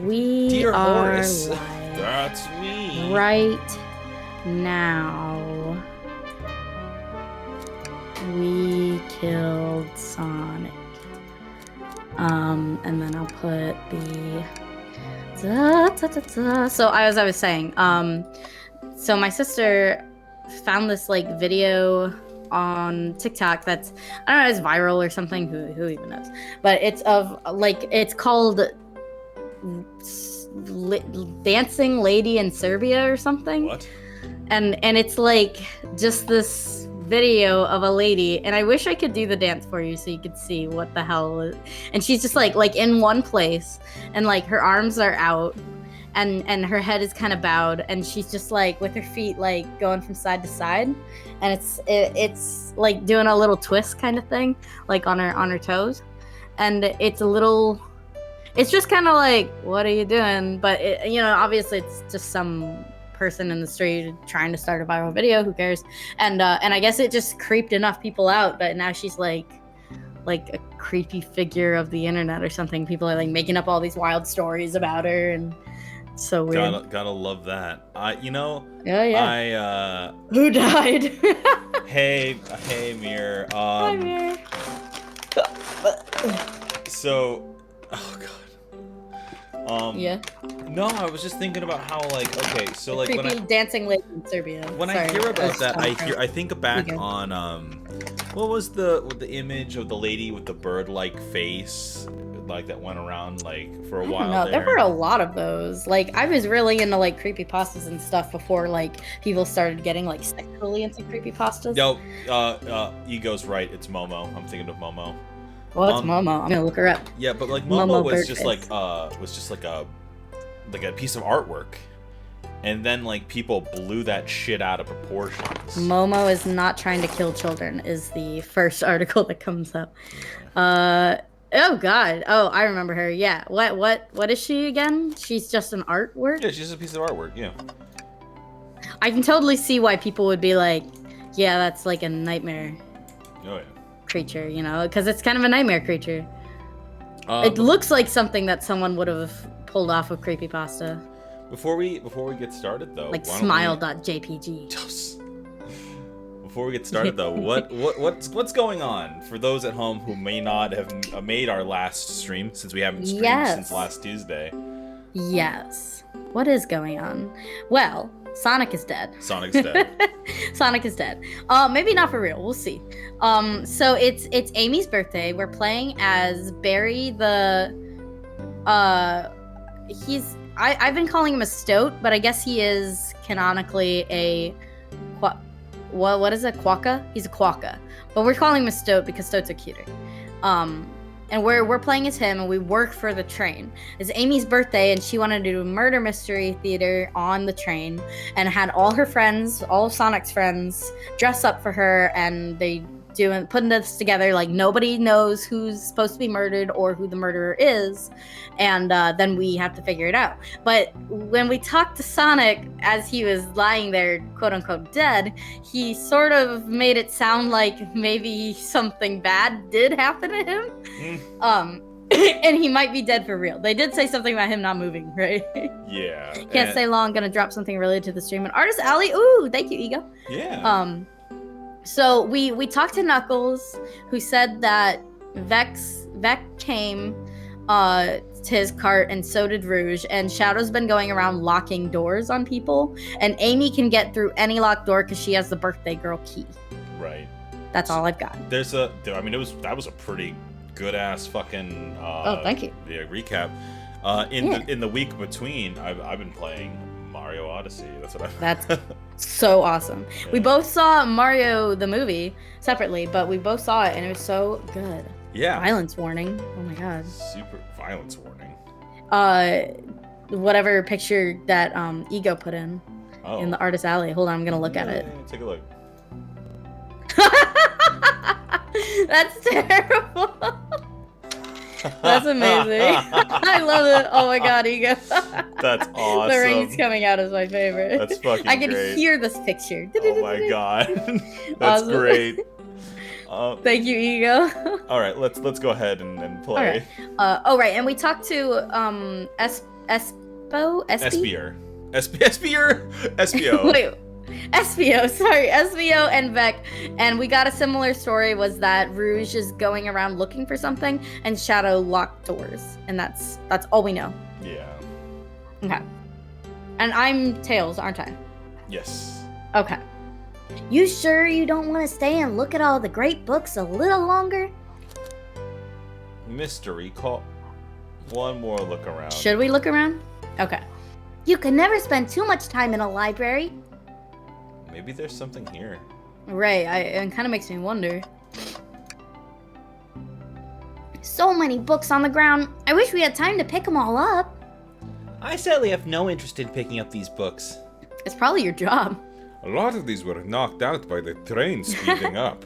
We Dear are Horace. live That's me. right now. We killed Sonic. And then I'll put the So as I was saying, so my sister found this like video on TikTok that's, I don't know, it's viral or something, who even knows, but it's of like, it's called Dancing Lady in Serbia or something. What? And it's like just this video of a lady, and I wish I could do the dance for you so you could see what the hell is. And she's just like in one place, and like her arms are out, and her head is kind of bowed, and she's just like with her feet like going from side to side, and it's like doing a little twist kind of thing, like on her toes, and it's just kind of like, what are you doing? But obviously it's just some person in the street trying to start a viral video. Who cares? And I guess it just creeped enough people out that now she's like a creepy figure of the internet or something. People are like making up all these wild stories about her, and it's so weird. Gotta love that. Yeah. Who died? Hey, Mir. Hi, Mir. So, oh god. Yeah. No, I was just thinking about how so like creepy dancing lady in Serbia. I hear about that, I think back on what was the image of the lady with the bird-like face, like that went around like for a while. No, there were a lot of those. Like I was really into like creepypastas and stuff before like people started getting like sexually into creepypastas. No, Ego's right. It's Momo. I'm thinking of Momo. Well, it's Momo. I'm gonna look her up. Yeah, but like Momo was just like a piece of artwork, and then like people blew that shit out of proportions. Momo is not trying to kill children is the first article that comes up. Oh god. Oh, I remember her. Yeah. What is she again? She's just an artwork? Yeah, she's just a piece of artwork. Yeah. I can totally see why people would be like, yeah, that's like a nightmare. Oh yeah. Creature, because it's kind of a nightmare creature. It looks like something that someone would have pulled off of creepypasta. Before we get started though, like smile.jpg. Before we get started though, what's going on for those at home who may not have made our last stream, since we haven't streamed since last Tuesday? Yes. What is going on? Well, Sonic is dead. Sonic's dead. Sonic is dead. Maybe not for real. We'll see. So it's Amy's birthday. We're playing as Barry the. I've been calling him a stoat, but I guess he is canonically a. What is a quokka? He's a quokka, but we're calling him a stoat because stoats are cuter. And we're playing as him, and we work for the train. It's Amy's birthday, and she wanted to do a murder mystery theater on the train, and had all her friends, all of Sonic's friends, dress up for her, and they putting this together. Like nobody knows who's supposed to be murdered or who the murderer is, and then we have to figure it out. But when we talked to Sonic as he was lying there, quote unquote dead, he sort of made it sound like maybe something bad did happen to him. And he might be dead for real. They did say something about him not moving, right? Yeah. Can't stay long. Gonna drop something related to the stream. And Artist Alley, ooh, thank you, Ego. Yeah. So we talked to Knuckles, who said that Vec came to his cart, and so did Rouge, and Shadow's been going around locking doors on people, and Amy can get through any locked door because she has the birthday girl key. Right. That's all I've got. That was a pretty good ass fucking thank you. Yeah, recap. In the week between, I've been playing Mario Odyssey. That's so awesome. Yeah. We both saw Mario the movie separately, but we both saw it, and it was so good. Yeah. Violence warning. Oh my god. Super violence warning. Whatever picture that Ego put in the Artist Alley. Hold on, I'm gonna look at it. Take a look. That's terrible. That's amazing. I love it. Oh my god, Ego. That's awesome. The rings coming out is my favorite. That's fucking I can great. hear this picture. Oh my god. That's awesome. Great. Thank you, Ego. All right, let's go ahead and play. All right. And we talked to Espo. SPO. Wait, SPO. Sorry, SPO and Vec. And we got a similar story. Was that Rouge is going around looking for something, and Shadow locked doors, and that's all we know. Yeah. Okay. And I'm Tails, aren't I? Yes. Okay. You sure you don't want to stay and look at all the great books a little longer? Mystery call. One more look around. Should we look around? Okay. You can never spend too much time in a library. Maybe there's something here. Right, it kind of makes me wonder. So many books on the ground. I wish we had time to pick them all up. I sadly have no interest in picking up these books. It's probably your job. A lot of these were knocked out by the train speeding up.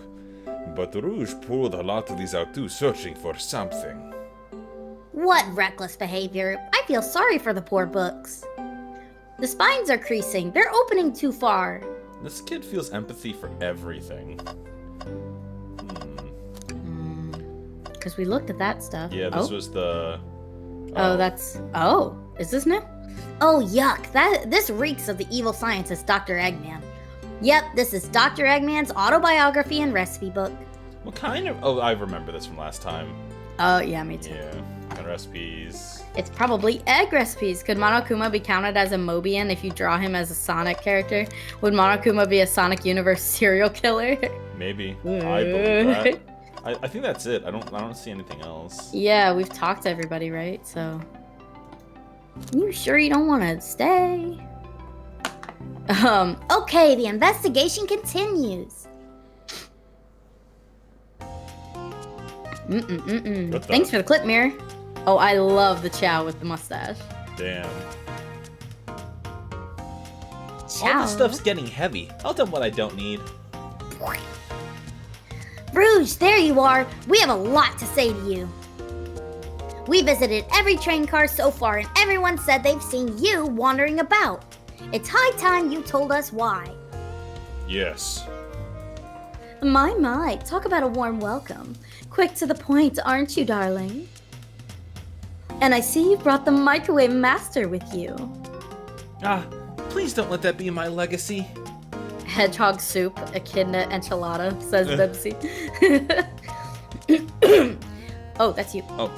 But Rouge pulled a lot of these out too, searching for something. What reckless behavior. I feel sorry for the poor books. The spines are creasing. They're opening too far. This kid feels empathy for everything. Because we looked at that stuff. Yeah, this was the... Oh, is this new? Oh, yuck. This reeks of the evil scientist, Dr. Eggman. Yep, this is Dr. Eggman's autobiography and recipe book. What kind of... Oh, I remember this from last time. Oh, yeah, me too. Yeah, and recipes. It's probably egg recipes. Could Monokuma be counted as a Mobian if you draw him as a Sonic character? Would Monokuma be a Sonic Universe serial killer? Maybe. I believe that. I think that's it. I don't see anything else. Yeah, we've talked to everybody, right? So... You sure you don't want to stay? Okay, the investigation continues. Thanks for the clip, Mirror. Oh, I love the Chow with the mustache. Damn. Chow. All this stuff's getting heavy. I'll dump what I don't need. Rouge, there you are. We have a lot to say to you. We visited every train car so far, and everyone said they've seen you wandering about. It's high time you told us why. Yes. My, talk about a warm welcome. Quick to the point, aren't you, darling? And I see you brought the microwave master with you. Ah, please don't let that be my legacy. Hedgehog soup, echidna enchilada, says Bibsy. Oh, that's you. Oh,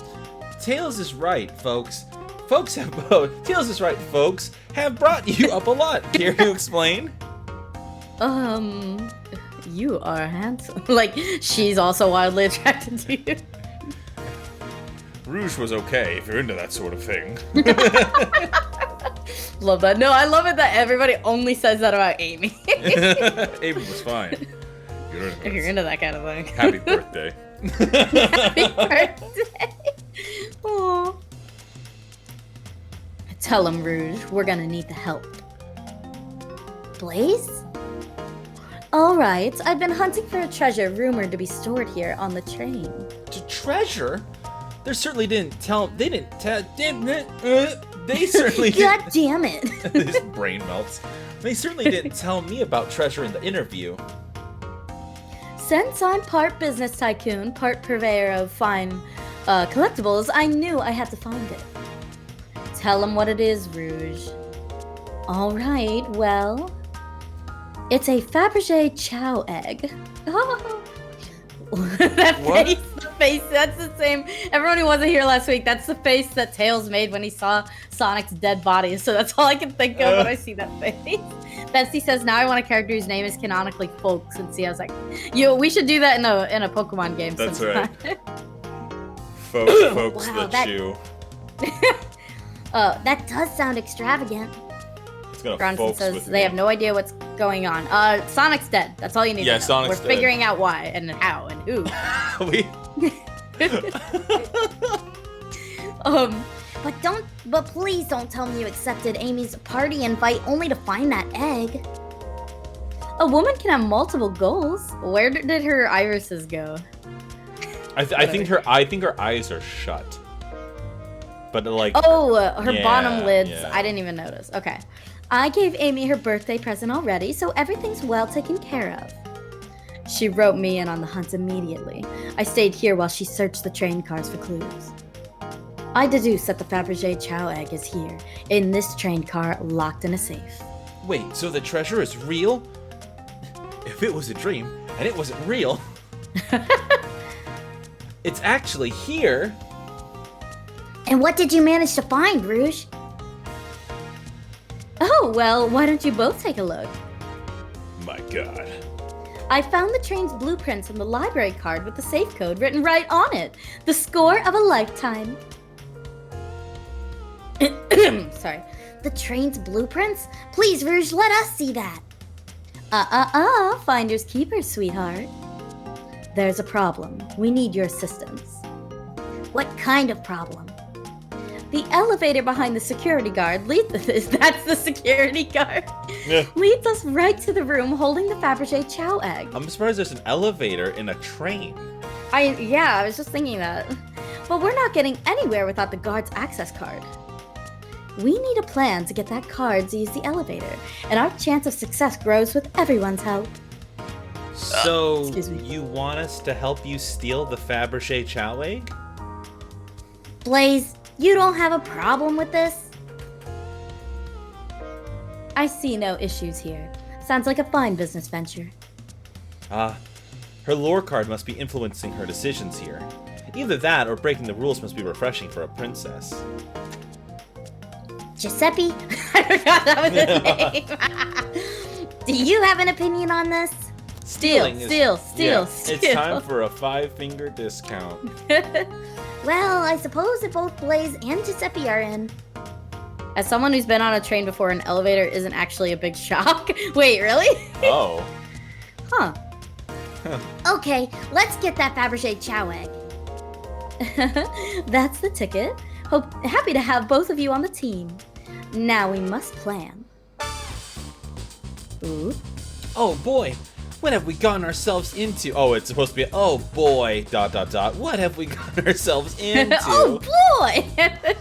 Tails is right, folks. Tails is right, folks. Have brought you up a lot. Care to explain? You are handsome. Like, she's also wildly attracted to you. Rouge was okay if you're into that sort of thing. Love that. No, I love it that everybody only says that about Amy. Amy was fine. If you're into that kind of thing. Happy birthday. Happy birthday. Aww. Tell him, Rouge, we're gonna need the help. Blaze? Alright, I've been hunting for a treasure rumored to be stored here on the train. To treasure? They certainly didn't tell. They didn't tell. They certainly God didn't. damn it. His brain melts. They certainly didn't tell me about treasure in the interview. Since I'm part business tycoon, part purveyor of fine collectibles, I knew I had to find it. Tell him what it is, Rouge. Alright, well... It's a Fabergé Chow egg. That What? face, that's the same. Everyone who wasn't here last week, that's the face that Tails made when he saw Sonic's dead body. So that's all I can think of when I see that face. Betsy says, now I want a character whose name is canonically Folks. And see, I was like, we should do that in a Pokemon game. That's sometime. right. Folks Wow, the that- chew. That does sound extravagant. It's gonna Bronson folks says with they me. have no idea what's going on. Sonic's dead. That's all you need Yeah, to know. Sonic's We're dead. figuring out why and how and who. We- But please don't tell me you accepted Amy's party invite only to find that egg. A woman can have multiple goals. Where did her irises go? I think her eyes are shut. But like Oh, her Yeah, bottom lids. yeah. I didn't even notice. Okay. I gave Amy her birthday present already, so everything's well taken care of. She wrote me in on the hunt immediately. I stayed here while she searched the train cars for clues. I deduce that the Fabergé Chow egg is here, in this train car, locked in a safe. Wait, so the treasure is real? If it was a dream, and it wasn't real, it's actually here. And what did you manage to find, Rouge? Oh, well, why don't you both take a look? My God. I found the train's blueprints in the library card with the safe code written right on it. The score of a lifetime. Sorry. The train's blueprints? Please, Rouge, let us see that. Finders keepers, sweetheart. There's a problem. We need your assistance. What kind of problem? The elevator behind the security guard leads that's the security guard. Yeah. Leads us right to the room holding the Fabergé Chow egg. I'm surprised there's an elevator in a train. I was just thinking that. But we're not getting anywhere without the guard's access card. We need a plan to get that card to use the elevator, and our chance of success grows with everyone's help. So, excuse me. you want us to help you steal the Fabergé Chow egg? Blaze, you don't have a problem with this? I see no issues here. Sounds like a fine business venture. Her lore card must be influencing her decisions here. Either that or breaking the rules must be refreshing for a princess. Giuseppe, I forgot that was his name. do you have an opinion on this? Steal. It's time for a 5-finger discount. Well, I suppose if both Blaze and Giuseppe are in. As someone who's been on a train before, an elevator isn't actually a big shock. Wait, really? Oh. Huh. Okay, let's get that Fabergé Chow egg. That's the ticket. Happy to have both of you on the team. Now we must plan. Ooh. Oh boy, what have we gotten ourselves into? Oh, it's supposed to be, oh boy, ... What have we gotten ourselves into? Oh boy!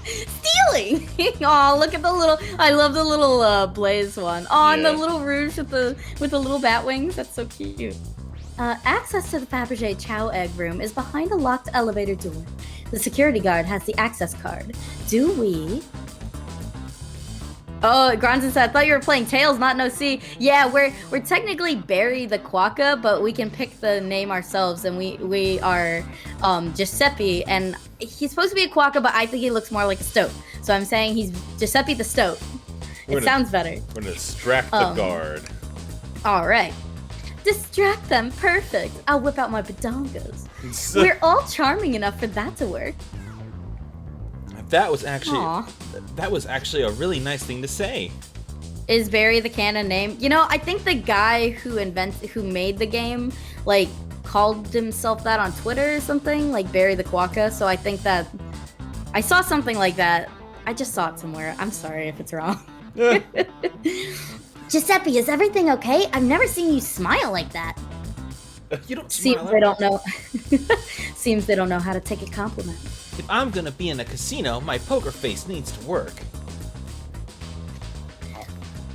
Stealing! Oh, look at the little, I love the little Blaze one. Oh, and the Yeah. little Rouge with the little bat wings. That's so cute. Access to the Fabergé Chow egg room is behind a locked elevator door. The security guard has the access card. Do we... Oh, Gronson said, I thought you were playing Tails, not No C. Yeah, we're technically Barry the Quokka, but we can pick the name ourselves, and we are Giuseppe, and he's supposed to be a Quokka, but I think he looks more like a Stoat. So I'm saying he's Giuseppe the Stoat. Sounds better. We're gonna distract the guard. All right. Distract them, perfect. I'll whip out my badongas. We're all charming enough for that to work. That was actually a really nice thing to say. Is Barry the canon name? You know, I think the guy who made the game, like, called himself that on Twitter or something, like Barry the Quokka. So I think that I saw something like that. I just saw it somewhere. I'm sorry if it's wrong. Giuseppe, is everything okay? I've never seen you smile like that. You don't Seems smile they at don't know. Seems they don't know how to take a compliment. If I'm gonna be in a casino, my poker face needs to work.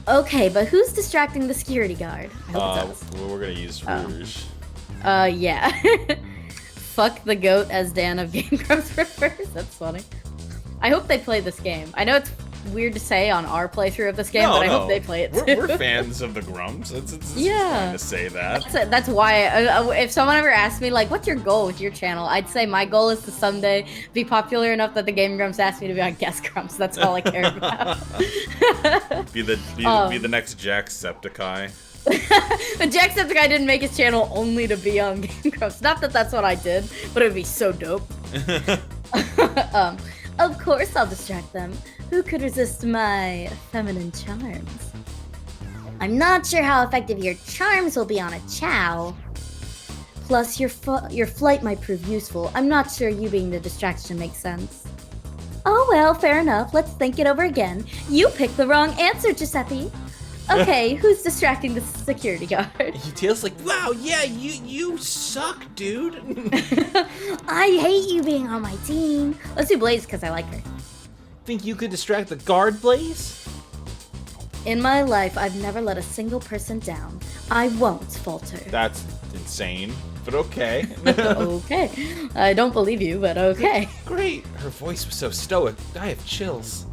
Okay, but who's distracting the security guard? I hope it's us. Well, we're gonna use Rouge. Yeah. Fuck the goat as Dan of Game Grumps prefers. That's funny. I hope they play this game. I know it's weird to say on our playthrough of this game, but I hope they play it too. We're fans of the Grumps. It's Yeah. fine to say that. That's why if someone ever asked me, like, what's your goal with your channel, I'd say my goal is to someday be popular enough that the Game Grumps ask me to be on Guest Grumps. That's all I care about. Be the next Jacksepticeye. The Jacksepticeye didn't make his channel only to be on Game Grumps. Not that that's what I did, but it would be so dope. Of course I'll distract them. Who could resist my feminine charms? I'm not sure how effective your charms will be on a chow. Plus, your flight might prove useful. I'm not sure you being the distraction makes sense. Oh well, fair enough. Let's think it over again. You picked the wrong answer, Giuseppe. Okay, who's distracting the security guard? Tails like, wow, yeah, you suck, dude. I hate you being on my team. Let's do Blaze because I like her. Think you could distract the guard, Blaze? In my life, I've never let a single person down. I won't falter. That's insane, but okay. Okay. I don't believe you, but okay. Great. Her voice was so stoic. I have chills.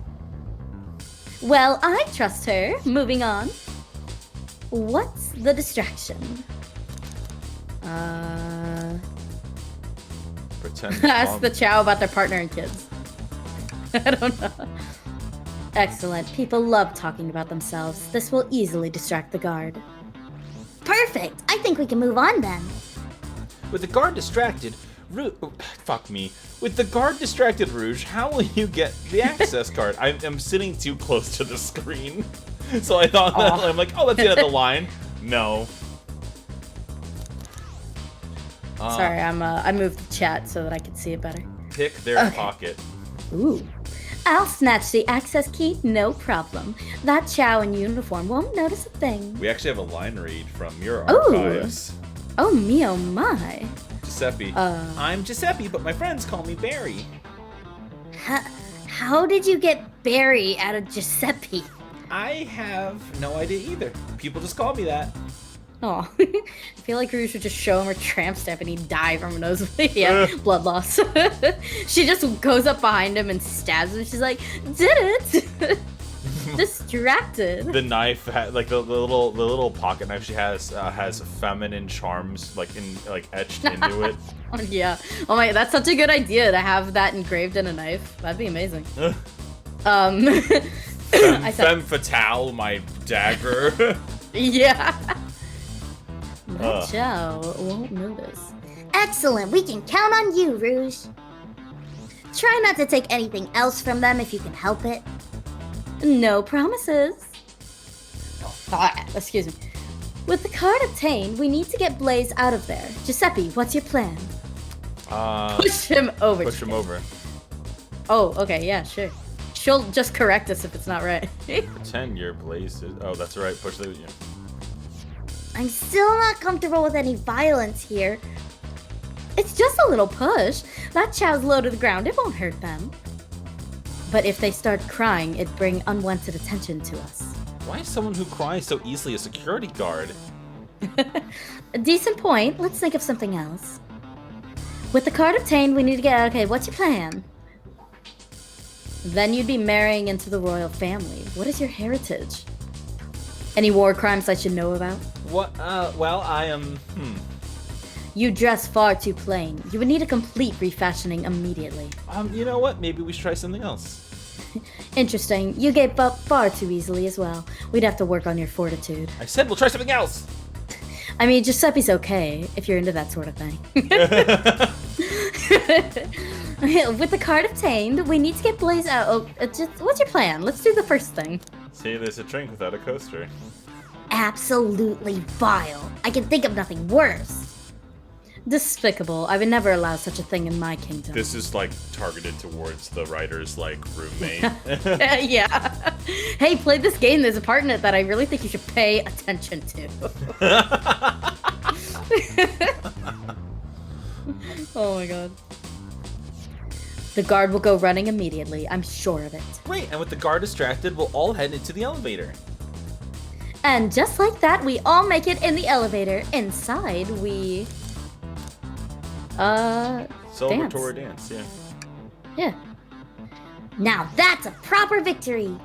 Well, I trust her. Moving on. What's the distraction? Pretend. Ask the Chow about their partner and kids. I don't know. Excellent. People love talking about themselves. This will easily distract the guard. Perfect. I think we can move on then. With the guard distracted, fuck me. With the guard distracted, Rouge, how will you get the access card? I'm sitting too close to the screen, so I thought I'm like, oh, that's the end of the line. No. Sorry, I moved the chat so that I could see it better. Pick their pocket. Ooh. I'll snatch the access key, no problem. That Chow in uniform won't notice a thing. We actually have a line read from your archives. Oh me, oh my. Giuseppe. I'm Giuseppe, but my friends call me Barry. How did you get Barry out of Giuseppe? I have no idea either. People just call me that. Oh, I feel like Rouge would just show him her tramp stamp and he'd die from a nosebleed. Yeah, blood loss. She just goes up behind him and stabs him. She's like, did it? Distracted. The knife, like the little pocket knife she has feminine charms like etched into it. Yeah. Oh my, that's such a good idea to have that engraved in a knife. That'd be amazing. Femme fatale, my dagger. Yeah. That Chow won't notice. Excellent. We can count on you, Rouge. Try not to take anything else from them if you can help it. No promises. Excuse me. With the card obtained, we need to get Blaze out of there. Giuseppe, what's your plan? Push him over. Push him over. Oh, okay, yeah, sure. She'll just correct us if it's not right. Pretend you're Blaze. Oh, that's right. Push the. Yeah. I'm still not comfortable with any violence here. It's just a little push. That Chow's low to the ground. It won't hurt them. But if they start crying, it'd bring unwanted attention to us. Why is someone who cries so easily a security guard? A decent point. Let's think of something else. With the card obtained, we need to get... Okay, what's your plan? Then you'd be marrying into the royal family. What is your heritage? Any war crimes I should know about? What? Well, I am... You dress far too plain. You would need a complete refashioning immediately. You know what? Maybe we should try something else. Interesting. You gave up far too easily as well. We'd have to work on your fortitude. I said we'll try something else! I mean, Giuseppe's okay, if you're into that sort of thing. With the card obtained, we need to get Blaze out. Oh, what's your plan? Let's do the first thing. See, there's a drink without a coaster. Absolutely vile. I can think of nothing worse. Despicable. I would never allow such a thing in my kingdom. This is like targeted towards the writer's like roommate. Yeah. Hey, play this game. There's a part in it that I really think you should pay attention to. Oh my god. The guard will go running immediately. I'm sure of it. Great, and with the guard distracted, we'll all head into the elevator. And just like that, we all make it in the elevator. Inside, we... Celebratory dance, yeah. Yeah. Now that's a proper victory.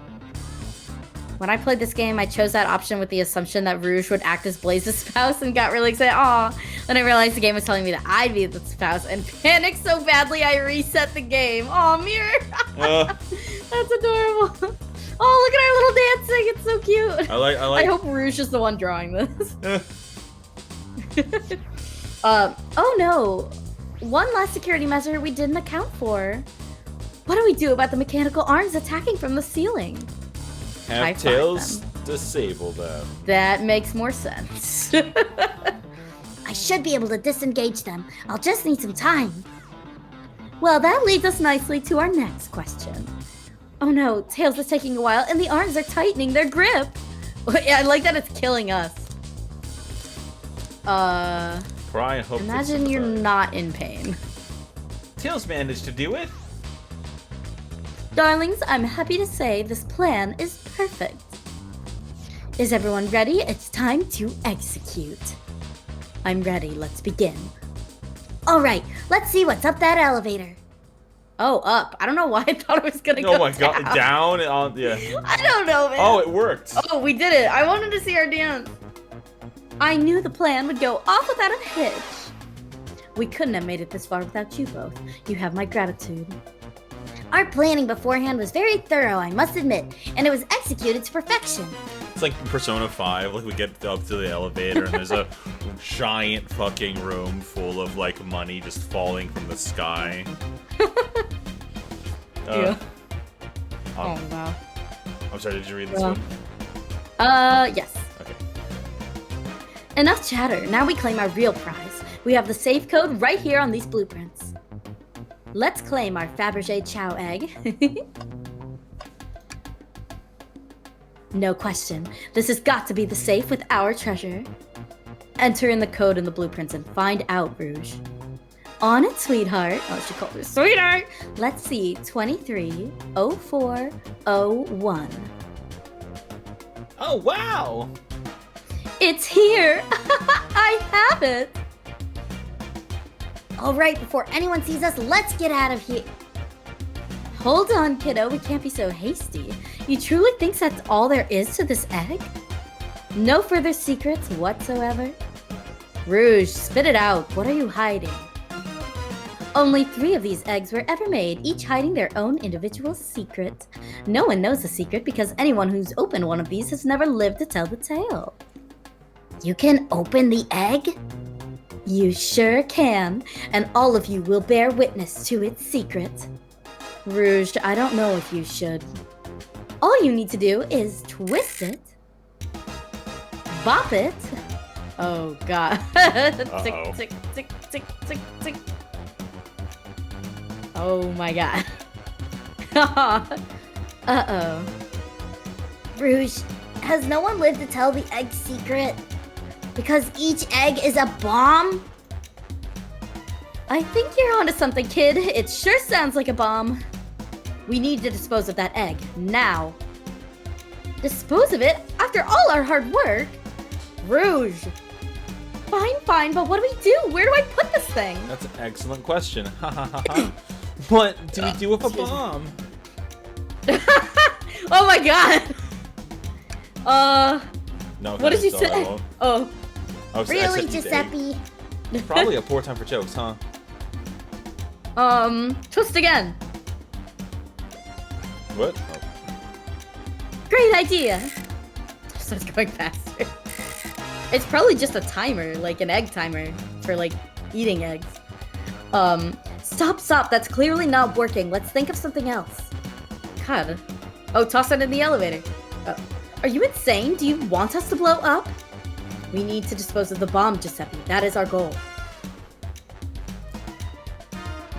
When I played this game, I chose that option with the assumption that Rouge would act as Blaze's spouse and got really excited. Aw. Then I realized the game was telling me that I'd be the spouse and panicked so badly I reset the game. Aw, Mirror. That's adorable. Oh, look at our little dancing. It's so cute. I hope Rouge is the one drawing this. Oh no. One last security measure we didn't account for. What do we do about the mechanical arms attacking from the ceiling? Have Tails disable them. That makes more sense. I should be able to disengage them. I'll just need some time. Well, that leads us nicely to our next question. Oh no, Tails is taking a while and the arms are tightening their grip. I like that it's killing us. Cry and hope. Imagine you're not in pain. Tails managed to do it. Darlings, I'm happy to say this plan is perfect. Is everyone ready? It's time to execute. I'm ready. Let's begin. All right, let's see what's up that elevator. Oh, up. I don't know why I thought it was gonna go Oh my down. god, down? Yeah. I don't know, man. Oh, it worked. Oh, we did it. I wanted to see our dance. I knew the plan would go off without a hitch. We couldn't have made it this far without you both. You have my gratitude. Our planning beforehand was very thorough, I must admit, and it was executed to perfection. It's like Persona 5, like we get up to the elevator and there's a giant fucking room full of like money just falling from the sky. Yeah. Um, Oh, wow. I'm sorry, did you read this Yeah. one? Yes. Okay. Enough chatter. Now we claim our real prize. We have the safe code right here on these blueprints. Let's claim our Fabergé Chow egg. No question. This has got to be the safe with our treasure. Enter in the code in the blueprints and find out, Rouge. On it, sweetheart. Oh, she called her sweetheart. Let's see. 230401. Oh, wow! It's here. I have it. All right, before anyone sees us, let's get out of here. Hold on, kiddo. We can't be so hasty. You truly think that's all there is to this egg? No further secrets whatsoever? Rouge, spit it out. What are you hiding? Only 3 of these eggs were ever made, each hiding their own individual secret. No one knows the secret because anyone who's opened one of these has never lived to tell the tale. You can open the egg? You sure can, and all of you will bear witness to its secret. Rouge, I don't know if you should. All you need to do is twist it, bop it. Oh god. Tick, tick, tick, tick, tick, tick. Oh my god. Uh-oh. Rouge, has no one lived to tell the egg secret? Because each egg is a bomb? I think you're onto something, kid. It sure sounds like a bomb. We need to dispose of that egg, now. Dispose of it? After all our hard work? Rouge. Fine, but what do we do? Where do I put this thing? That's an excellent question. Ha ha ha ha. What do we do with a bomb? Oh my god! No, What did you sorry, I say? won't. Oh. I said Really, eat egg. Giuseppe? Probably a poor time for jokes, huh? Twist again. What? Oh. Great idea. So it's going faster. It's probably just a timer, like an egg timer for like eating eggs. Stop. That's clearly not working. Let's think of something else. God. Oh, toss it in the elevator. Are you insane? Do you want us to blow up? We need to dispose of the bomb, Giuseppe. That is our goal.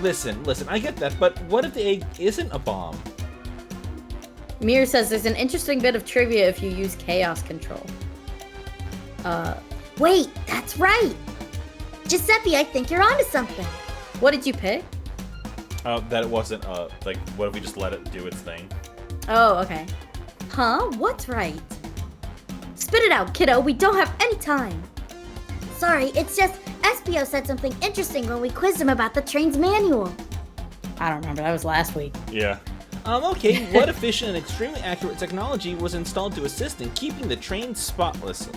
Listen, I get that, but what if the egg isn't a bomb? Mir says there's an interesting bit of trivia if you use chaos control. Wait, that's right. Giuseppe, I think you're onto something. What did you pick? That it wasn't, like, what if we just let it do its thing? Oh, okay. Huh? What's right? Spit it out, kiddo. We don't have any time. Sorry, it's just SPO said something interesting when we quizzed him about the train's manual. I don't remember. That was last week. Yeah. Okay, what efficient and extremely accurate technology was installed to assist in keeping the train spotless?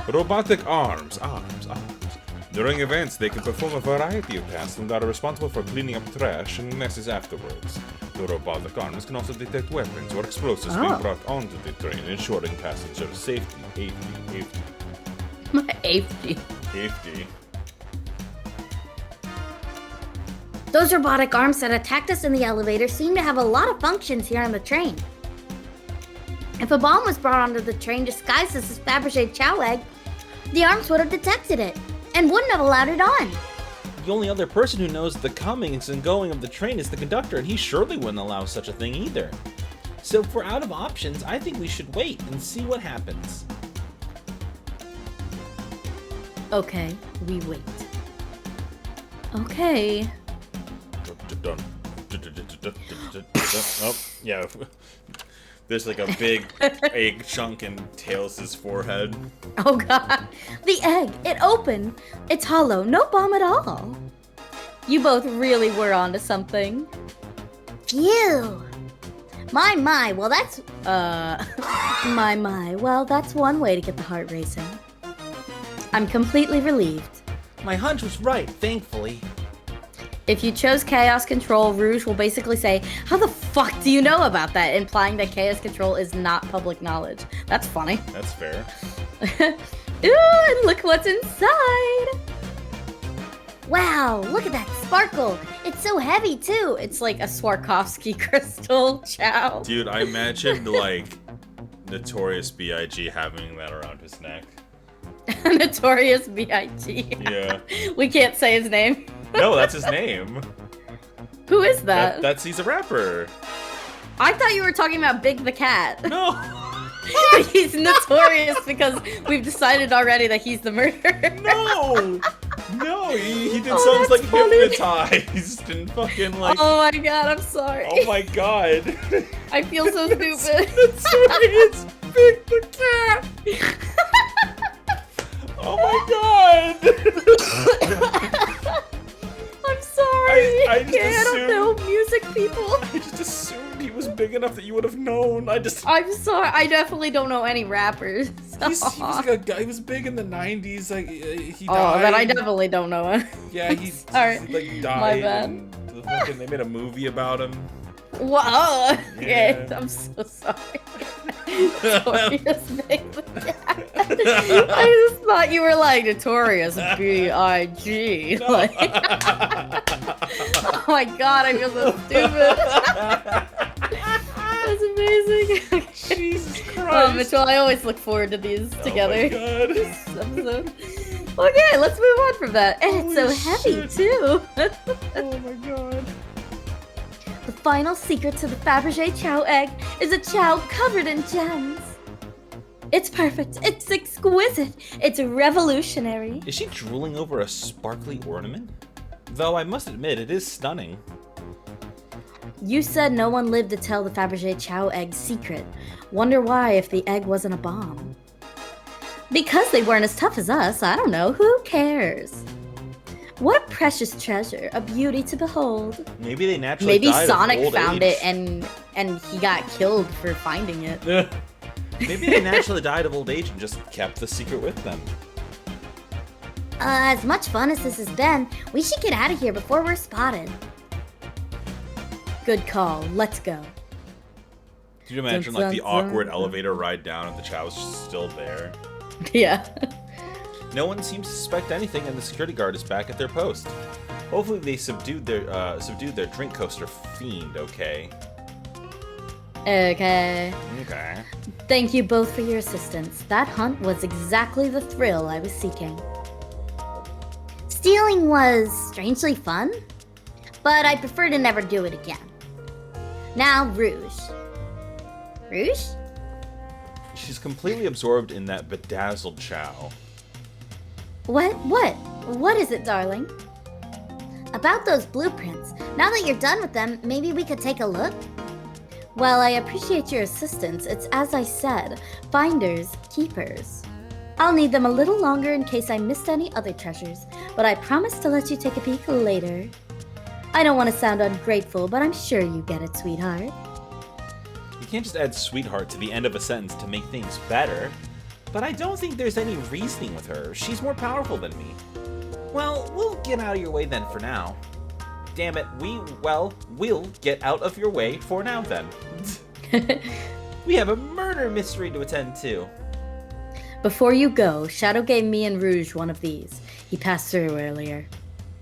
Robotic arms. During events, they can perform a variety of tasks and are responsible for cleaning up trash and messes afterwards. The robotic arms can also detect weapons or explosives being brought onto the train, ensuring passenger safety. Safety. Safety. Those robotic arms that attacked us in the elevator seem to have a lot of functions here on the train. If a bomb was brought onto the train disguised as a Fabergé Chow egg, the arms would have detected it and wouldn't have allowed it on. The only other person who knows the comings and going of the train is the conductor, and he surely wouldn't allow such a thing either. So if we're out of options, I think we should wait and see what happens. Okay, we wait. Okay. Oh, yeah. There's like a big egg chunk in Tails' forehead. Oh god. The egg, it opened. It's hollow, no bomb at all. You both really were onto something. Phew. My, well that's... My, well, that's one way to get the heart racing. I'm completely relieved. My hunch was right, thankfully. If you chose Chaos Control, Rouge will basically say, how the fuck do you know about that? Implying that Chaos Control is not public knowledge. That's funny. That's fair. Ooh, and look what's inside! Wow, look at that sparkle. It's so heavy too. It's like a Swarovski crystal chow. Dude, I imagined like Notorious B.I.G. having that around his neck. Notorious B.I.G. Yeah. We can't say his name. No, that's his name. Who is that? He's a rapper. I thought you were talking about Big the Cat. No. He's notorious because we've decided already that he's the murderer. No, he did Oh, songs like that's funny. Hypnotized and fucking like. Oh my god, I'm sorry. Oh my god. I feel so stupid. It's Big the Cat. Oh my god. I'm sorry. I just I don't know assumed- music people. I just assumed he was big enough that you would have known. I'm sorry. I definitely don't know any rappers. He was like a guy. He was big in the '90s. Like he Oh, died. then I definitely don't know it. Yeah, he Sorry. like died. My bad. And they made a movie about him. Wow. Okay, Yeah. I'm so sorry. Notorious Big the Cat. I just thought you were like Notorious B.I.G. No. Like, oh my god, I feel so stupid. That's amazing. Jesus Christ. Oh, Mitchell, I always look forward to these together. Oh my god. This episode. Okay, let's move on from that. And it's so Holy heavy, shit. too. Oh my god. The final secret to the Fabergé Chow egg is a chow covered in gems. It's perfect. It's exquisite. It's revolutionary. Is she drooling over a sparkly ornament? Though I must admit, it is stunning. You said no one lived to tell the Fabergé Chow egg's secret. Wonder why if the egg wasn't a bomb. Because they weren't as tough as us, I don't know. Who cares? What a precious treasure, a beauty to behold. Maybe they naturally Maybe died of Sonic old found age. it and he got killed for finding it. Maybe they naturally died of old age and just kept the secret with them. As much fun as this has been, we should get out of here before we're spotted. Good call. Let's go. Could you imagine like the Dun, dun, awkward dun. elevator ride down and the chow's still there? Yeah. No one seems to suspect anything, and the security guard is back at their post. Hopefully, they subdued their drink coaster fiend. Okay. Okay. Okay. Thank you both for your assistance. That hunt was exactly the thrill I was seeking. Stealing was strangely fun, but I'd prefer to never do it again. Now, Rouge. Rouge? She's completely absorbed in that bedazzled chow. What is it, darling? About those blueprints. Now that you're done with them, maybe we could take a look? Well, I appreciate your assistance. It's as I said, finders, keepers. I'll need them a little longer in case I missed any other treasures, but I promise to let you take a peek later. I don't want to sound ungrateful, but I'm sure you get it, sweetheart. You can't just add sweetheart to the end of a sentence to make things better. But I don't think there's any reasoning with her. She's more powerful than me. Well, we'll get out of your way then for now. Damn it, we'll get out of your way for now then. We have a murder mystery to attend to. Before you go, Shadow gave me and Rouge one of these. He passed through earlier.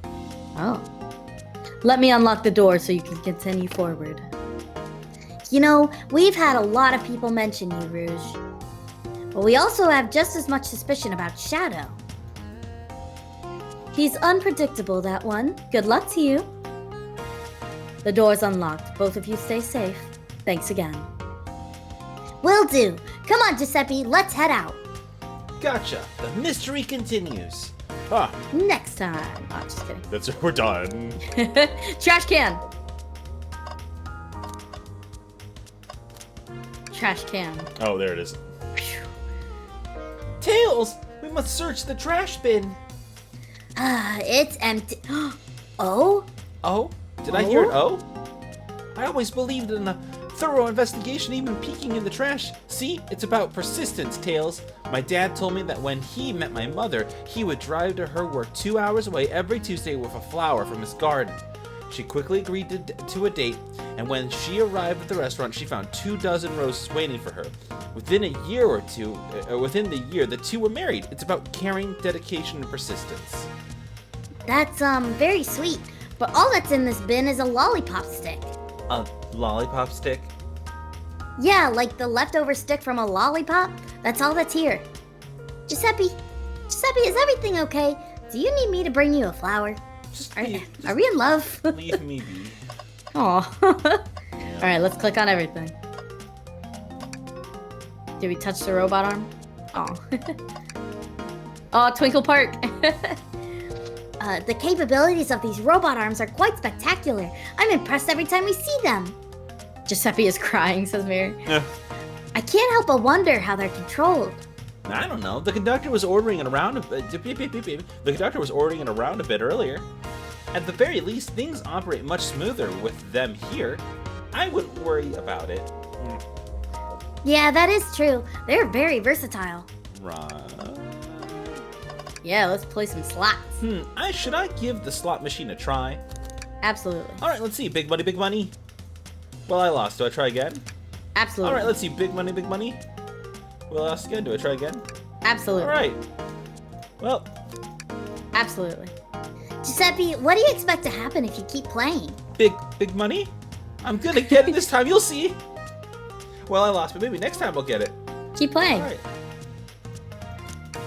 Oh. Let me unlock the door so you can continue forward. You know, we've had a lot of people mention you, Rouge. But we also have just as much suspicion about Shadow. He's unpredictable, that one. Good luck to you. The door's unlocked. Both of you stay safe. Thanks again. Will do. Come on, Giuseppe, let's head out. Gotcha. The mystery continues. Ah, Next time. Oh, I'm just kidding. That's we're done. Trash can. trash can. Oh, there it is. Tails, we must search the trash bin. It's empty. Oh? Oh? Did I hear an O? I always believed in a thorough investigation, even peeking in the trash. See, it's about persistence, Tails. My dad told me that when he met my mother, he would drive to her work 2 hours away every Tuesday with a flower from his garden. She quickly agreed to a date, and when she arrived at the restaurant, she found 24 roses waiting for her. Within the year, the two were married. It's about caring, dedication, and persistence. That's, very sweet. But all that's in this bin is a lollipop stick. A lollipop stick? Yeah, like the leftover stick from a lollipop. That's all that's here. Giuseppe, is everything okay? Do you need me to bring you a flower? Are we in love? Leave me be. Aw. Alright, let's click on everything. Did we touch the robot arm? Oh. Oh, Twinkle Park. The capabilities of these robot arms are quite spectacular. I'm impressed every time we see them. Giuseppe is crying, says Mary. I can't help but wonder how they're controlled. I don't know. The conductor was ordering it around a bit. The conductor was ordering it around a bit earlier. At the very least, things operate much smoother with them here. I wouldn't worry about it. Yeah, that is true. They're very versatile. Right. Yeah, let's play some slots. Should I give the slot machine a try? Absolutely. All right, let's see. Big money, big money. Well, I lost. Do I try again? Absolutely. All right, let's see. Big money, big money. Well, I lost again. Do I try again? Absolutely. All right. Well. Absolutely. Giuseppe, what do you expect to happen if you keep playing? Big money? I'm gonna get it this time. You'll see. Well, I lost, but maybe next time I'll get it. Keep playing. All right.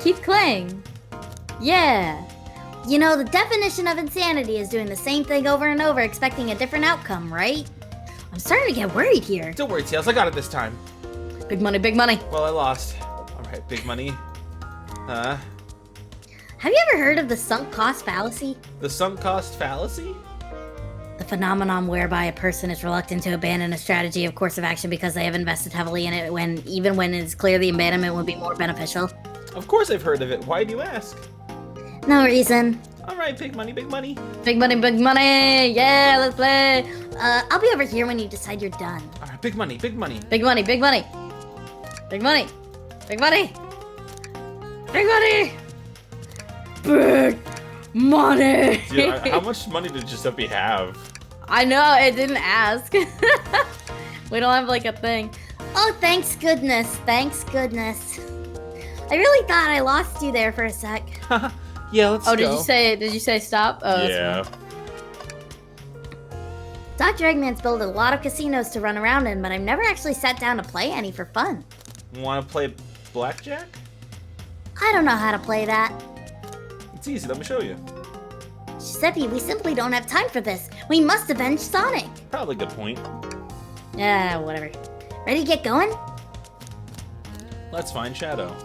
Keep playing. Yeah. You know, the definition of insanity is doing the same thing over and over, expecting a different outcome, right? I'm starting to get worried here. Don't worry, Tails. I got it this time. Big money, big money. Well, I lost. All right, big money. Have you ever heard of the sunk cost fallacy? The sunk cost fallacy? The phenomenon whereby a person is reluctant to abandon a strategy of course of action because they have invested heavily in it even when it's clear the abandonment would be more beneficial. Of course I've heard of it. Why do you ask? No reason. All right, big money, big money. Big money, big money. Yeah, let's play. I'll be over here when you decide you're done. All right, big money, big money. Big money, big money. Big money. Big money. Big money. Big money. Dude, how much money did Giuseppe have? I know, it didn't ask. We don't have like a thing. Oh, thanks goodness. Thanks goodness. I really thought I lost you there for a sec. Yeah, let's go. Did you say stop? Oh, that's Yeah. fine. Dr. Eggman's built a lot of casinos to run around in, but I've never actually sat down to play any for fun. Want to play blackjack? I don't know how to play that. It's easy. Let me show you. Giuseppe, we simply don't have time for this. We must avenge Sonic. Probably a good point. Yeah, whatever. Ready to get going? Let's find Shadow.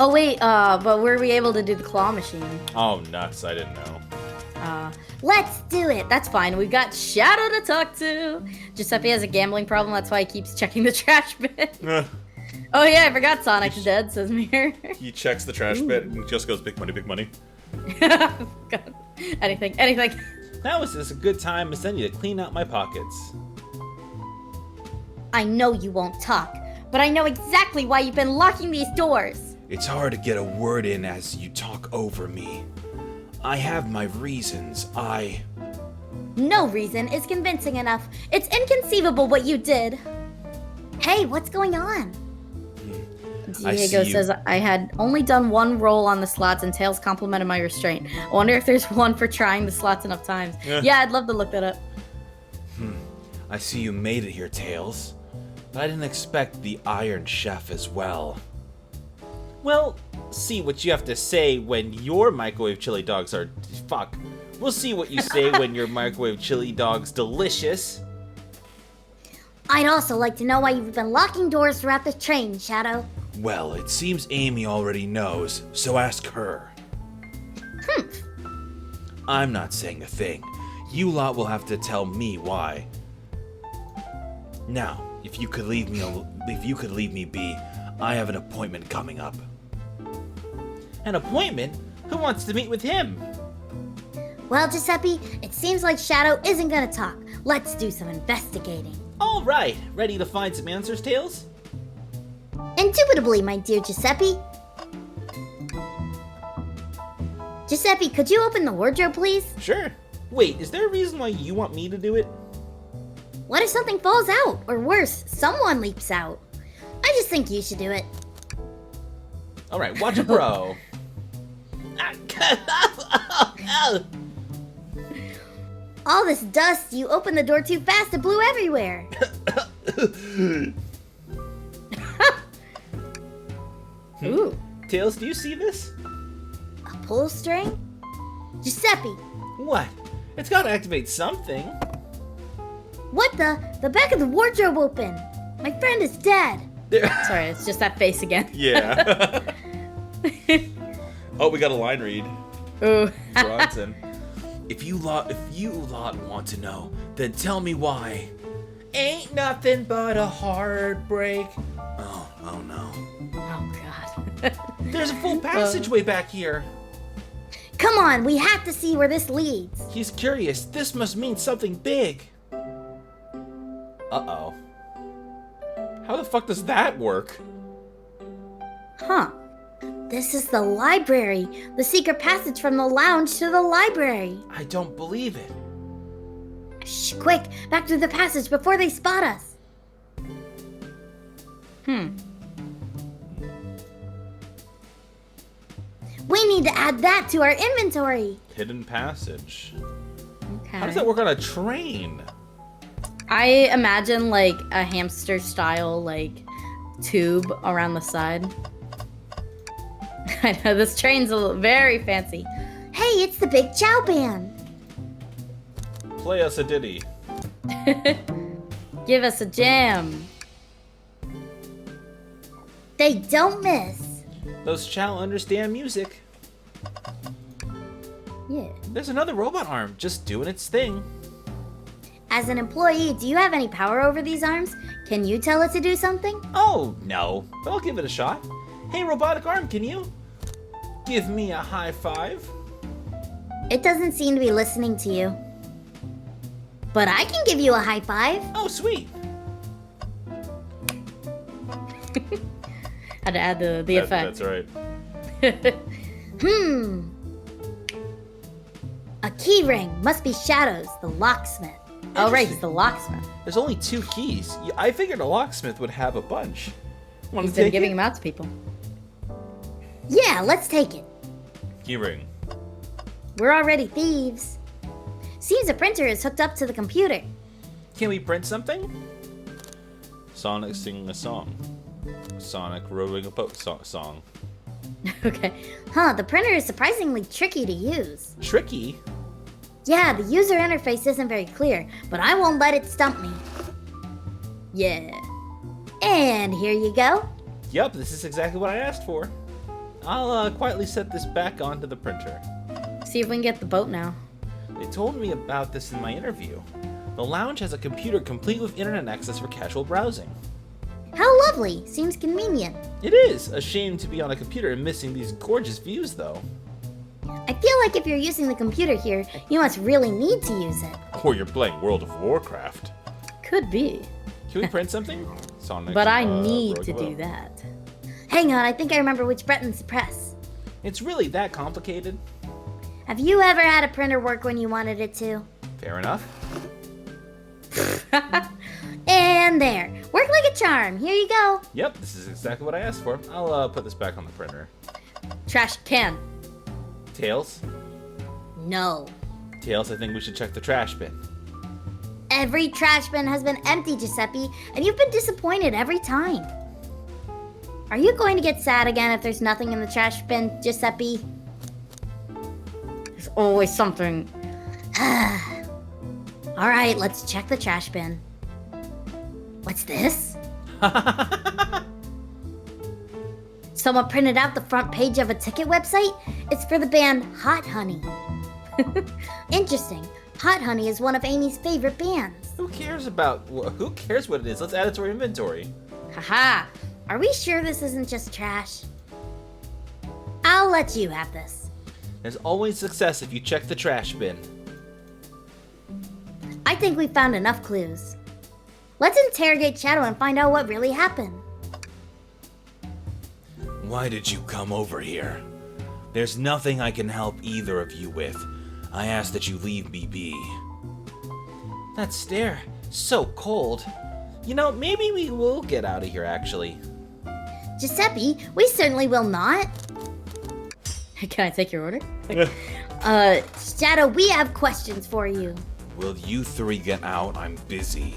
Oh wait, but were we able to do the claw machine? Oh, nuts. I didn't know. Let's do it. That's fine. We've got Shadow to talk to. Giuseppe has a gambling problem. That's why he keeps checking the trash bin. Oh yeah, I forgot Sonic's dead, says Mirror. He checks the trash bin and just goes, big money, big money. God. Anything. Now is this a good time to send you to clean out my pockets? I know you won't talk, but I know exactly why you've been locking these doors. It's hard to get a word in as you talk over me. I have my reasons. No reason is convincing enough. It's inconceivable what you did. Hey, what's going on? Diego says, I had only done one roll on the slots and Tails complimented my restraint. I wonder if there's one for trying the slots enough times. Yeah, I'd love to look that up. I see you made it here, Tails. But I didn't expect the Iron Chef as well. Well, see what you have to say when your microwave chili dogs are... Fuck. We'll see what you say when your microwave chili dog's delicious. I'd also like to know why you've been locking doors throughout the train, Shadow. Well, it seems Amy already knows, so ask her. I'm not saying a thing. You lot will have to tell me why. Now, if you could leave me be, I have an appointment coming up. An appointment? Who wants to meet with him? Well, Giuseppe, it seems like Shadow isn't gonna talk. Let's do some investigating. All right, ready to find some answers, Tails? Indubitably, my dear Giuseppe. Giuseppe, could you open the wardrobe, please? Sure. Wait, is there a reason why you want me to do it? What if something falls out? Or worse, someone leaps out? I just think you should do it. All right, watch it, bro. All this dust, you opened the door too fast, it blew everywhere. Ooh, Tails, do you see this? a pull string? Giuseppe, What? It's gotta activate something. what the? The back of the wardrobe opened. My friend is dead. Sorry, it's just that face again. Yeah. Oh, we got a line read. Ooh. Bronson. If you lot want to know, then tell me why. Ain't nothing but a heartbreak. Oh no. Oh God. There's a full passageway back here. Come on, we have to see where this leads. He's curious. This must mean something big. Uh-oh. How the fuck does that work? Huh. This is the library. The secret passage from the lounge to the library. I don't believe it. Shh, quick, back through the passage before they spot us. We need to add that to our inventory. Hidden passage. Okay. How does that work on a train? I imagine like a hamster style like tube around the side. I know this train's very fancy. Hey, it's the Big Chow Band. Play us a ditty. Give us a jam. They don't miss. Those Chow understand music. Yeah. There's another robot arm just doing its thing. As an employee, do you have any power over these arms? Can you tell it to do something? Oh, no. But I'll give it a shot. Hey, robotic arm, can you give me a high five? It doesn't seem to be listening to you. But I can give you a high five. Oh, sweet. Had to add the effect. That's right. A key ring. Must be Shadows, the locksmith. Oh right, he's the locksmith. There's only 2 keys. I figured a locksmith would have a bunch. Want He's to been take giving it? them out to people. Yeah, let's take it. Keyring. We're already thieves. Seems a printer is hooked up to the computer. Can we print something? Sonic singing a song. Sonic rowing a boat song. Okay. Huh, the printer is surprisingly tricky to use. Tricky? Yeah, the user interface isn't very clear, but I won't let it stump me. Yeah. And here you go. Yep, this is exactly what I asked for. I'll quietly set this back onto the printer. See if we can get the boat now. They told me about this in my interview. The lounge has a computer complete with internet access for casual browsing. How lovely. Seems convenient. It is a shame to be on a computer and missing these gorgeous views, though. I feel like if you're using the computer here, you must really need to use it. Or you're playing World of Warcraft. Could be. Can we print something? Sonic. But I need rowing to a boat. do that. Hang on, I think I remember which buttons to press. It's really that complicated. Have you ever had a printer work when you wanted it to? Fair enough. And there. Work like a charm. Here you go. Yep, this is exactly what I asked for. I'll put this back on the printer. Trash can. Tails? No. Tails, I think we should check the trash bin. Every trash bin has been empty, Giuseppe, and you've been disappointed every time. Are you going to get sad again if there's nothing in the trash bin, Giuseppe? There's always something. All right, let's check the trash bin. What's this? Someone printed out the front page of a ticket website? It's for the band Hot Honey. Interesting. Hot Honey is one of Amy's favorite bands. Who cares what it is? Let's add it to our inventory. Haha. Are we sure this isn't just trash? I'll let you have this. There's always success if you check the trash bin. I think we found enough clues. Let's interrogate Shadow and find out what really happened. Why did you come over here? There's nothing I can help either of you with. I ask that you leave me be. That stare, so cold. You know, maybe we will get out of here, actually. Giuseppe, we certainly will not. Can I take your order? Shadow, we have questions for you. Will you three get out? I'm busy.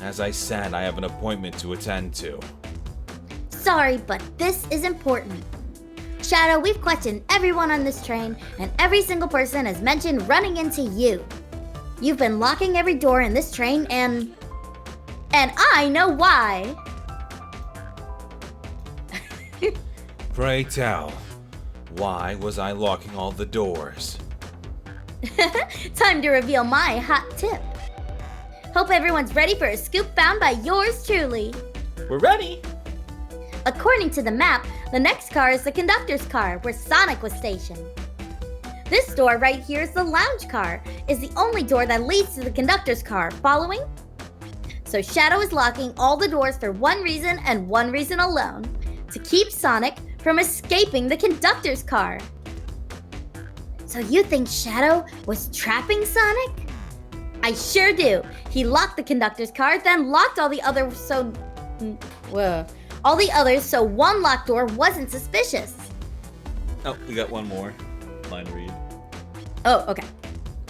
As I said, I have an appointment to attend to. Sorry, but this is important. Shadow, we've questioned everyone on this train, and every single person has mentioned running into you. You've been locking every door in this train, and I know why. Pray tell, why was I locking all the doors? Time to reveal my hot tip. Hope everyone's ready for a scoop found by yours truly. We're ready! According to the map, the next car is the conductor's car, where Sonic was stationed. This door right here is the lounge car, is the only door that leads to the conductor's car, following? So Shadow is locking all the doors for one reason and one reason alone, to keep Sonic from escaping the conductor's car. So you think Shadow was trapping Sonic? I sure do. He locked the conductor's car, then locked all the others so one locked door wasn't suspicious. Oh, we got one more line to read. Oh, okay.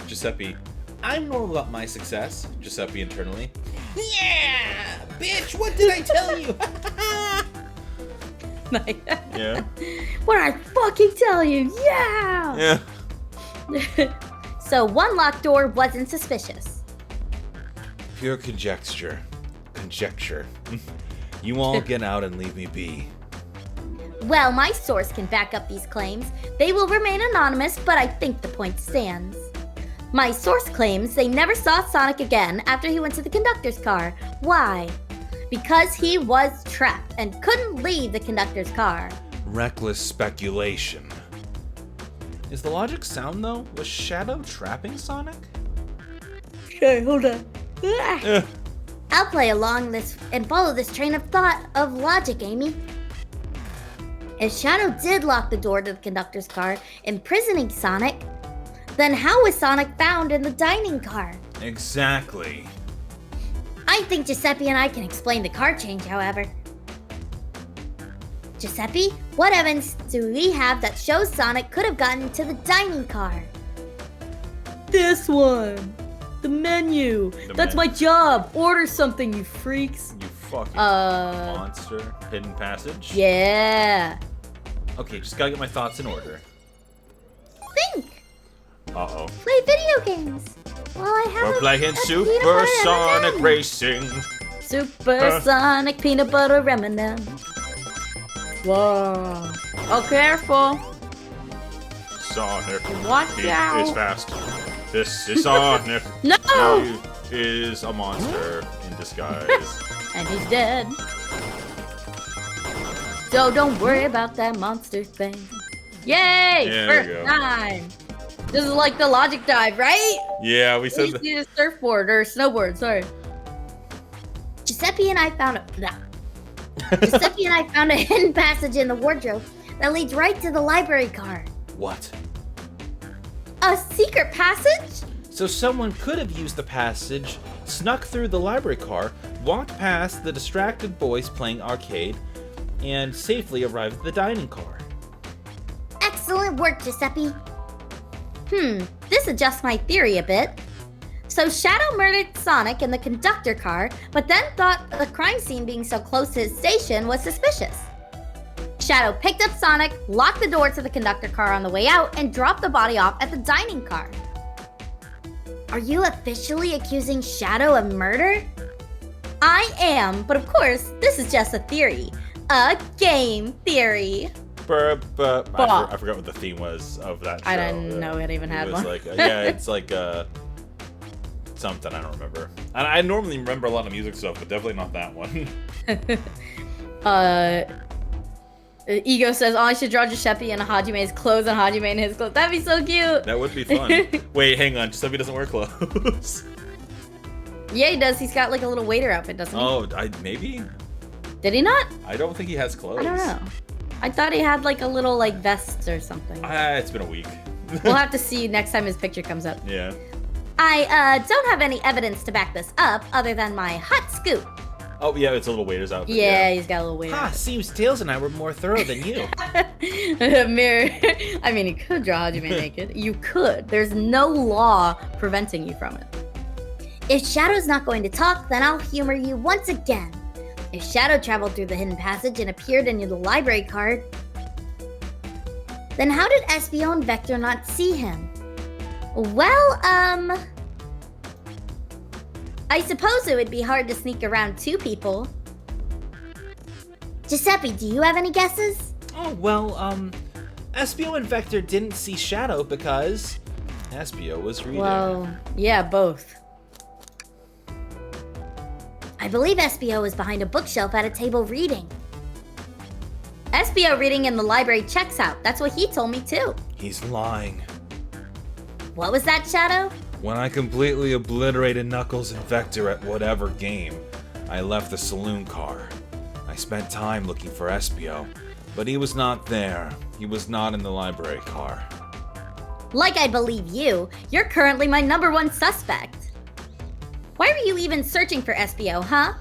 Giuseppe, I know about my success. Giuseppe internally. Yeah, bitch, what did I tell you? Yeah? What did I fucking tell you? Yeah! Yeah. So one locked door wasn't suspicious. Pure conjecture. Conjecture. You all get out and leave me be. Well, my source can back up these claims. They will remain anonymous, but I think the point stands. My source claims they never saw Sonic again after he went to the conductor's car. Why? Because he was trapped and couldn't leave the conductor's car. Reckless speculation. Is the logic sound, though? Was Shadow trapping Sonic? Okay, hold on. I'll play along this and follow this train of thought of logic, Amy. If Shadow did lock the door to the conductor's car, imprisoning Sonic, then how was Sonic found in the dining car? Exactly. I think Giuseppe and I can explain the car change, however. Giuseppe, what evidence do we have that shows Sonic could have gotten to the dining car? This one. The menu. That's my job. Order something, you freaks. You fucking monster. Hidden passage? Yeah. Okay, just gotta get my thoughts in order. Think! Uh-oh. Play video games! While I have We're playing a peanut Super butter Sonic M&M. Racing. Supersonic peanut butter M&M. Whoa. Oh, careful. Sonic. Watch He out. is fast. This is Sonic. No! He is a monster in disguise. And he's dead. So don't worry about that monster thing. Yay! Yeah, there First we go. time. This is like the logic dive, right? Yeah, we We said used that. to use surfboard or snowboard, sorry. Giuseppe and I found a hidden passage in the wardrobe that leads right to the library car. What? A secret passage? So someone could have used the passage, snuck through the library car, walked past the distracted boys playing arcade, and safely arrived at the dining car. Excellent work, Giuseppe. This adjusts my theory a bit. So Shadow murdered Sonic in the conductor car, but then thought the crime scene being so close to his station was suspicious. Shadow picked up Sonic, locked the door to the conductor car on the way out, and dropped the body off at the dining car. Are you officially accusing Shadow of murder? I am, but of course, this is just a theory. A game theory. I forgot what the theme was of that show. I didn't know it even had was one. like, yeah, it's like Something, I don't remember. And I normally remember a lot of music stuff, but definitely not that one. Ego says, oh, I should draw Giuseppe in Hajime's clothes and Hajime in his clothes. That'd be so cute. That would be fun. Wait, hang on. Giuseppe doesn't wear clothes. Yeah, he does. He's got like a little waiter outfit, doesn't he? Oh, maybe? Did he not? I don't think he has clothes. I don't know. I thought he had like a little like vest or something. It's been a week. We'll have to see next time his picture comes up. Yeah. I don't have any evidence to back this up other than my hot scoop. Oh, yeah, it's a little waiter's outfit. Yeah, he's got a little waiter. Seems Tails and I were more thorough than you. Mirror. I mean, you could draw Hajime naked. You could. There's no law preventing you from it. If Shadow's not going to talk, then I'll humor you once again. If Shadow traveled through the hidden passage and appeared in the library card, then how did Espio and Vector not see him? Well, I suppose it would be hard to sneak around two people. Giuseppe, do you have any guesses? Oh, well, Espio and Vector didn't see Shadow because Espio was reading. Well, yeah, both. I believe Espio was behind a bookshelf at a table reading. Espio reading in the library checks out. That's what he told me too. He's lying. What was that, Shadow? When I completely obliterated Knuckles and Vector at whatever game, I left the saloon car. I spent time looking for Espio, but he was not there. He was not in the library car. Like I believe you, you're currently my #1 suspect. Why were you even searching for Espio, huh?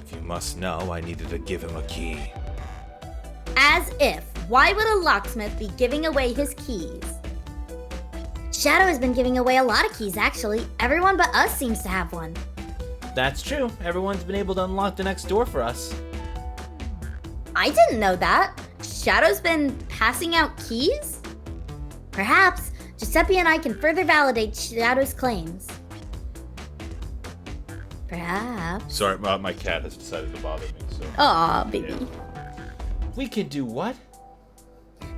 If you must know, I needed to give him a key. As if. Why would a locksmith be giving away his keys? Shadow has been giving away a lot of keys, actually. Everyone but us seems to have one. That's true. Everyone's been able to unlock the next door for us. I didn't know that. Shadow's been passing out keys? Perhaps Giuseppe and I can further validate Shadow's claims. Perhaps. Sorry, my cat has decided to bother me, so... Aw, baby. Yeah. We can do what?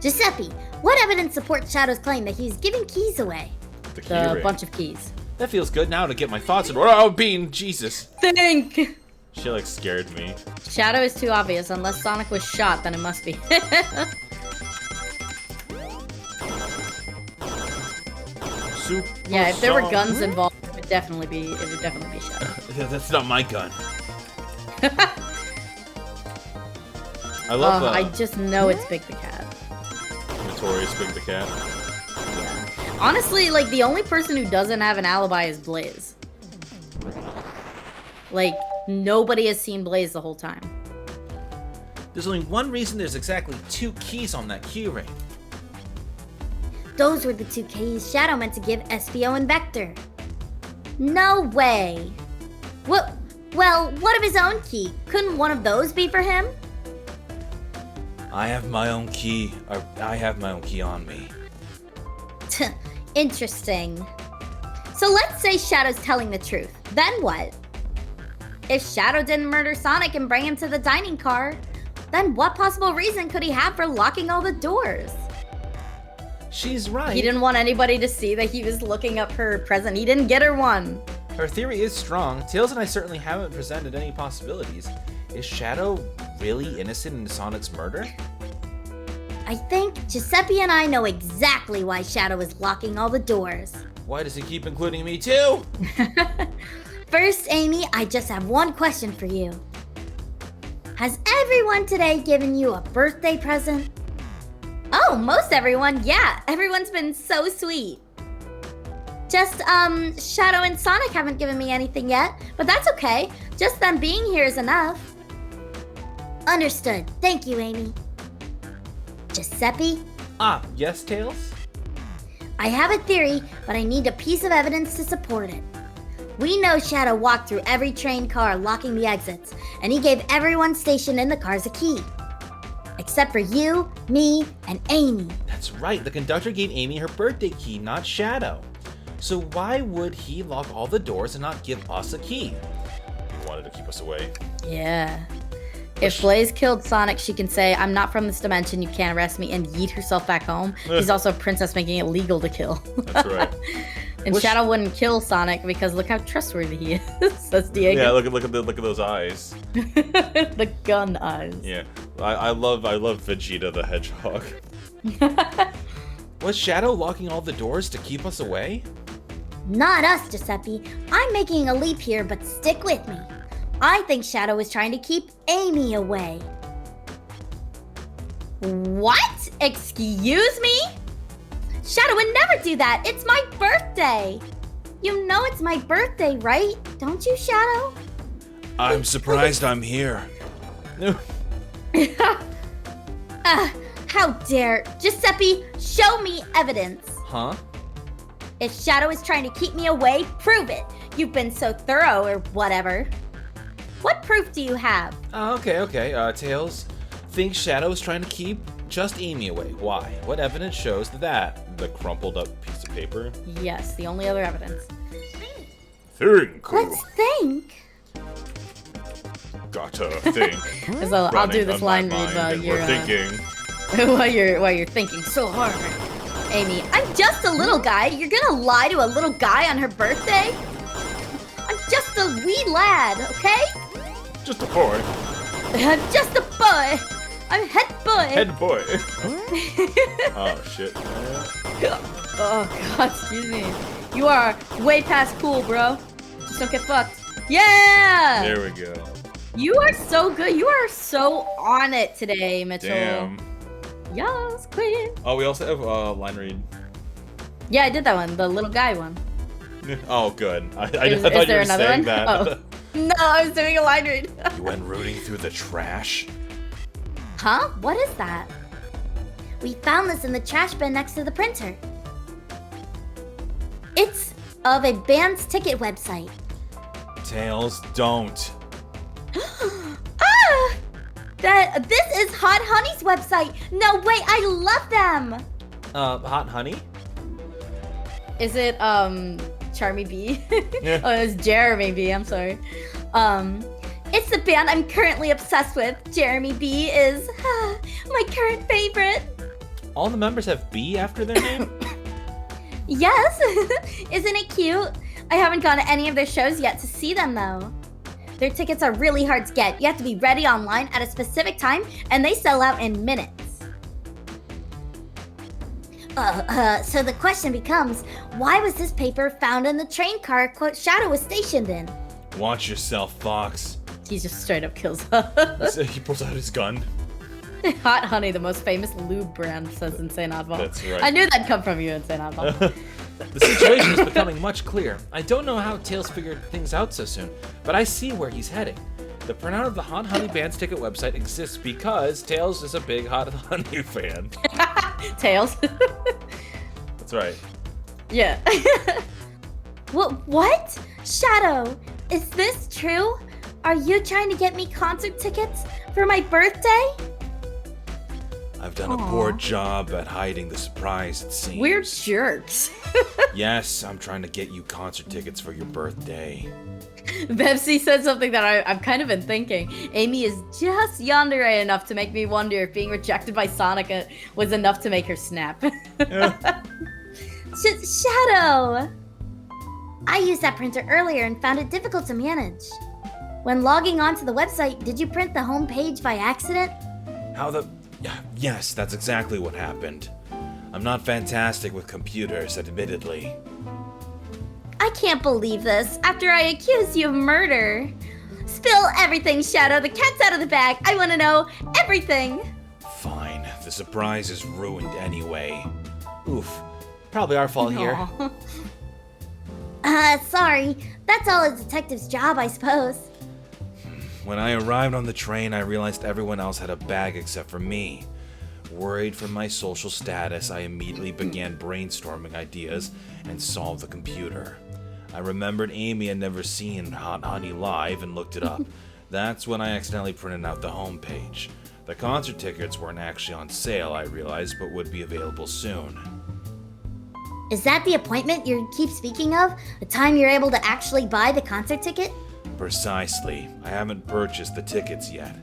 Giuseppe, what evidence supports Shadow's claim that he's giving keys away? The key The ring. bunch of keys. That feels good now to get my thoughts in order. Oh, Bean, Jesus. Think! She, like, scared me. Shadow is too obvious. Unless Sonic was shot, then it must be. Yeah, if there were guns involved, it would definitely be Shadow. That's not my gun. I love I just know it's Big the Cat. Notorious Big the Cat. Yeah. Honestly, like, the only person who doesn't have an alibi is Blaze. Like, nobody has seen Blaze the whole time. There's only one reason there's exactly 2 keys on that key ring. Those were the 2 keys Shadow meant to give Espio and Vector. No way. Well, what of his own key? Couldn't one of those be for him? I have my own key. I have my own key on me. Interesting. So let's say Shadow's telling the truth. Then what? If Shadow didn't murder Sonic and bring him to the dining car, then what possible reason could he have for locking all the doors? She's right. He didn't want anybody to see that he was looking up her present. He didn't get her one. Her theory is strong. Tails and I certainly haven't presented any possibilities. Is Shadow really innocent in Sonic's murder? I think Giuseppe and I know exactly why Shadow is locking all the doors. Why does he keep including me too? First, Amy, I just have one question for you. Has everyone today given you a birthday present? Oh, most everyone, yeah. Everyone's been so sweet. Just, Shadow and Sonic haven't given me anything yet, but that's okay. Just them being here is enough. Understood. Thank you, Amy. Giuseppe? Yes, Tails? I have a theory, but I need a piece of evidence to support it. We know Shadow walked through every train car, locking the exits, and he gave everyone stationed in the cars a key. Except for you, me, and Amy. That's right, the conductor gave Amy her birthday key, not Shadow. So why would he lock all the doors and not give us a key? He wanted to keep us away. Yeah. If Blaze killed Sonic, she can say, I'm not from this dimension, you can't arrest me, and yeet herself back home. She's also a princess, making it legal to kill. That's right. And Shadow wouldn't kill Sonic because look how trustworthy he is, says Diego. Yeah, look at those eyes. The gun eyes. Yeah, I love Vegeta the Hedgehog. Was Shadow locking all the doors to keep us away? Not us, Giuseppe. I'm making a leap here, but stick with me. I think Shadow is trying to keep Amy away. What? Excuse me? Shadow would never do that. It's my birthday. You know it's my birthday, right? Don't you, Shadow? I'm surprised I'm here. How dare. Giuseppe, show me evidence. Huh? If Shadow is trying to keep me away, prove it. You've been so thorough or whatever. What proof do you have? Okay. Tails thinks Shadow is trying to keep just Amy away. Why? What evidence shows that? The crumpled up piece of paper? Yes, the only other evidence. Think. Let's think. Gotta think. So I'll do Running this on line my read mind while and you're we're thinking. while you're thinking so hard. Amy, I'm just a little guy. You're gonna lie to a little guy on her birthday? I'm just a wee lad, okay? Just a boy. I'm just a boy. I'm head boy. Head boy. Oh shit. Oh god, excuse me. You are way past cool, bro. Just don't get fucked. Yeah! There we go. You are so good. You are so on it today, Mitchell. Damn. Yes, queen. Oh, we also have line read. Yeah, I did that one. The little guy one. Oh, good. I Is thought you there were another saying one? that. Oh. No, I was doing a line read. You went rooting through the trash? Huh? What is that? We found this in the trash bin next to the printer. It's of a band's ticket website. Tails, don't. Ah! This is Hot Honey's website. No way, I love them. Hot honey? Is it Charmy B? Yeah. Oh, it's Jeremy B. I'm sorry. It's the band I'm currently obsessed with. Jeremy B is my current favorite. All the members have B after their name? Yes, isn't it cute? I haven't gone to any of their shows yet to see them though. Their tickets are really hard to get. You have to be ready online at a specific time, and they sell out in minutes. So the question becomes, why was this paper found in the train car Shadow was stationed in? Watch yourself, Fox. He just straight up kills her. He pulls out his gun. Hot Honey, the most famous lube brand, says Insane Oddball. That's right. I knew that'd come from you, Insane Oddball. The situation is becoming much clearer. I don't know how Tails figured things out so soon, but I see where he's heading. The printout of the Hot Honey Band's ticket website exists because Tails is a big Hot Honey fan. Tails. That's right. Yeah. What? Shadow, is this true? Are you trying to get me concert tickets for my birthday? I've done a poor job at hiding the surprise, it seems. We're jerks. Yes, I'm trying to get you concert tickets for your birthday. Bebsy said something that I've kind of been thinking. Amy is just yandere enough to make me wonder if being rejected by Sonic was enough to make her snap. Shadow! I used that printer earlier and found it difficult to manage. When logging onto the website, did you print the home page by accident? Yes, that's exactly what happened. I'm not fantastic with computers, admittedly. I can't believe this. After I accused you of murder. Spill everything, Shadow. The cat's out of the bag. I want to know everything. Fine, the surprise is ruined anyway. Oof. Probably our fault here. Sorry. That's all a detective's job, I suppose. When I arrived on the train, I realized everyone else had a bag except for me. Worried for my social status, I immediately began brainstorming ideas and solved the computer. I remembered Amy had never seen Hot Honey live and looked it up. That's when I accidentally printed out the homepage. The concert tickets weren't actually on sale, I realized, but would be available soon. Is that the appointment you keep speaking of? The time you're able to actually buy the concert ticket? Precisely. I haven't purchased the tickets yet.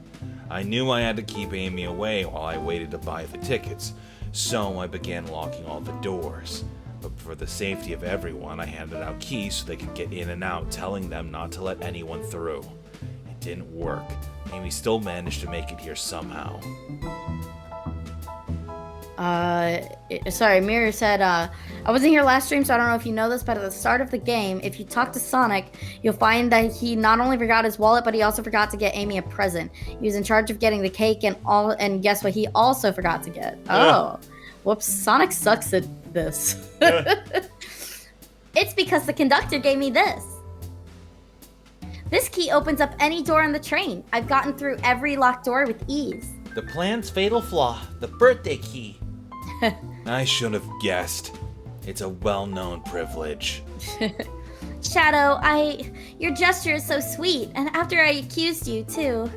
I knew I had to keep Amy away while I waited to buy the tickets, so I began locking all the doors. But for the safety of everyone, I handed out keys so they could get in and out, telling them not to let anyone through. It didn't work. Amy still managed to make it here somehow. Sorry, Mirror said, I wasn't here last stream, so I don't know if you know this, but at the start of the game, if you talk to Sonic, you'll find that he not only forgot his wallet, but he also forgot to get Amy a present. He was in charge of getting the cake, and guess what he also forgot to get? Oh. Whoops, Sonic sucks at this. It's because the conductor gave me this. This key opens up any door on the train. I've gotten through every locked door with ease. The plan's fatal flaw, the birthday key. I should have guessed. It's a well-known privilege. Shadow, your gesture is so sweet, and after I accused you, too.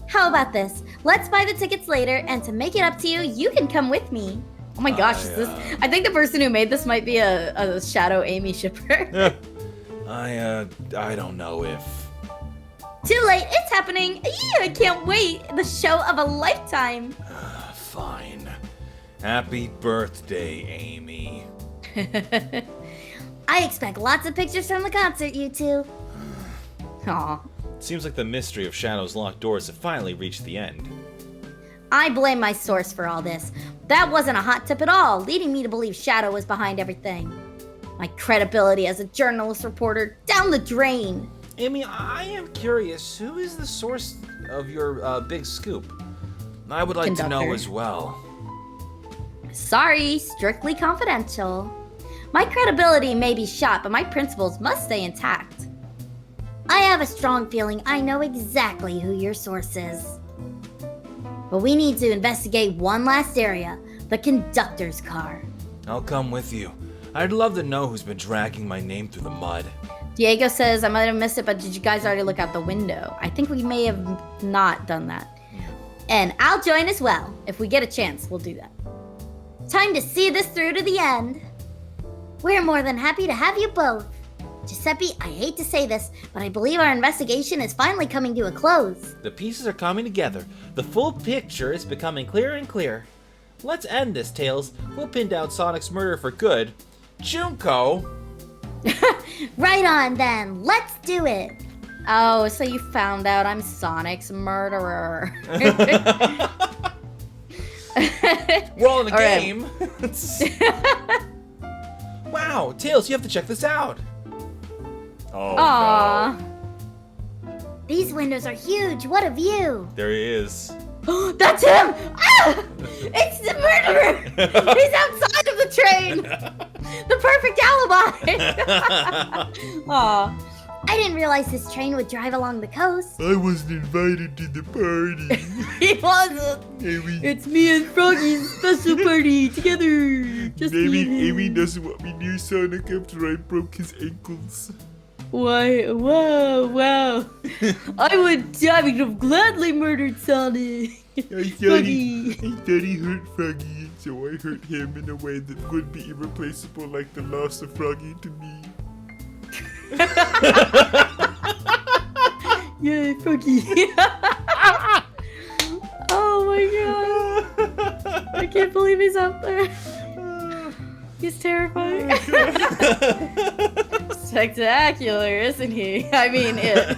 How about this? Let's buy the tickets later, and to make it up to you, you can come with me. Oh my gosh, I think the person who made this might be a Shadow Amy shipper. I don't know if... Too late, it's happening! Yeah, I can't wait! The show of a lifetime! Fine. Happy birthday, Amy. I expect lots of pictures from the concert, you two. Aw. Seems like the mystery of Shadow's locked doors have finally reached the end. I blame my source for all this. That wasn't a hot tip at all, leading me to believe Shadow was behind everything. My credibility as a journalist reporter down the drain. Amy, I am curious, who is the source of your big scoop? I would like to know as well. Sorry, strictly confidential. My credibility may be shot, but my principles must stay intact. I have a strong feeling I know exactly who your source is. But we need to investigate one last area, the conductor's car. I'll come with you. I'd love to know who's been dragging my name through the mud. Diego says, I might have missed it, but did you guys already look out the window? I think we may have not done that. And I'll join as well. If we get a chance, we'll do that. Time to see this through to the end. We're more than happy to have you both. Giuseppe, I hate to say this, but I believe our investigation is finally coming to a close. The pieces are coming together. The full picture is becoming clearer and clearer. Let's end this, Tails. We'll pin down Sonic's murder for good. Junko! Right on then, let's do it. Oh, so you found out I'm Sonic's murderer. We're all in a All right. game. Wow, Tails, you have to check this out. Oh, Aww. no. These windows are huge, what a view. There he is. That's him! Ah! It's the murderer! He's outside of the train! The perfect alibi! Aw. I didn't realize this train would drive along the coast. I wasn't invited to the party. He wasn't. Amy, It's me and Froggy's special party together. Just me and him. Amy doesn't want me near Sonic after I broke his ankles. Why? Wow. I would have gladly murdered Sonic. I thought Froggy. he hurt Froggy, and so I hurt him in a way that would be irreplaceable, like the loss of Froggy to me. Yay, Froggy. Oh my god. I can't believe he's up there. He's terrifying. Spectacular, isn't he? I mean, it.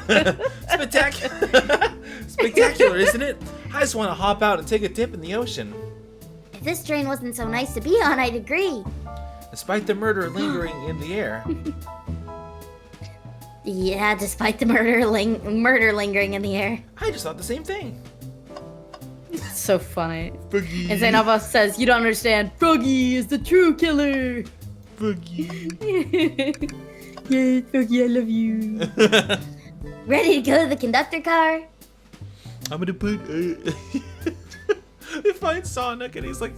Spectacular, isn't it? I just want to hop out and take a dip in the ocean. If this train wasn't so nice to be on, I'd agree. Despite the murder lingering in the air. Yeah, despite the murder lingering in the air. I just thought the same thing. It's so funny. Froggy, And Zainaba says, you don't understand. Froggy is the true killer. Froggy. Yes, Froggy, I love you. Ready to go to the conductor car? I'm gonna put. They find Sonic and he's like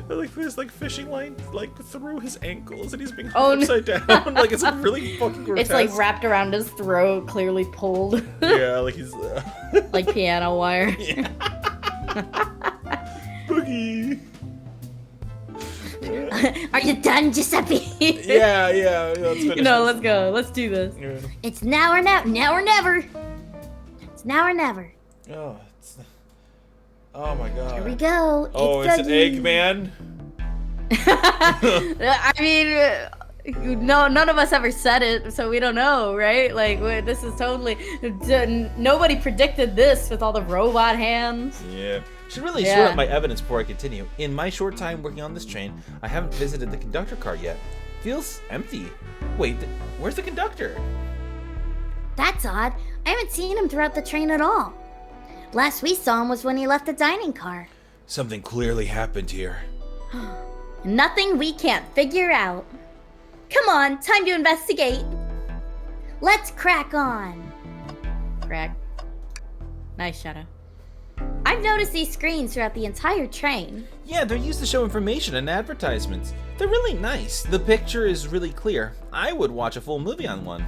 this fishing line through his ankles and he's being Oh, hung no. upside down. Like it's really fucking grotesque. It's like wrapped around his throat, clearly pulled. Yeah, like he's Like piano wire. Boogie. Are you done, Giuseppe? Yeah, let's finish. Let's go. Let's do this. Yeah. It's now or never. It's now or never. Oh, oh my god. Here we go. Oh, it's an Dougie. Eggman. I mean, no, none of us ever said it, so we don't know, right? Like, this is totally nobody predicted this with all the robot hands. Yeah. Should really sort out my evidence before I continue. In my short time working on this train, I haven't visited the conductor car yet. Feels empty. Wait, where's the conductor? That's odd. I haven't seen him throughout the train at all. Last we saw him was when he left the dining car. Something clearly happened here. Nothing we can't figure out. Come on, time to investigate. Let's crack on. Crack. Nice, Shadow. I've noticed these screens throughout the entire train. Yeah, they're used to show information and advertisements. They're really nice. The picture is really clear. I would watch a full movie on one.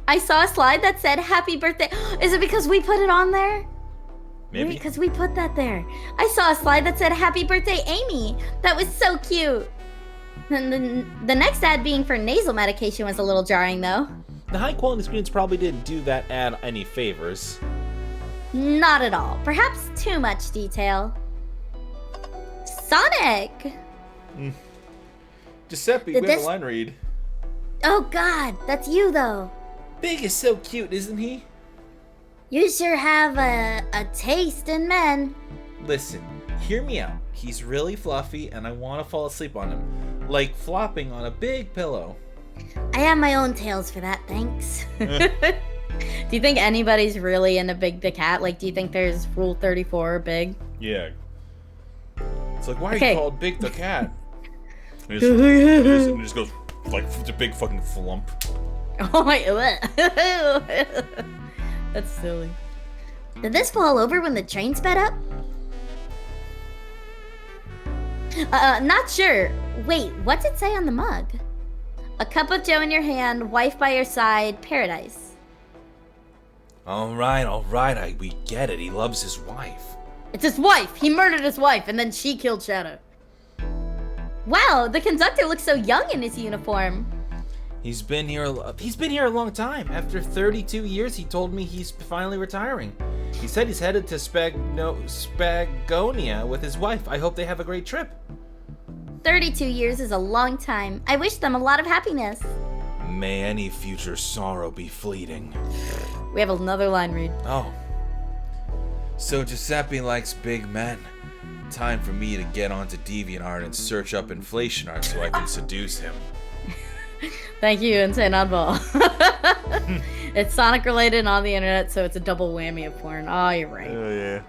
I saw a slide that said happy birthday. Is it because we put it on there? Maybe. Because we put that there. I saw a slide that said happy birthday, Amy. That was so cute. The next ad being for nasal medication was a little jarring, though. The high quality screens probably didn't do that ad any favors. Not at all. Perhaps too much detail. Sonic! Giuseppe, Did we have this- a line read. Oh god, that's you though. Big is so cute, isn't he? You sure have a taste in men. Listen, hear me out. He's really fluffy and I want to fall asleep on him. Like flopping on a big pillow. I have my own tales for that, thanks. Do you think anybody's really into Big the Cat? Like, do you think there's Rule 34 Big? Yeah. It's like, why are Okay. you called Big the Cat? It just goes like it's a big fucking flump. Oh my, that's silly. Did this fall over when the train sped up? Not sure. Wait, what's it say on the mug? A cup of joe in your hand, wife by your side, paradise. All right, we get it. He loves his wife. It's his wife! He murdered his wife, and then she killed Shadow. Wow, the conductor looks so young in his uniform. He's been here a long time. After 32 years, he told me he's finally retiring. He said he's headed to Spagonia with his wife. I hope they have a great trip. 32 years is a long time. I wish them a lot of happiness. May any future sorrow be fleeting. We have another line read. Oh. So Giuseppe likes big men. Time for me to get onto DeviantArt and search up inflation art so I can seduce him. Thank you, Insane Oddball. It's Sonic related and on the internet, so it's a double whammy of porn. Oh, you're right. Oh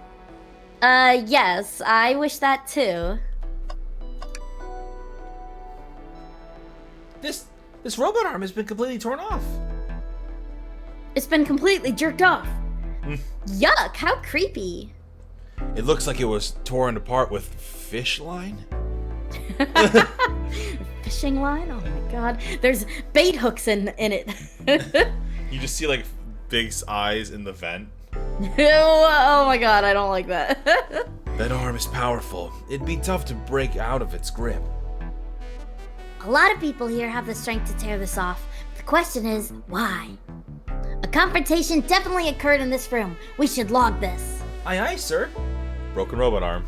yeah. Yes, I wish that too. This robot arm has been completely torn off. It's been completely jerked off. Yuck, how creepy. It looks like it was torn apart with fish line. Fishing line? Oh my god. There's bait hooks in it. You just see like Big's eyes in the vent. Oh my god, I don't like that. That arm is powerful. It'd be tough to break out of its grip. A lot of people here have the strength to tear this off. The question is, why? A confrontation definitely occurred in this room. We should log this. Aye, aye, sir. Broken robot arm.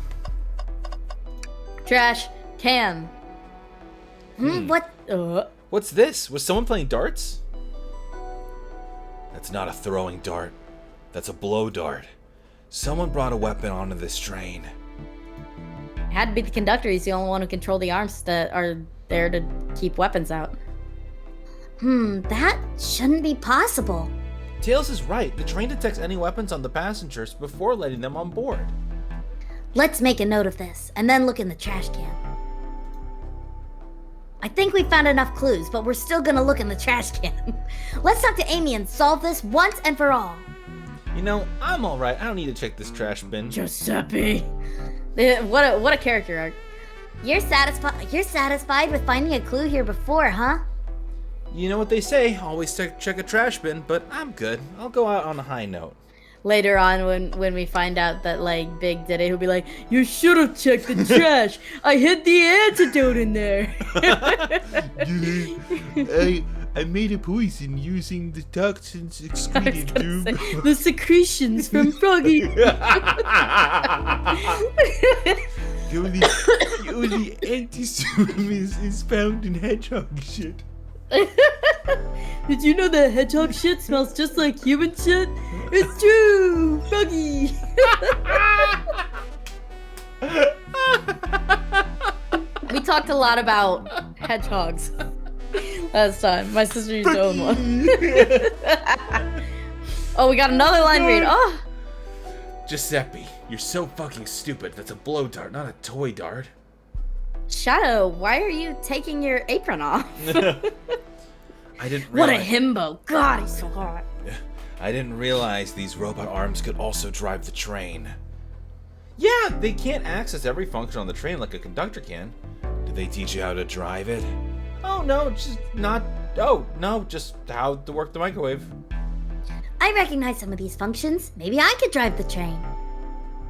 Trash can. What? What's this? Was someone playing darts? That's not a throwing dart. That's a blow dart. Someone brought a weapon onto this train. It had to be the conductor. He's the only one who controlled the arms that are there to keep weapons out. That shouldn't be possible. Tails is right. The train detects any weapons on the passengers before letting them on board. Let's make a note of this, and then look in the trash can. I think we found enough clues, but we're still gonna look in the trash can. Let's talk to Amy and solve this once and for all. You know, I'm alright. I don't need to check this trash bin. Giuseppe. What a character arc. You're satisfied with finding a clue here before, huh? You know what they say, always check a trash bin, but I'm good. I'll go out on a high note. Later on, when we find out that like Big did it, he'll be like, "You should have checked the trash. I hid the antidote in there." I made a poison using the toxins I was excreted gonna tube. say, the secretions from Froggy. The only is found in hedgehog shit. Did you know that hedgehog shit smells just like human shit? It's true, Froggy. We talked a lot about hedgehogs last time. My sister used to own one. Oh, we got another line read. Oh. Giuseppe, you're so fucking stupid. That's a blow dart, not a toy dart. Shadow, why are you taking your apron off? I didn't What realize. a himbo. God, he's so hot. I didn't realize these robot arms could also drive the train. Yeah, they can't access every function on the train like a conductor can. Did they teach you how to drive it? Oh no, just not. Oh no, just how to work the microwave. I recognize some of these functions. Maybe I could drive the train.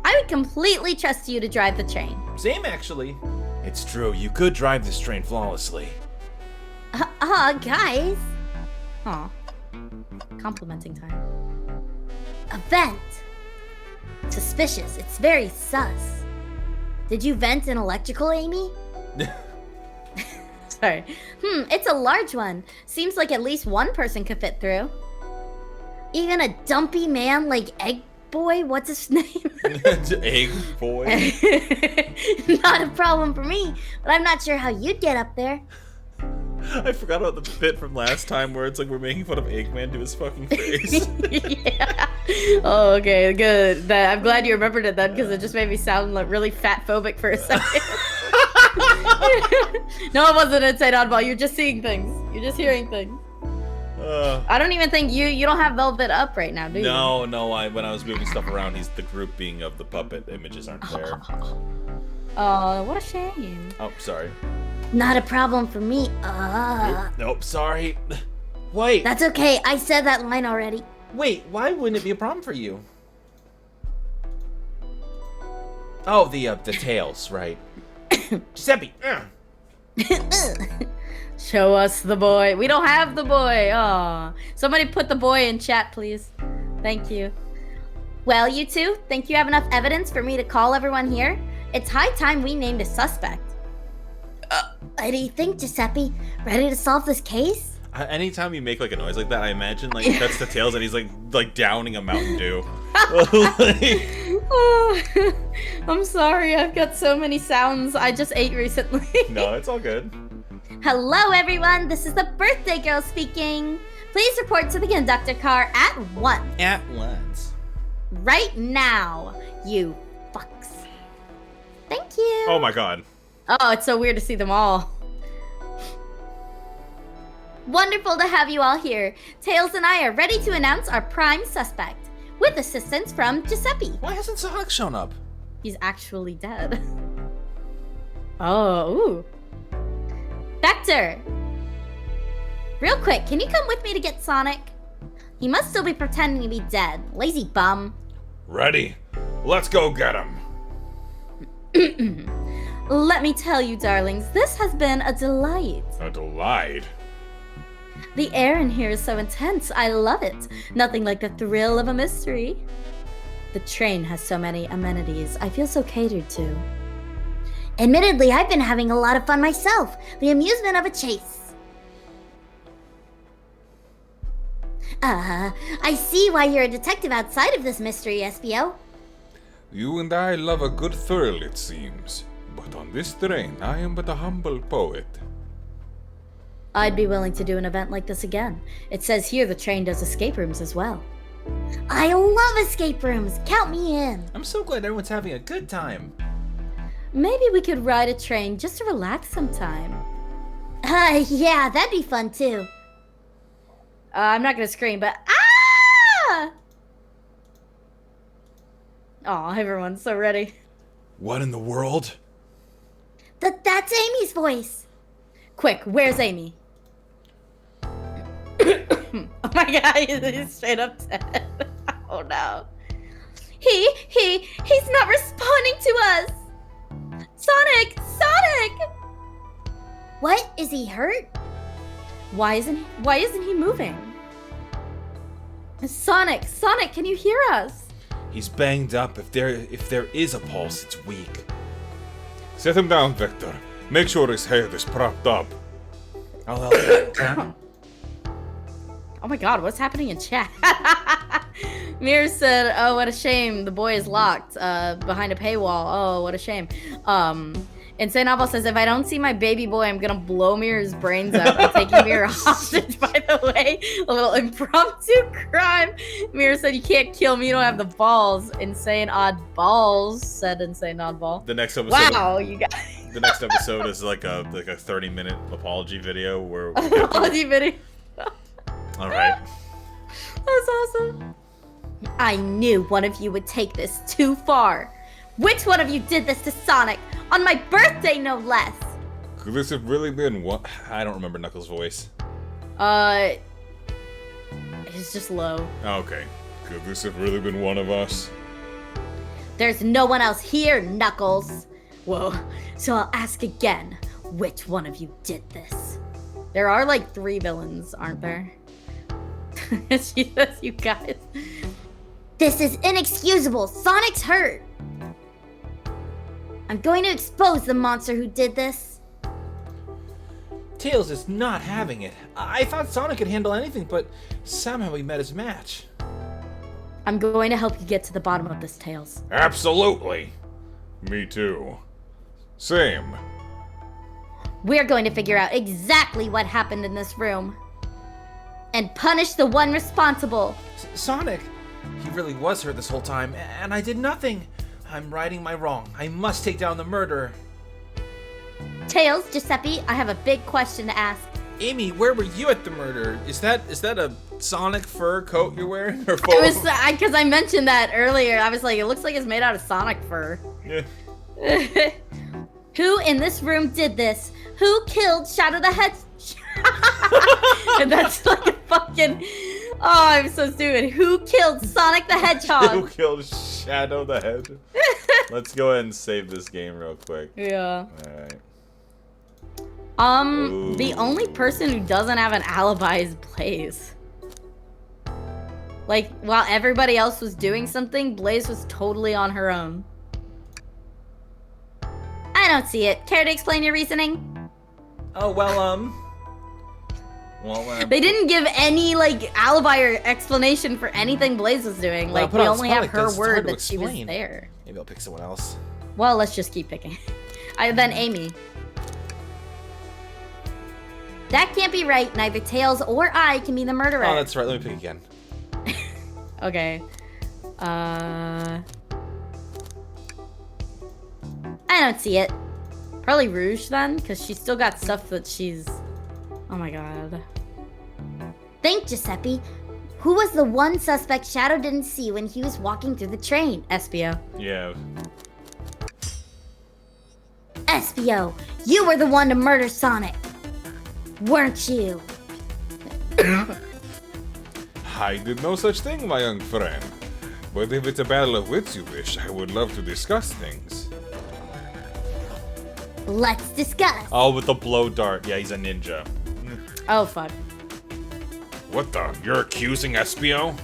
I would completely trust you to drive the train. Same actually. It's true, you could drive this train flawlessly. Guys. Aw. Complimenting time. A vent. Suspicious. It's very sus. Did you vent an electrical, Amy? Sorry. It's a large one. Seems like at least one person could fit through. Even a dumpy man like Egg Boy, what's his name? Egg boy. Not a problem for me, but I'm not sure how you'd get up there. I forgot about the bit from last time where it's like we're making fun of Eggman to his fucking face. Yeah. Oh, okay, good. I'm glad you remembered it then, because it just made me sound like really fat phobic for a second. No, it wasn't insane oddball. You're just seeing things. You're just hearing things. I don't even think you don't have Velvet up right now, do you? No, when I was moving stuff around, the grouping of the puppet images aren't there. Oh, what a shame. Oh, sorry. Not a problem for me. Nope, sorry. Wait, That's okay. I said that line already. wait, why wouldn't it be a problem for you? Oh, the tails, right. Giuseppe. Show us the boy. We don't have the boy. Aw. Somebody put the boy in chat, please. Thank you. Well, you two, think you have enough evidence for me to call everyone here? It's high time we named a suspect. What do you think, Giuseppe? Ready to solve this case? Anytime you make like a noise like that, I imagine like he cuts the tails and he's like downing a Mountain Dew. Oh, I'm sorry. I've got so many sounds I just ate recently. No, it's all good. Hello, everyone. This is the birthday girl speaking. Please report to the conductor car at once. At once. Right now, you fucks. Thank you. Oh my god. Oh, it's so weird to see them all. Wonderful to have you all here. Tails and I are ready to announce our prime suspect, with assistance from Giuseppe. Why hasn't Sonic shown up? He's actually dead. Oh, ooh. Vector! Real quick, can you come with me to get Sonic? He must still be pretending to be dead. Lazy bum. Ready? Let's go get him. Let me tell you, darlings, this has been a delight. A delight. The air in here is so intense. I love it. Nothing like the thrill of a mystery. The train has so many amenities. I feel so catered to. Admittedly, I've been having a lot of fun myself. The amusement of a chase. I see why you're a detective outside of this mystery, SBO. You and I love a good thrill, it seems. But on this train, I am but a humble poet. I'd be willing to do an event like this again. It says here the train does escape rooms as well. I love escape rooms. Count me in. I'm so glad everyone's having a good time. Maybe we could ride a train just to relax sometime. Yeah, that'd be fun too. I'm not gonna scream, but ah! Aw, everyone's so ready. What in the world? That's Amy's voice. Quick, where's Amy? Oh my god, he's straight up dead. Oh no. He's not responding to us! Sonic! What? Is he hurt? Why isn't he moving? Sonic, can you hear us? He's banged up. If there is a pulse, it's weak. Set him down, Vector. Make sure his head is propped up. I'll help you. Oh my god, what's happening in chat? Mir said, oh, what a shame. The boy is locked behind a paywall. Oh, what a shame. Insane Apple says, if I don't see my baby boy, I'm gonna blow Mir's brains out. I'm taking Mir hostage, by the way. A little impromptu crime. Mir said, you can't kill me, you don't have the balls. Insane Odd Balls, said Insane Oddball. The next episode. Wow, you guys. The next episode is like a 30-minute apology video where. Apology video. All right. That's awesome. I knew one of you would take this too far. Which one of you did this to Sonic? On my birthday, no less. Could this have really been one? I don't remember Knuckles' voice. It's just low. Okay. Could this have really been one of us? There's no one else here, Knuckles. Whoa. So I'll ask again. Which one of you did this? There are like 3 villains, aren't there? She says, you guys. This is inexcusable. Sonic's hurt. I'm going to expose the monster who did this. Tails is not having it. I thought Sonic could handle anything, but somehow he met his match. I'm going to help you get to the bottom of this, Tails. Absolutely. Me too. Same. We're going to figure out exactly what happened in this room. And punish the one responsible. Sonic, he really was hurt this whole time, and I did nothing. I'm righting my wrong. I must take down the murderer. Tails, Giuseppe, I have a big question to ask. Amy, where were you at the murder? Is that a Sonic fur coat you're wearing? Or It was because I mentioned that earlier. I was like, it looks like it's made out of Sonic fur. Yeah. Who in this room did this? Who killed Shadow the Hedgehog? And that's like a fucking... Oh, I'm so stupid. Who killed Sonic the Who Hedgehog? killed Shadow the Hedgehog? Let's go ahead and save this game real quick. Yeah. Alright. The only person who doesn't have an alibi is Blaze. Like, while everybody else was doing something, Blaze was totally on her own. I don't see it. Care to explain your reasoning? Oh, well, They didn't give any, like, alibi or explanation for anything Blaze was doing. Well, Like, put we on only spot have her because it's word hard to that she was explain. there. maybe I'll pick someone else. Well, let's just keep picking. Then Amy. That can't be right. Neither Tails or I can be the murderer. Oh, that's right. Let me pick again. Okay. I don't see it. Probably Rouge then, because she's still got stuff that she's... Oh my god. Think, Giuseppe. Who was the one suspect Shadow didn't see when he was walking through the train? Espio. Yeah. Espio, you were the one to murder Sonic. Weren't you? I did no such thing, my young friend. But if it's a battle of wits you wish, I would love to discuss things. Let's discuss. Oh, with the blow dart. Yeah, he's a ninja. Oh, fuck. What the? You're accusing Espio?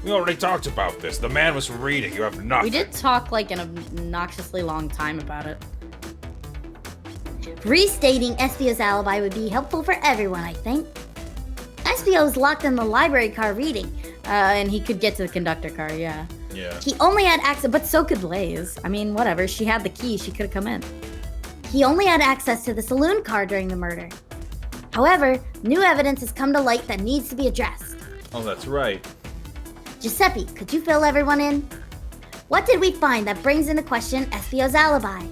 We already talked about this. The man was reading. You have nothing. We did talk, like, an obnoxiously long time about it. Restating Espio's alibi would be helpful for everyone, I think. Espio was locked in the library car reading. And he could get to the conductor car, yeah. Yeah. He only had access, But so could Blaze. I mean, whatever. She had the key. She could have come in. he only had access to the saloon car during the murder. However, new evidence has come to light that needs to be addressed. Oh, that's right. Giuseppe, could you fill everyone in? What did we find that brings into question Espio's alibi?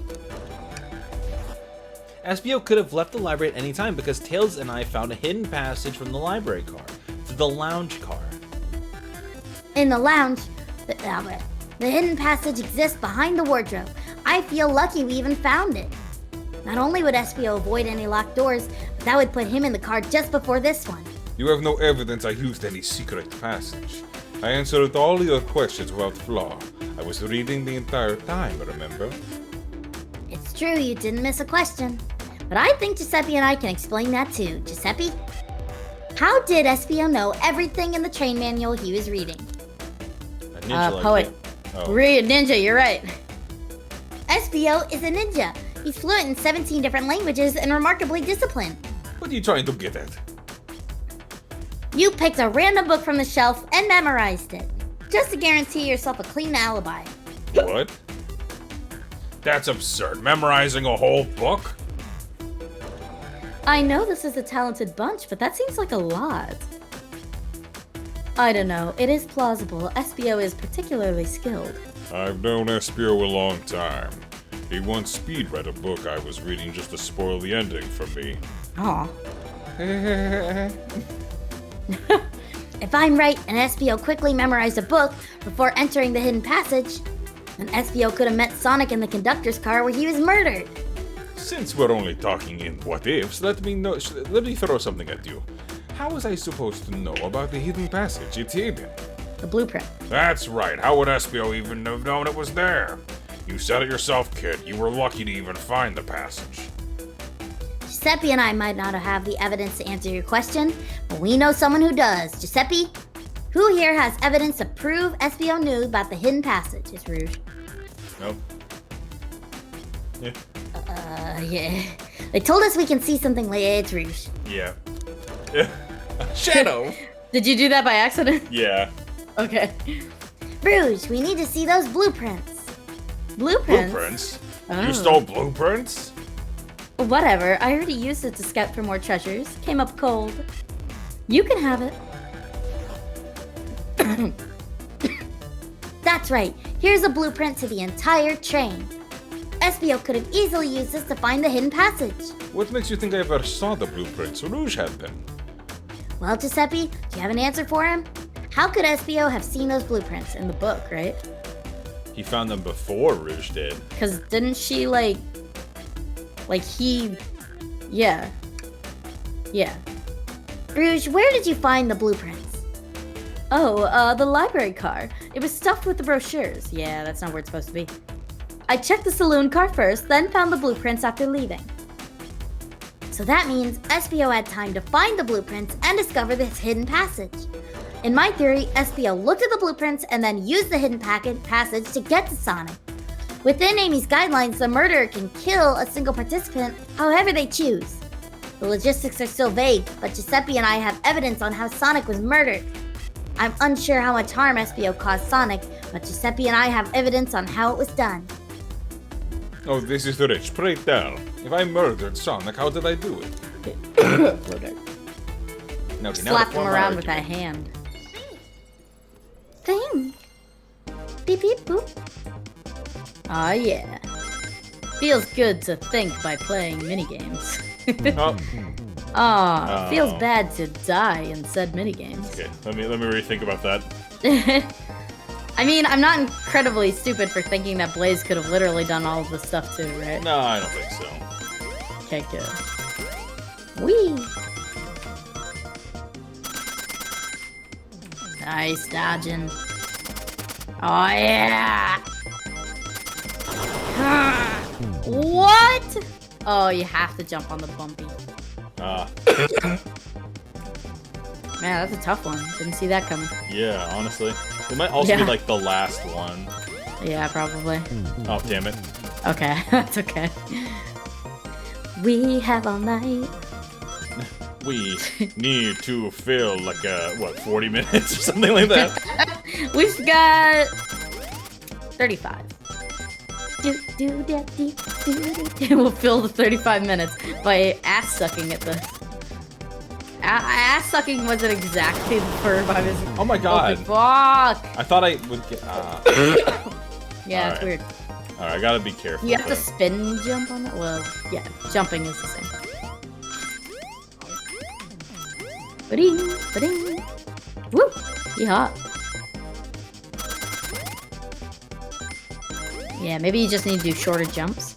Espio could have left the library at any time because Tails and I found a hidden passage from the library car to the lounge car. In the lounge, the hidden passage exists behind the wardrobe. I feel lucky we even found it. Not only would Espio avoid any locked doors, but that would put him in the car just before this one. You have no evidence I used any secret passage. I answered all your questions without flaw. I was reading the entire time, remember? It's true you didn't miss a question. But I think Giuseppe and I can explain that too. Giuseppe? How did Espio know everything in the train manual he was reading? A ninja like poet. that. Oh. Ninja, you're right. Espio is a ninja. He's fluent in 17 different languages and remarkably disciplined. What are you trying to get at? You picked a random book from the shelf and memorized it, just to guarantee yourself a clean alibi. What? That's absurd. Memorizing a whole book? I know this is a talented bunch, but that seems like a lot. I don't know. It is plausible. SBO is particularly skilled. I've known SBO a long time. He once speed read a book I was reading just to spoil the ending for me. Aw. If I'm right, and SBO quickly memorized a book before entering the hidden passage, then SBO could have met Sonic in the conductor's car where he was murdered. Since we're only talking in what ifs, let me throw something at you. How was I supposed to know about the hidden passage? It's hidden. The blueprint. That's right. How would SBO even have known it was there? You said it yourself, kid. You were lucky to even find the passage. Giuseppe and I might not have the evidence to answer your question, but we know someone who does. Giuseppe, who here has evidence to prove SBO knew about the hidden passage? It's Rouge. Nope. Yeah. Yeah. They told us we can see something later. It's Rouge. Yeah. Shadow. Did you do that by accident? Yeah. Okay. Rouge, we need to see those blueprints. Blueprints? Blueprints? Oh. You stole blueprints? Whatever. I already used it to scout for more treasures. Came up cold. You can have it. That's right. Here's a blueprint to the entire train. SBO could have easily used this to find the hidden passage. What makes you think I ever saw the blueprints? Rouge had them. Well, Giuseppe, do you have an answer for him? How could SBO have seen those blueprints? In the book, right? He found them before Rouge did. Because didn't she, like he... Yeah. Yeah. Rouge, where did you find the blueprints? Oh, the library car. It was stuffed with the brochures. Yeah, that's not where it's supposed to be. I checked the saloon car first, then found the blueprints after leaving. So that means SBO had time to find the blueprints and discover this hidden passage. In my theory, SBO looked at the blueprints and then used the hidden passage to get to Sonic. Within Amy's guidelines, the murderer can kill a single participant however they choose. The logistics are still vague, but Giuseppe and I have evidence on how Sonic was murdered. I'm unsure how much harm SBO caused Sonic, but Giuseppe and I have evidence on how it was done. Oh, this is rich. Pray tell. If I murdered Sonic, how did I do it? No, Slap him around with that hand. Thing. Beep beep boop. Aw, yeah. Feels good to think by playing minigames. Oh, Aw, Oh. feels bad to die in said minigames. okay. Let me rethink about that. I mean, I'm not incredibly stupid for thinking that Blaze could have literally done all of this stuff too, right? No, I don't think so. Okay, good. Wee. Nice dodging. Oh, yeah! What? Oh, you have to jump on the bumpy. Man, that's a tough one. Didn't see that coming. Yeah, honestly. It might also be Yeah. like the last one. Yeah, probably. Oh, damn it. Okay, that's okay. We have all night. We need to fill like 40 minutes or something like that. We've got 35. Do do da dee do do. We'll fill the 35 minutes by ass sucking at this. Ass sucking wasn't exactly the verb I was. Oh my god. Fuck! I thought I would get. Yeah, Alright. it's weird. Alright, I gotta be careful. You have to but- spin jump on it? Well, yeah, jumping is the same. Ba-ding, ba-ding. Woo! Yeehaw. Yeah, maybe you just need to do shorter jumps.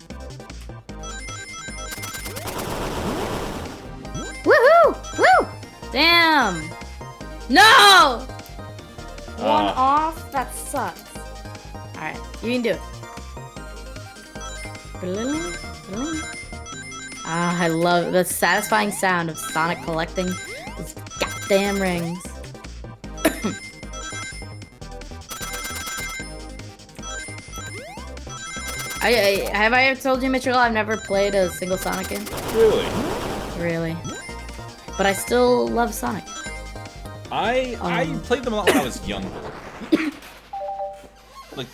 Woohoo! Woo! Damn! No! One off? That sucks. Alright, you can do it. Ah, I love the satisfying sound of Sonic collecting those goddamn rings. Have I ever told you, Mitchell? I've never played a single Sonic game. Really? Really. But I still love Sonic. I played them a lot when I was younger. Like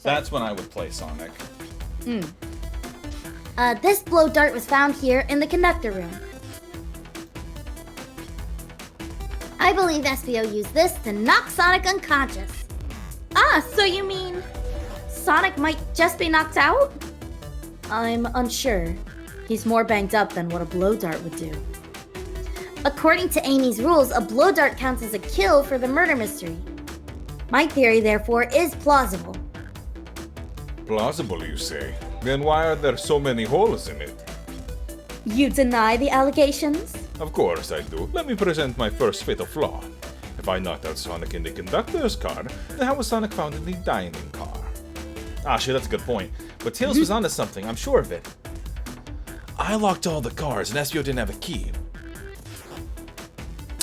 that's when I would play Sonic. This blow dart was found here in the conductor room. I believe SBO used this to knock Sonic unconscious. Ah, so you mean Sonic might just be knocked out? I'm unsure. He's more banged up than what a blow dart would do. According to Amy's rules, a blow dart counts as a kill for the murder mystery. My theory, therefore, is plausible. Plausible, you say? Then why are there so many holes in it? You deny the allegations? Of course I do. Let me present my first fatal flaw. If I knocked out Sonic in the conductor's car, then how was Sonic found in the dining car? Ah, shit, that's a good point. But Tails was onto something, I'm sure of it. I locked all the cars, and SBO didn't have a key.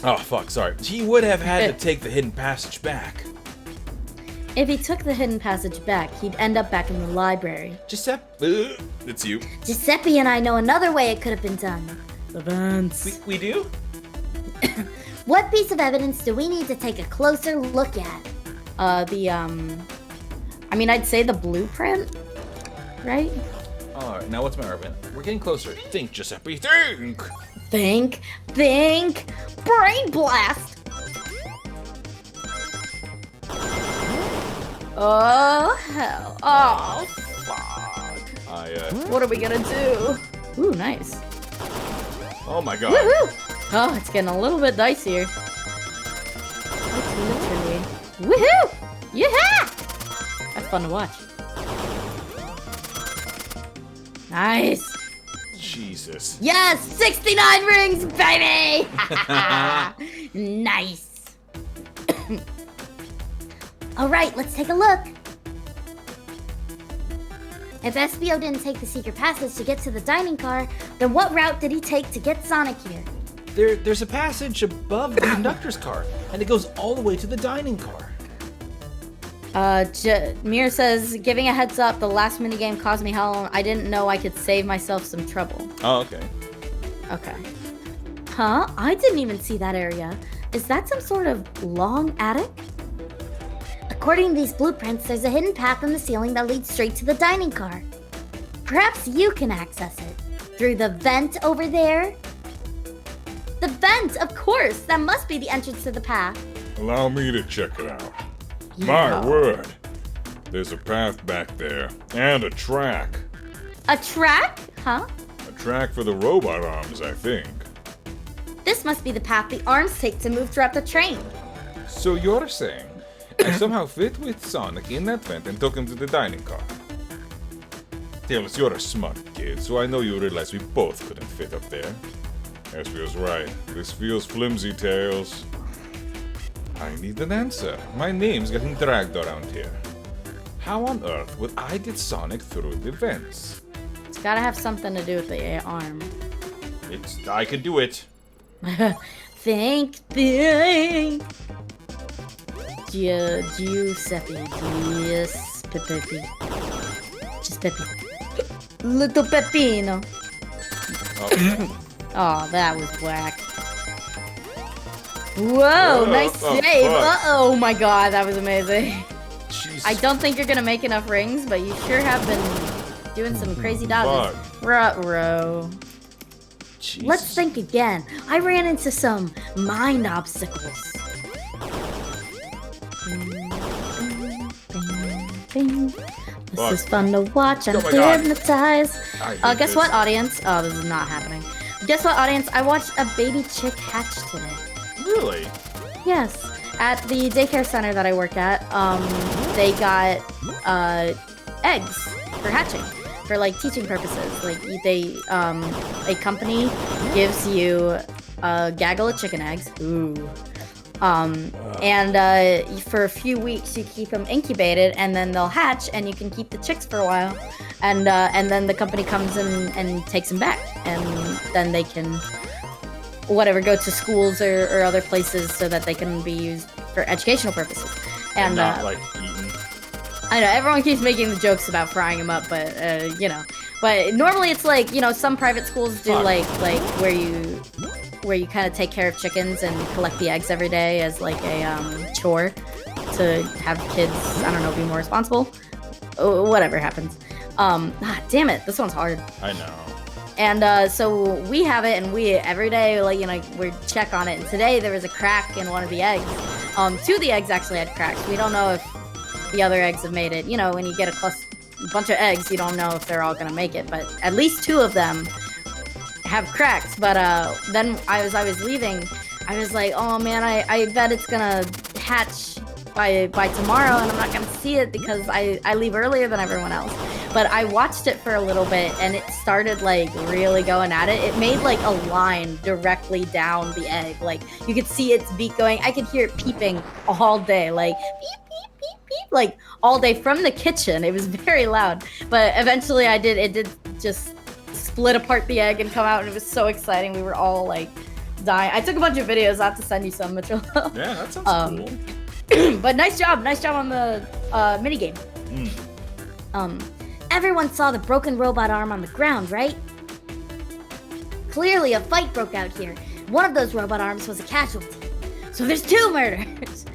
Oh, fuck, sorry. He would have had to take the hidden passage back. If he took the hidden passage back, he'd end up back in the library. Giuseppe, it's you. Giuseppe and I know another way it could have been done. The vents. We do? What piece of evidence do we need to take a closer look at? I mean, I'd say the blueprint, right? Alright, now what's my argument? We're getting closer. Think, Giuseppe, think! Think! Brain blast! Oh, hell. Oh, fuck. What are we gonna do? Ooh, nice. Oh my god. Woohoo! Oh, it's getting a little bit dicier. It's literally. Woohoo! Yeah! That's fun to watch. Nice. Jesus. Yes! 69 rings, baby! Nice. Alright, let's take a look. If SBO didn't take the secret passage to get to the dining car, then what route did he take to get Sonic here? There's a passage above the conductor's car, and it goes all the way to the dining car. Mir says, giving a heads up, the last minigame caused me hell. I didn't know I could save myself some trouble. Oh, okay. Okay. Huh? I didn't even see that area. Is that some sort of long attic? According to these blueprints, there's a hidden path in the ceiling that leads straight to the dining car. Perhaps you can access it. Through the vent over there? The vent, of course! That must be the entrance to the path. Allow me to check it out. Yeah. My word. There's a path back there. And a track. A track? Huh? A track for the robot arms, I think. This must be the path the arms take to move throughout the train. So you're saying I somehow fit with Sonic in that vent and took him to the dining car? Tails, you're a smart kid, so I know you realize we both couldn't fit up there. SBO's right. This feels flimsy, Tails. I need an answer. My name's getting dragged around here. How on earth would I get Sonic through the vents? It's gotta have something to do with the arm. I could do it. Think. Giuseppe. Giuseppe. Little Peppino. Oh. Oh, that was whack. Whoa, nice save. Oh my god, that was amazing. Jesus. I don't think you're gonna make enough rings, but you sure have been doing some crazy dodges. Ruh-roh. Jesus. Let's think again. I ran into some mind obstacles. This is fun to watch. I'm hypnotized. Guess what, audience? Oh, this is not happening. Guess what, audience? I watched a baby chick hatch today. Really? Yes. At the daycare center that I work at, they got eggs for hatching, for like teaching purposes. Like they, a company gives you a gaggle of chicken eggs. Ooh. And for a few weeks you keep them incubated, and then they'll hatch, and you can keep the chicks for a while, and then the company comes in and takes them back, and then they can, whatever, go to schools or other places so that they can be used for educational purposes. And not like eaten. I know everyone keeps making the jokes about frying them up, but you know. But normally it's like, you know, some private schools do like where you kind of take care of chickens and collect the eggs every day as like a chore to have kids, I don't know, be more responsible. Whatever happens. Damn it, this one's hard. I know. And so we have it, and we every day, like, you know, we check on it. And today there was a crack in one of the eggs. 2 of the eggs actually had cracks. We don't know if the other eggs have made it. You know, when you get a bunch of eggs, you don't know if they're all gonna make it. But at least 2 of them have cracks. But then as I was leaving, I was like, oh man, I bet it's gonna hatch by tomorrow, and I'm not gonna see it because I leave earlier than everyone else. But I watched it for a little bit, and it started like really going at it. It made like a line directly down the egg. Like you could see its beak going. I could hear it peeping all day, like beep beep beep beep, like all day from the kitchen. It was very loud. But eventually, it did just split apart the egg and come out, and it was so exciting. We were all like dying. I took a bunch of videos. I have to send you some, Mitchell. Yeah, that sounds cool. But nice job on the minigame. Everyone saw the broken robot arm on the ground, right? Clearly a fight broke out here. One of those robot arms was a casualty. So there's 2 murders.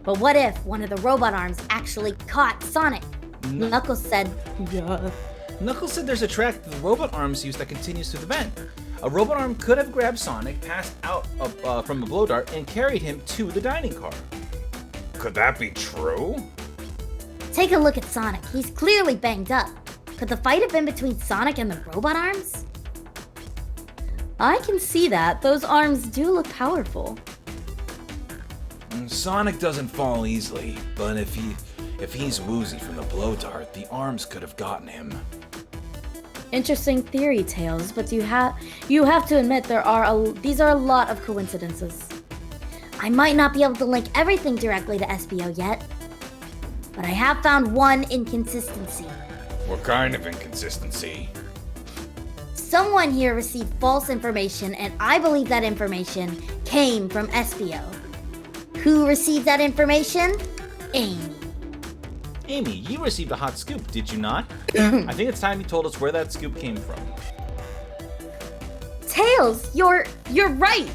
But what if one of the robot arms actually caught Sonic? Knuckles said, Yeah. Knuckles said there's a track that the robot arms use that continues through the vent. A robot arm could have grabbed Sonic, passed out from a blow dart, and carried him to the dining car. Could that be true? take a look at Sonic. He's clearly banged up. Could the fight have been between Sonic and the robot arms? I can see that. Those arms do look powerful. Sonic doesn't fall easily, but if he's woozy from the blow dart, the arms could have gotten him. Interesting theory, Tails, but you have to admit these are a lot of coincidences. I might not be able to link everything directly to SBO yet, but I have found one inconsistency. What kind of inconsistency? Someone here received false information, and I believe that information came from SBO. Who received that information? Amy. Amy, you received a hot scoop, did you not? I think it's time you told us where that scoop came from. Tails, you're right.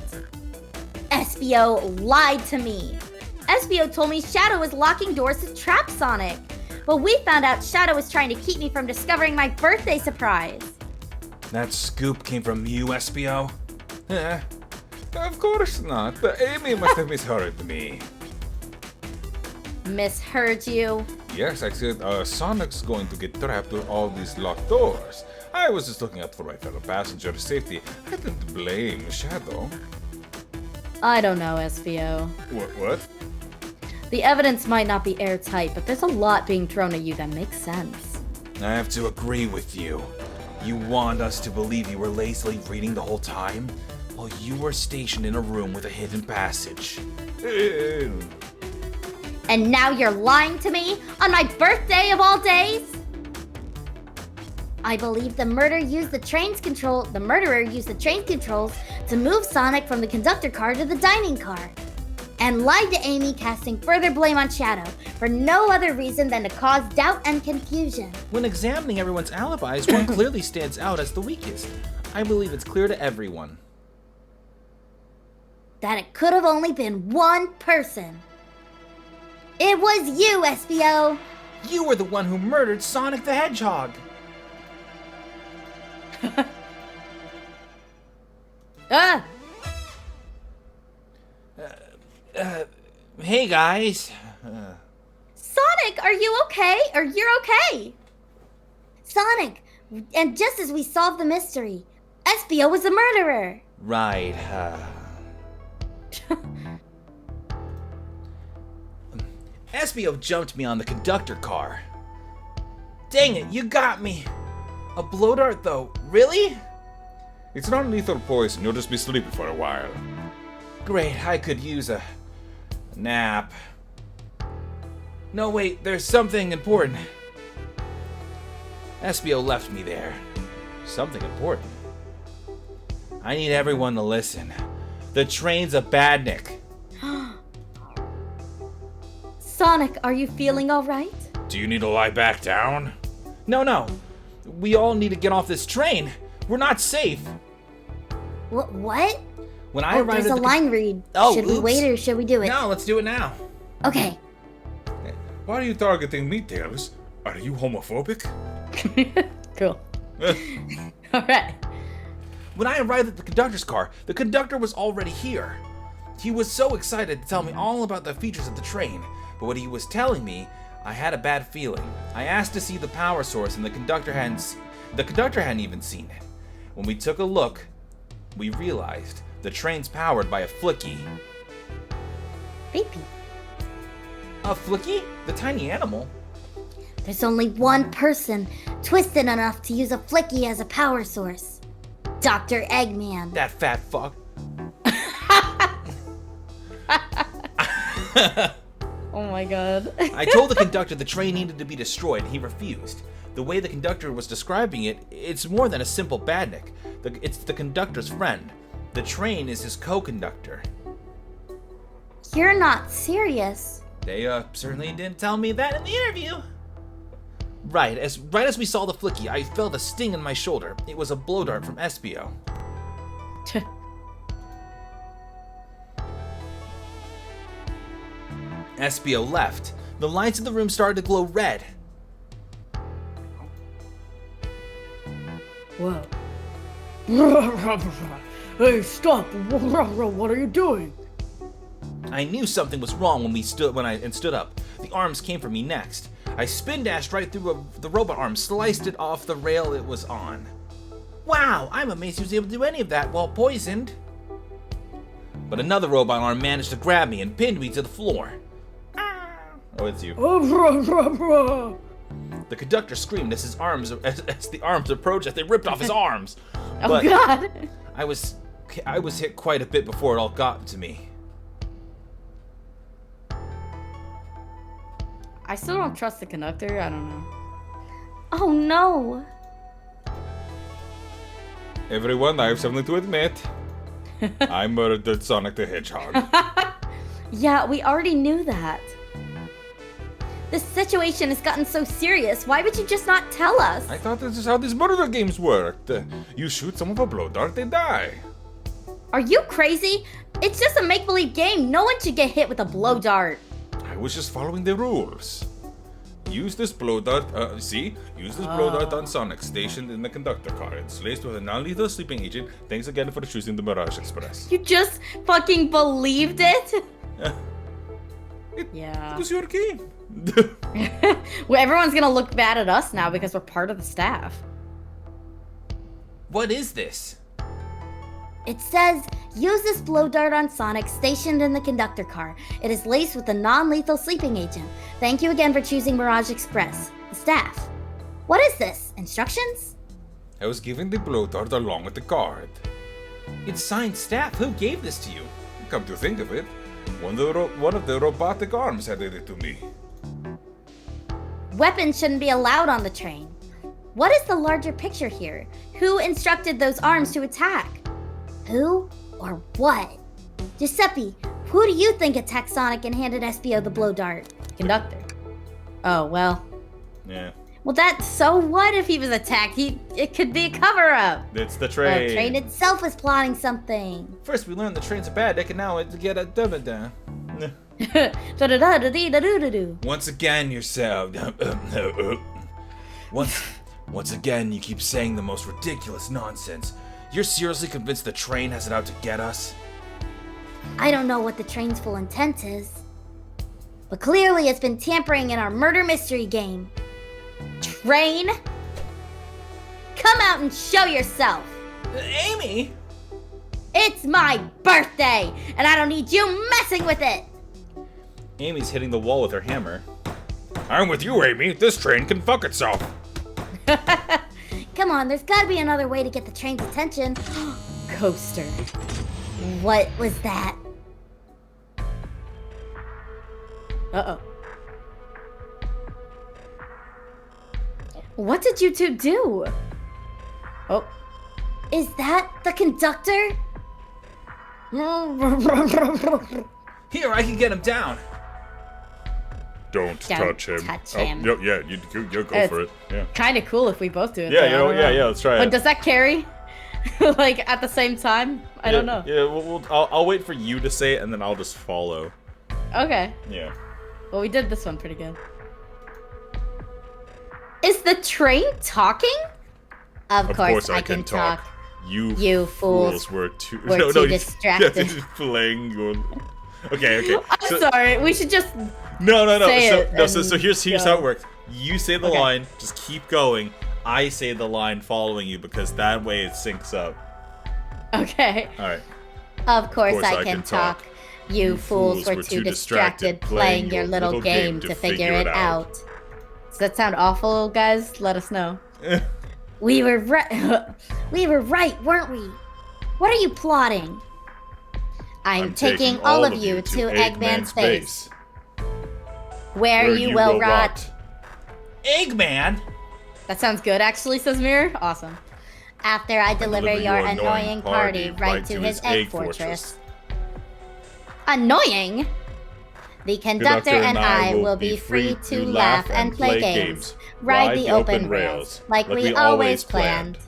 SBO lied to me. SBO told me Shadow was locking doors to trap Sonic. But we found out Shadow was trying to keep me from discovering my birthday surprise. That scoop came from you, SBO? Of course not. Amy must have misheard me. Misheard you? Yes, I said Sonic's going to get trapped with all these locked doors. I was just looking out for my fellow passenger's safety. I didn't blame Shadow. I don't know, SVO. What? The evidence might not be airtight, but there's a lot being thrown at you that makes sense. I have to agree with you. You want us to believe you were lazily reading the whole time? While you were stationed in a room with a hidden passage. And now you're lying to me on my birthday of all days? I believe the murderer used the train controls to move Sonic from the conductor car to the dining car. And lied to Amy, casting further blame on Shadow for no other reason than to cause doubt and confusion. When examining everyone's alibis, one clearly stands out as the weakest. I believe it's clear to everyone that it could have only been one person. It was you, SBO! You were the one who murdered Sonic the Hedgehog! Ah! Hey guys. Sonic, are you okay? Or you're okay? Sonic, and just as we solved the mystery, SBO was the murderer. Right, SBO jumped me on the conductor car. Dang it, you got me. A blow dart though, really? It's not lethal poison. You'll just be sleepy for a while. Great, I could use a nap. No, wait, there's something important. SBO left me there. Something important. I need everyone to listen. The train's a badnik. Sonic, are you feeling all right? Do you need to lie back down? No. We all need to get off this train. We're not safe. What? When I arrived There's at a the line read. Oh, should we oops. wait or should we do it? No, let's do it now. Okay. Why are you targeting me, Tails? Are you homophobic? Cool. All right. When I arrived at the conductor's car, the conductor was already here. He was so excited to tell me all about the features of the train, but what he was telling me, I had a bad feeling. I asked to see the power source, and the conductor hadn't even seen it. When we took a look, we realized the train's powered by a flicky. Baby. A flicky? The tiny animal? There's only one person twisted enough to use a flicky as a power source. Dr. Eggman. That fat fuck. Oh my god. I told the conductor the train needed to be destroyed, and he refused. The way the conductor was describing it, it's more than a simple badnik. It's the conductor's friend. The train is his co-conductor. You're not serious. They certainly didn't tell me that in the interview. Right as we saw the flicky, I felt a sting in my shoulder. It was a blow dart from Espio. Espio left. The lights in the room started to glow red. Whoa. Hey, stop! What are you doing? I knew something was wrong when I stood up. The arms came for me next. I spin dashed right through the robot arm, sliced it off the rail it was on. Wow, I'm amazed he was able to do any of that while poisoned. But another robot arm managed to grab me and pinned me to the floor. Oh, it's you. The conductor screamed as the arms approached, as they ripped off his arms. Oh But god. I was hit quite a bit before it all got to me. I still don't trust the conductor. I don't know. Oh no. Everyone, I have something to admit. I murdered Sonic the Hedgehog. Yeah, we already knew that. This situation has gotten so serious. Why would you just not tell us? I thought this is how these murder games worked. You shoot someone with a blow dart, they die. Are you crazy? It's just a make-believe game. No one should get hit with a blow dart. I was just following the rules. Use this blow dart, use this blow dart on Sonic, stationed in the conductor car. It's laced with a non-lethal sleeping agent. Thanks again for choosing the Mirage Express. You just fucking believed it? Yeah. It was your game. Well, everyone's gonna look bad at us now because we're part of the staff. What is this? It says, use this blow dart on Sonic stationed in the conductor car. It is laced with a non-lethal sleeping agent. Thank you again for choosing Mirage Express. The staff. What is this? Instructions? I was given the blow dart along with the card. It's signed staff. Who gave this to you? Come to think of it, one of the robotic arms handed it to me. Weapons shouldn't be allowed on the train. What is the larger picture here? Who instructed those arms to attack? Who or what? Giuseppe, who do you think attacked Sonic and handed Espio the blow dart? Conductor. Oh, well. Yeah. Well, so what if he was attacked? It could be a cover-up. It's the The train. train itself is plotting something. First we learned the train's a bad dick, and now it's get a da-da-da. Da-da-da-da-dee-da-doo-da-doo. Once again, yourself. Once again, you keep saying the most ridiculous nonsense. You're seriously convinced the train has it out to get us? I don't know what the train's full intent is, but clearly it's been tampering in our murder mystery game. Train, come out and show yourself. Amy! It's my birthday, and I don't need you messing with it. Amy's hitting the wall with her hammer. I'm with you, Amy. This train can fuck itself. Come on, there's gotta be another way to get the train's attention. Coaster. What was that? Uh-oh. What did you two do? Oh. Is that the conductor? Here, I can get him down. Don't touch him. touch Oh, him. yeah, you go It's for it. Yeah. Kind of cool if we both do it. Yeah, though. you I know, don't know. yeah, let's try But it. does that carry? Like at the same time? I don't know. Yeah, I'll wait for you to say it, and then I'll just follow. Okay. Yeah. Well, we did this one pretty good. Is the train talking? Of course I can talk. You fools were too too distracted. Yeah, just playing your. Okay. I'm sorry. We should just. No. Say it So and here's go. how it works. You say the Okay. line, just keep going. I say the line following you because that way it syncs up. Okay. All right. Of course I can talk. You fools were too distracted playing your little game to figure it out. Does that sound awful, guys? Let us know. We were right. We were right, weren't we? What are you plotting? I'm taking all of you to Eggman's base, where you will rot. Eggman? That sounds good, actually, says Mirror. Awesome. After I deliver your annoying party right to his egg fortress. Annoying? The conductor and I will be free to laugh and play games, ride the open rails, like we always planned.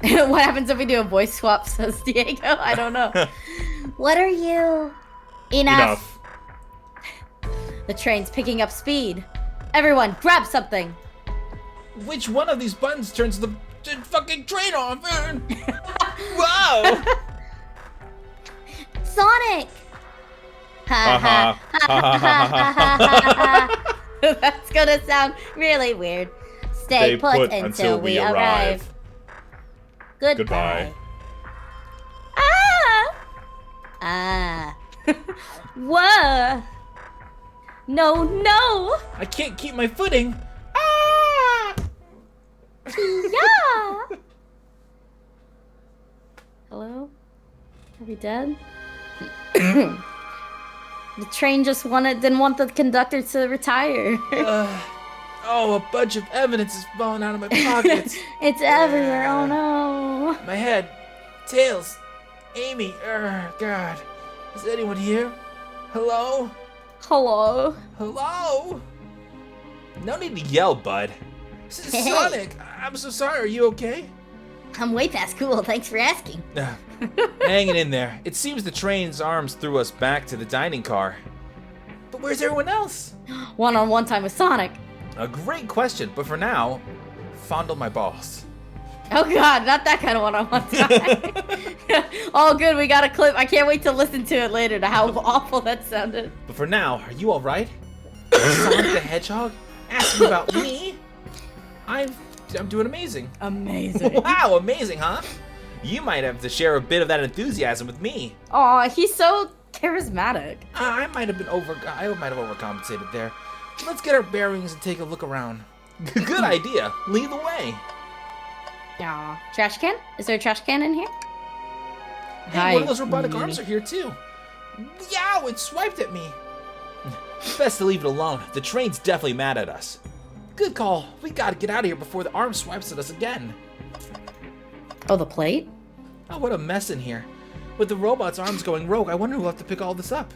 What happens if we do a voice swap, says Diego? I don't know. What are you? Enough. The train's picking up speed. Everyone, grab something. Which one of these buttons turns the fucking train on? Whoa! Sonic! Ha ha ha ha ha. That's gonna sound really weird. Stay put until we arrive. Goodbye. Ah! Ah. Whoa! No! I can't keep my footing. Yeah! Hello? Are we dead? The train just didn't want the conductor to retire. Oh, a bunch of evidence is falling out of my pockets. It's everywhere, oh no. My head, Tails, Amy, God. Is anyone here? Hello? Hello? Hello? No need to yell, bud. This is Hey. Sonic. I'm so sorry. Are you okay? I'm way past cool, thanks for asking. Hanging in there. It seems the train's arms threw us back to the dining car. But where's everyone else? One-on-one time with Sonic. A great question, but for now, fondle my balls. Oh god, not that kind of one-on-one time. All good, we got a clip. I can't wait to listen to it later to how awful that sounded. But for now, are you alright? Sonic the Hedgehog? Asking about me? I'm doing amazing. Amazing. Wow, amazing, huh? You might have to share a bit of that enthusiasm with me. Aw, he's so charismatic. I might have overcompensated there. Let's get our bearings and take a look around. Good idea. Lead the way. Aw. Trash can? Is there a trash can in here? Hey, one of those robotic arms are here too. Yow, it swiped at me. Best to leave it alone. The train's definitely mad at us. Good call. We gotta get out of here before the arm swipes at us again. Oh, the plate? Oh, what a mess in here. With the robot's arms going rogue, I wonder who'll have to pick all this up.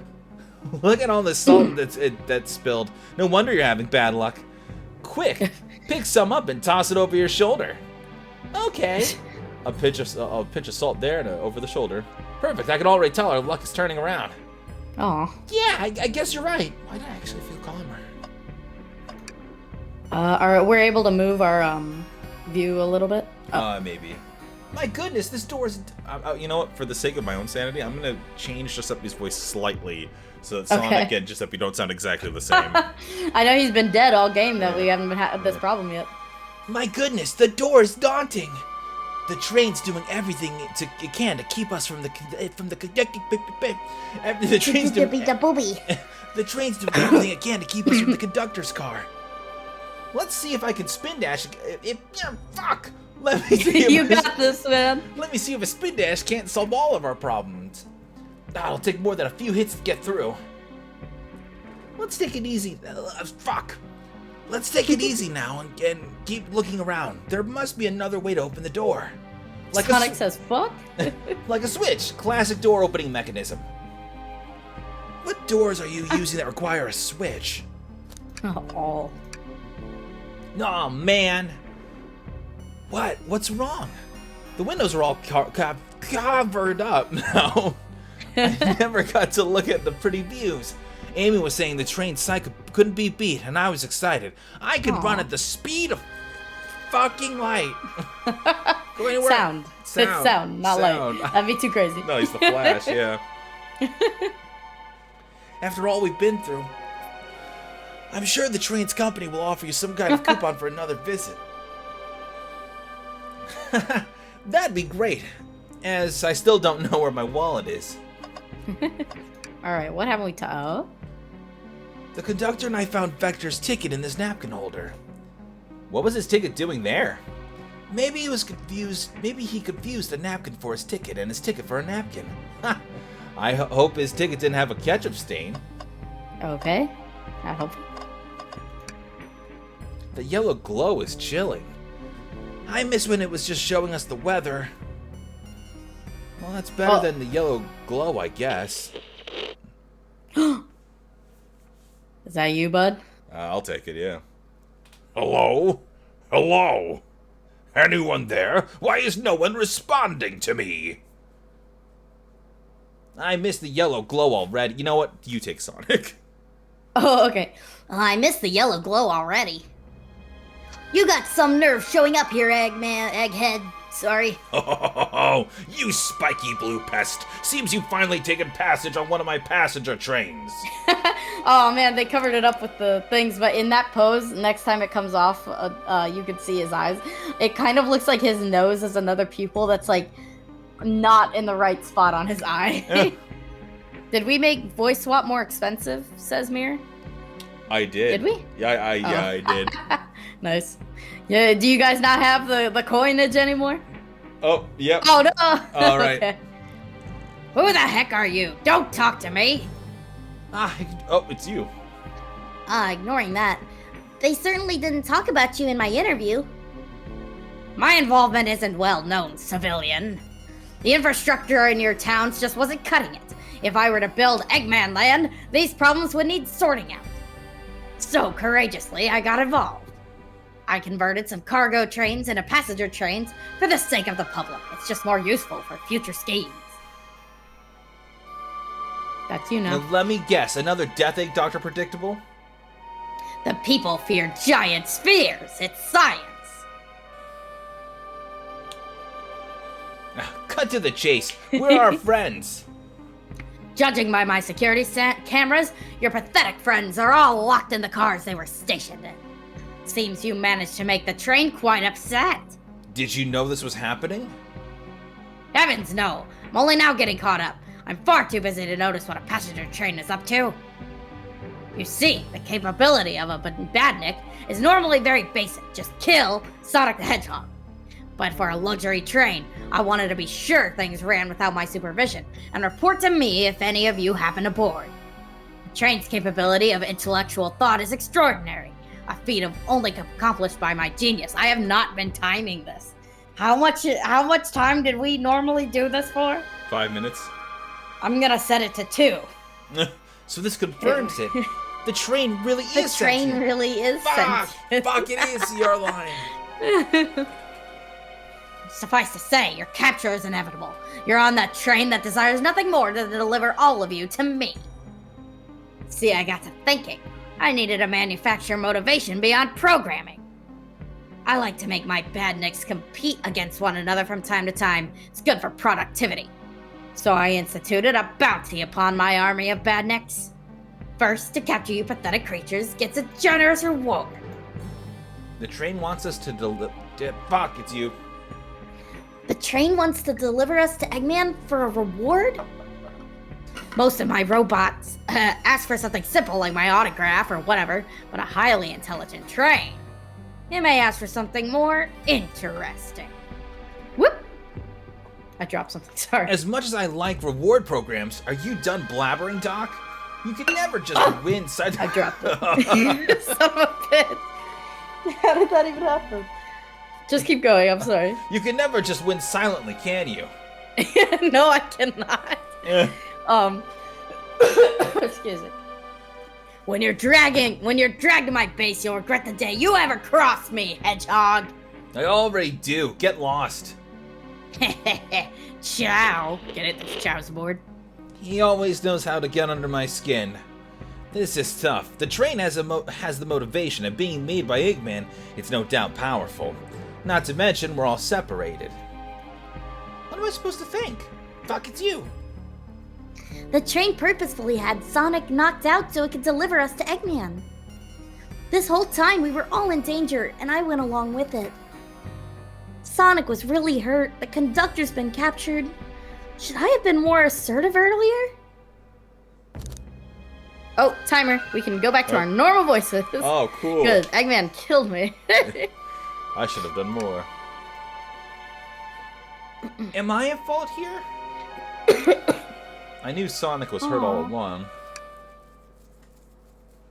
Look at all this salt that's spilled. No wonder you're having bad luck. Quick, pick some up and toss it over your shoulder. Okay. A pinch of salt there and over the shoulder. Perfect. I can already tell our luck is turning around. Aw. Yeah, I guess you're right. Why do I actually feel calmer? We're able to move our view a little bit. Maybe. My goodness, this door's... You know what? For the sake of my own sanity, I'm gonna change Giuseppe's voice slightly so that Sonic and Giuseppe don't sound exactly the same. I know he's been dead all game that we haven't had this problem yet. My goodness, the door is daunting. The train's doing everything it can to keep us from the train's doing the train's doing everything it can to keep us from the conductor's car. Let's see if I can spin dash. Fuck. Let me see. You got this, man. Let me see if a spin dash can't solve all of our problems. That'll take more than a few hits to get through. Let's take it easy. Fuck. Let's take it easy now and keep looking around. There must be another way to open the door. Sonic says, fuck? Like a switch. Classic door opening mechanism. What doors are you using that require a switch? Oh. Aw, man. What's wrong? The windows are all covered up now. I never got to look at the pretty views. Amy was saying the train cycle couldn't be beat, and I was excited. I could run at the speed of fucking light. Go anywhere. Sound. It's sound, not light. That'd be too crazy. No, he's the Flash, yeah. After all we've been through, I'm sure the train's company will offer you some kind of coupon for another visit. That'd be great, as I still don't know where my wallet is. Alright, what haven't we oh? The conductor and I found Vector's ticket in this napkin holder. What was his ticket doing there? Maybe he was confused. Maybe he confused a napkin for his ticket and his ticket for a napkin. I hope his ticket didn't have a ketchup stain. Okay. I hope. The yellow glow is chilling. I miss when it was just showing us the weather. Well, that's better than the yellow glow, I guess. Is that you, bud? I'll take it, yeah. Hello? Hello? Anyone there? Why is no one responding to me? I miss the yellow glow already. You know what? You take Sonic. Oh, okay. I missed the yellow glow already. You got some nerve showing up here, Egghead. Sorry. Oh, you spiky blue pest. Seems you've finally taken passage on one of my passenger trains. Oh man, they covered it up with the things, but in that pose, next time it comes off, you can see his eyes. It kind of looks like his nose is another pupil that's like not in the right spot on his eye. Did we make voice swap more expensive, says Mir? I did. Did we? Yeah, I did. Nice. Yeah, do you guys not have the coinage anymore? Oh, yep. Oh no! All right. Okay. Who the heck are you? Don't talk to me. Oh, it's you. Ignoring that. They certainly didn't talk about you in my interview. My involvement isn't well known, civilian. The infrastructure in your towns just wasn't cutting it. If I were to build Eggman Land, these problems would need sorting out. So courageously, I got involved. I converted some cargo trains into passenger trains for the sake of the public. It's just more useful for future schemes. That's you now. Now, let me guess, another Death Egg Dr. Predictable? The people fear giant spheres. It's science. Cut to the chase. We're our friends. Judging by my security cameras, your pathetic friends are all locked in the cars they were stationed in. Seems you managed to make the train quite upset. Did you know this was happening? Heavens no, I'm only now getting caught up. I'm far too busy to notice what a passenger train is up to. You see, the capability of a badnik is normally very basic. Just kill Sonic the Hedgehog. But for a luxury train, I wanted to be sure things ran without my supervision, and report to me if any of you happen aboard. The train's capability of intellectual thought is extraordinary, a feat only accomplished by my genius. I have not been timing this. How much time did we normally do this for? 5 minutes. I'm gonna set it to 2. So this confirms it. The train really The is train sentient. really is sentient. Fuck, it is your line. Suffice to say, your capture is inevitable. You're on that train that desires nothing more than to deliver all of you to me. See, I got to thinking. I needed a manufacturer motivation beyond programming. I like to make my badniks compete against one another from time to time. It's good for productivity. So I instituted a bounty upon my army of badniks. First, to capture you pathetic creatures gets a generous reward. The train wants us to fuck, it's you. The train wants to deliver us to Eggman for a reward? Most of my robots ask for something simple like my autograph or whatever, but a highly intelligent train, it may ask for something more interesting. Whoop! I dropped something, sorry. As much as I like reward programs, are you done blabbering, Doc? You can never just win side. I dropped it. Son of a bitch. How did that even happen? Just keep going, I'm sorry. You can never just win silently, can you? No, I cannot. Excuse me. When you're dragged to my base, you'll regret the day you ever crossed me, Hedgehog. I already do. Get lost. Chow. Get it? That's Chow's board. He always knows how to get under my skin. This is tough. The train has the motivation, and being made by Eggman, it's no doubt powerful. Not to mention, we're all separated. What am I supposed to think? Fuck, it's you. The train purposefully had Sonic knocked out so it could deliver us to Eggman. This whole time we were all in danger, and I went along with it. Sonic was really hurt. The conductor's been captured. Should I have been more assertive earlier? Oh, timer. We can go back to our normal voices. Oh, cool. Good. Eggman killed me. I should have done more. Am I at fault here? I knew Sonic was hurt all along.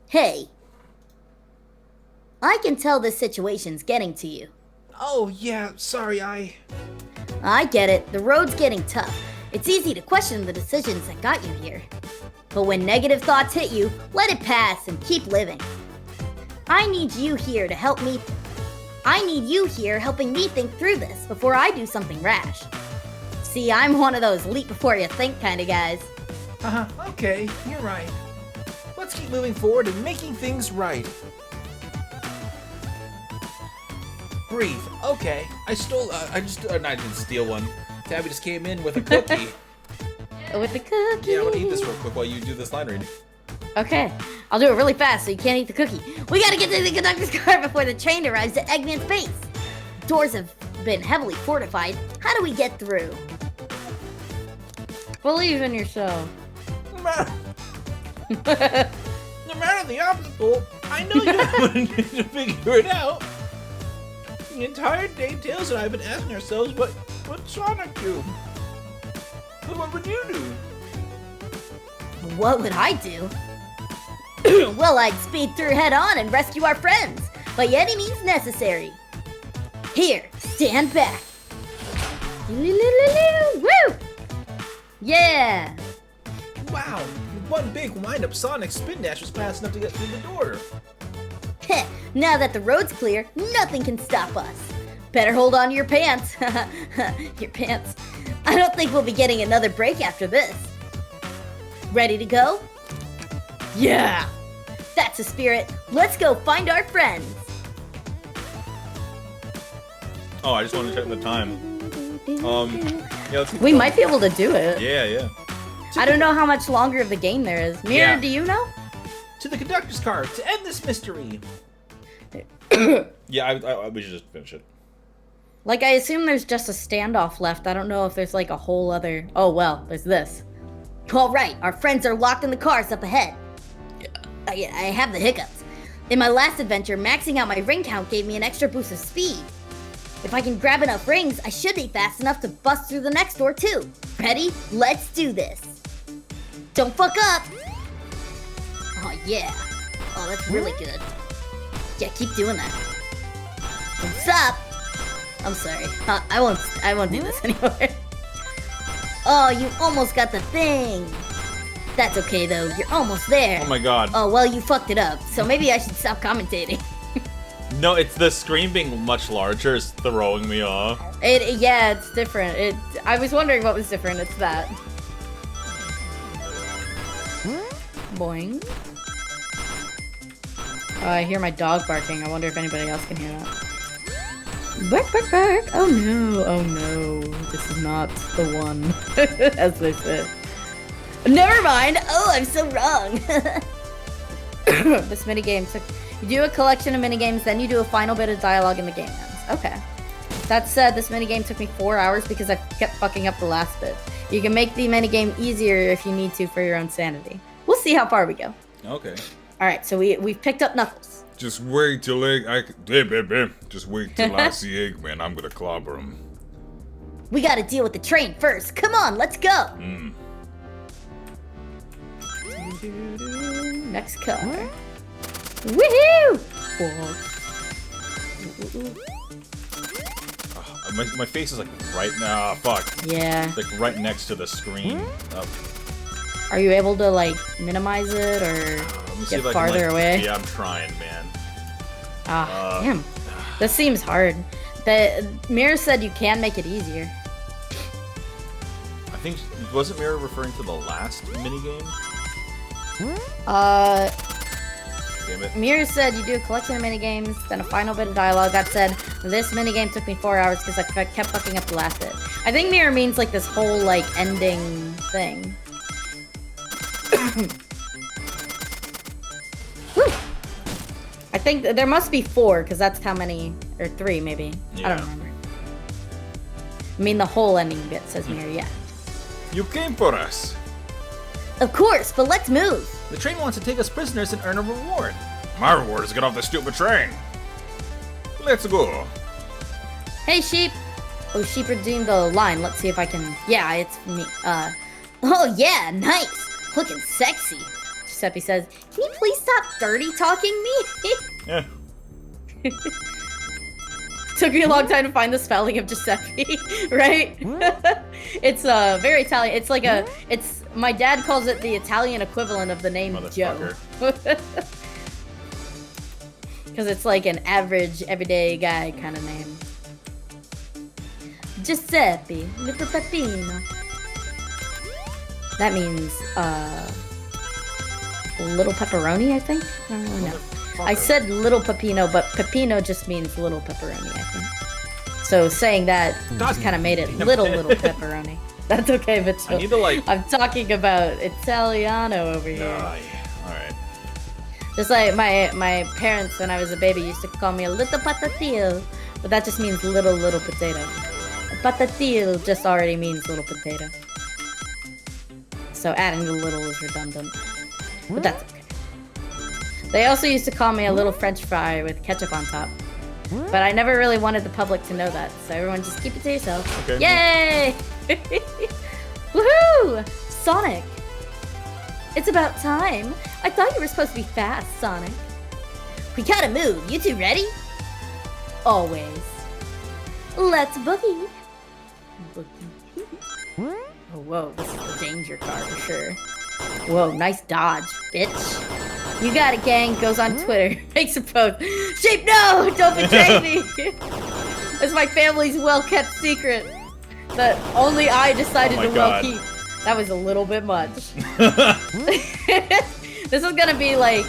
Hey. I can tell this situation's getting to you. Oh, yeah, sorry, I get it. The road's getting tough. It's easy to question the decisions that got you here. But when negative thoughts hit you, let it pass and keep living. I need you here helping me think through this before I do something rash. See, I'm one of those leap before you think kind of guys. Okay, you're right. Let's keep moving forward and making things right. Breathe. Okay, I didn't steal one. Tabby just came in with a cookie. With the cookie. Yeah, I'm gonna eat this real quick while you do this line reading. Okay. I'll do it really fast so you can't eat the cookie. We gotta get to the conductor's car before the train arrives at Eggman's base. Doors have been heavily fortified. How do we get through? Believe in yourself. No matter the obstacle, I know you're going to figure it out. The entire day, Tails and I have been asking ourselves, what'd Sonic do? But what would you do? What would I do? Well, I'd speed through head on and rescue our friends by any means necessary. Here, stand back. Woo! Yeah! Wow, with one big wind-up, Sonic's spin dash was fast enough to get through the door. Heh, now that the road's clear, nothing can stop us. Better hold on to your pants. Your pants. I don't think we'll be getting another break after this. Ready to go? Yeah! That's the spirit. Let's go find our friends. Oh, I just wanted to check the time. Yeah, let's keep We going. might be able to do it. Yeah. I don't know how much longer of the game there is. Mira, Yeah. do you know? To the conductor's car to end this mystery. Yeah, we should just finish it. Like, I assume there's just a standoff left. I don't know if there's like a whole other... Oh, well, there's this. All right, our friends are locked in the cars up ahead. I have the hiccups. In my last adventure, maxing out my ring count gave me an extra boost of speed. If I can grab enough rings, I should be fast enough to bust through the next door too. Ready? Let's do this. Don't fuck up. Oh yeah. Oh, that's really good. Yeah, keep doing that. What's up? I'm sorry. I won't do this anymore. Oh, you almost got the thing. That's okay though. You're almost there. Oh my god. Oh, well, you fucked it up. So maybe I should stop commentating. No, it's the screen being much larger is throwing me off. Yeah, it's different. I was wondering what was different. It's that. Boing. Oh, I hear my dog barking. I wonder if anybody else can hear that. Bark, bark, bark. Oh no. Oh no. This is not the one. As they say. Never mind. Oh, I'm so wrong. This minigame took... You do a collection of minigames, then you do a final bit of dialogue and the game ends. Okay. That said, this minigame took me 4 hours because I kept fucking up the last bit. You can make the minigame easier if you need to for your own sanity. We'll see how far we go. Okay. Alright, so we've picked up Knuckles. Just wait till Just wait till I see Eggman. I'm gonna clobber him. We gotta deal with the train first. Come on, let's go. Next car. Woohoo! My face is like right now. Fuck. Yeah. It's like right next to the screen. Oh. Are you able to like minimize it or Let me see get if I farther can, like, away? Yeah, I'm trying, man. Damn. This seems hard. The Mirror said you can make it easier. I think wasn't Mirror referring to the last minigame? Damn it. Mirror said you do a collection of minigames, then a final bit of dialogue that said, this minigame took me 4 hours because I kept fucking up the last bit. I think Mirror means like this whole like ending thing. Whew. I think there must be 4 because that's how many, or 3 maybe. I Yeah. don't remember. I mean the whole ending bit says Mirror, yeah. You came for us. Of course, but let's move. The train wants to take us prisoners and earn a reward. My reward is to get off this stupid train. Let's go. Hey sheep! Oh, sheep redeemed the line. Let's see if I can. Yeah, it's me. Oh yeah, nice. Looking sexy. Giuseppe says, Can you please stop dirty talking me? Yeah. took me a long time to find the spelling of Giuseppe, right? It's very Italian. It's like it's my dad calls it the Italian equivalent of the name Joe. Motherfucker. Because it's like an average, everyday guy kind of name. Giuseppe, little Peppino. That means, little pepperoni, I think? I don't really know. I said little Peppino, but Peppino just means little pepperoni, I think. So saying that just kind of made it little pepperoni. That's okay, but I need to like. I'm talking about Italiano over here. Yeah. All right. Just like my parents, when I was a baby, used to call me a little patatil, but that just means little potato. Patatil just already means little potato. So adding the little is redundant. But that's okay. They also used to call me a little French fry with ketchup on top. But I never really wanted the public to know that, so everyone just keep it to yourself. Okay. Yay! Woohoo! Sonic! It's about time. I thought you were supposed to be fast, Sonic. We gotta move. You two ready? Always. Let's boogie. Oh, whoa, this is the danger car for sure. Whoa, nice dodge, bitch. You got it, gang. Goes on Twitter. Makes a post. Sheep, no! Don't betray me! It's my family's well-kept secret that only I decided Oh to my God. well-keep. That was a little bit much. This is gonna be like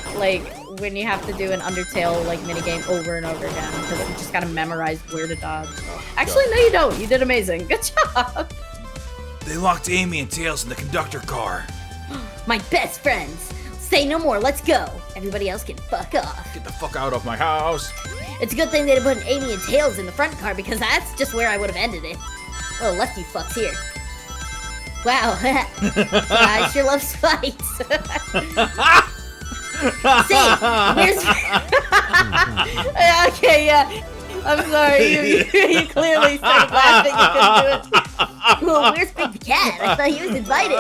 when you have to do an Undertale like minigame over and over again because you just gotta memorize where to dodge. Actually, no, you don't. You did amazing. Good job. They locked Amy and Tails in the conductor car. My best friends. Say no more. Let's go. Everybody else can fuck off. Get the fuck out of my house. It's a good thing they didn't put Amy and Tails in the front car because that's just where I would have ended it. Oh, left you fucks here. Wow. I sure love spikes. Say, where's... Okay, yeah. I'm sorry. You clearly started laughing. You couldn't do it. Well, where's Big the Cat? I thought he was invited.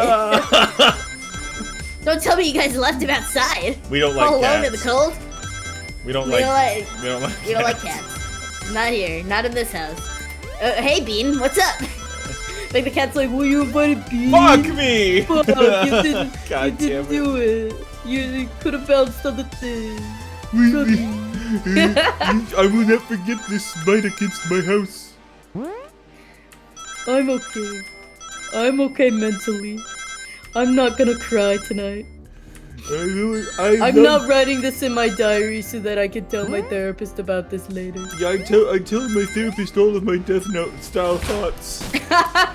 Don't tell me you guys left him outside. We don't like All alone cats. in the cold. We don't We like. don't like... We don't like. You don't like cats. Not here. Not in this house. Hey, Bean. What's up? Like the cat's like, well, you invited me. Fuck me! Fuck, you didn't, God you didn't damn it. do it. You could have bounced on the thing. I will not forget this smite against my house. I'm okay. I'm okay mentally. I'm not gonna cry tonight. I'm not writing this in my diary so that I can tell my therapist about this later. Yeah, I tell my therapist all of my Death Note style thoughts.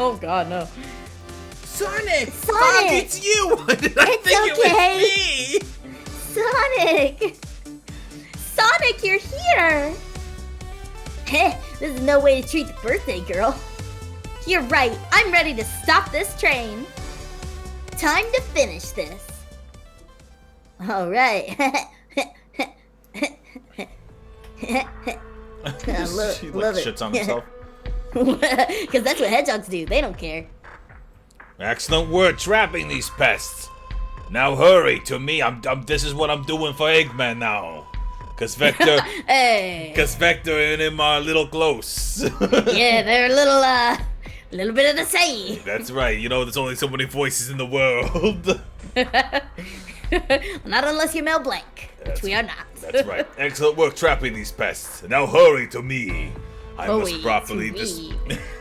Oh god, no. Sonic! Sonic! It's you! Why did I It's think okay. it was me? Sonic! Sonic, you're here! Heh, this is no way to treat the birthday girl. You're right, I'm ready to stop this train. Time to finish this. Alright. love He it. like shits on himself. Because that's what hedgehogs do, they don't care. Excellent work trapping these pests. Now hurry to me. This is what I'm doing for Eggman now. Cause Vector, Hey! cause Vector and him are a little close. Yeah, they're a little bit of the same. That's right. You know, there's only so many voices in the world. Not unless you're Mel Blanc, which we are not. That's right. Excellent work trapping these pests. Now hurry to me. I Hurry must properly to dis- me.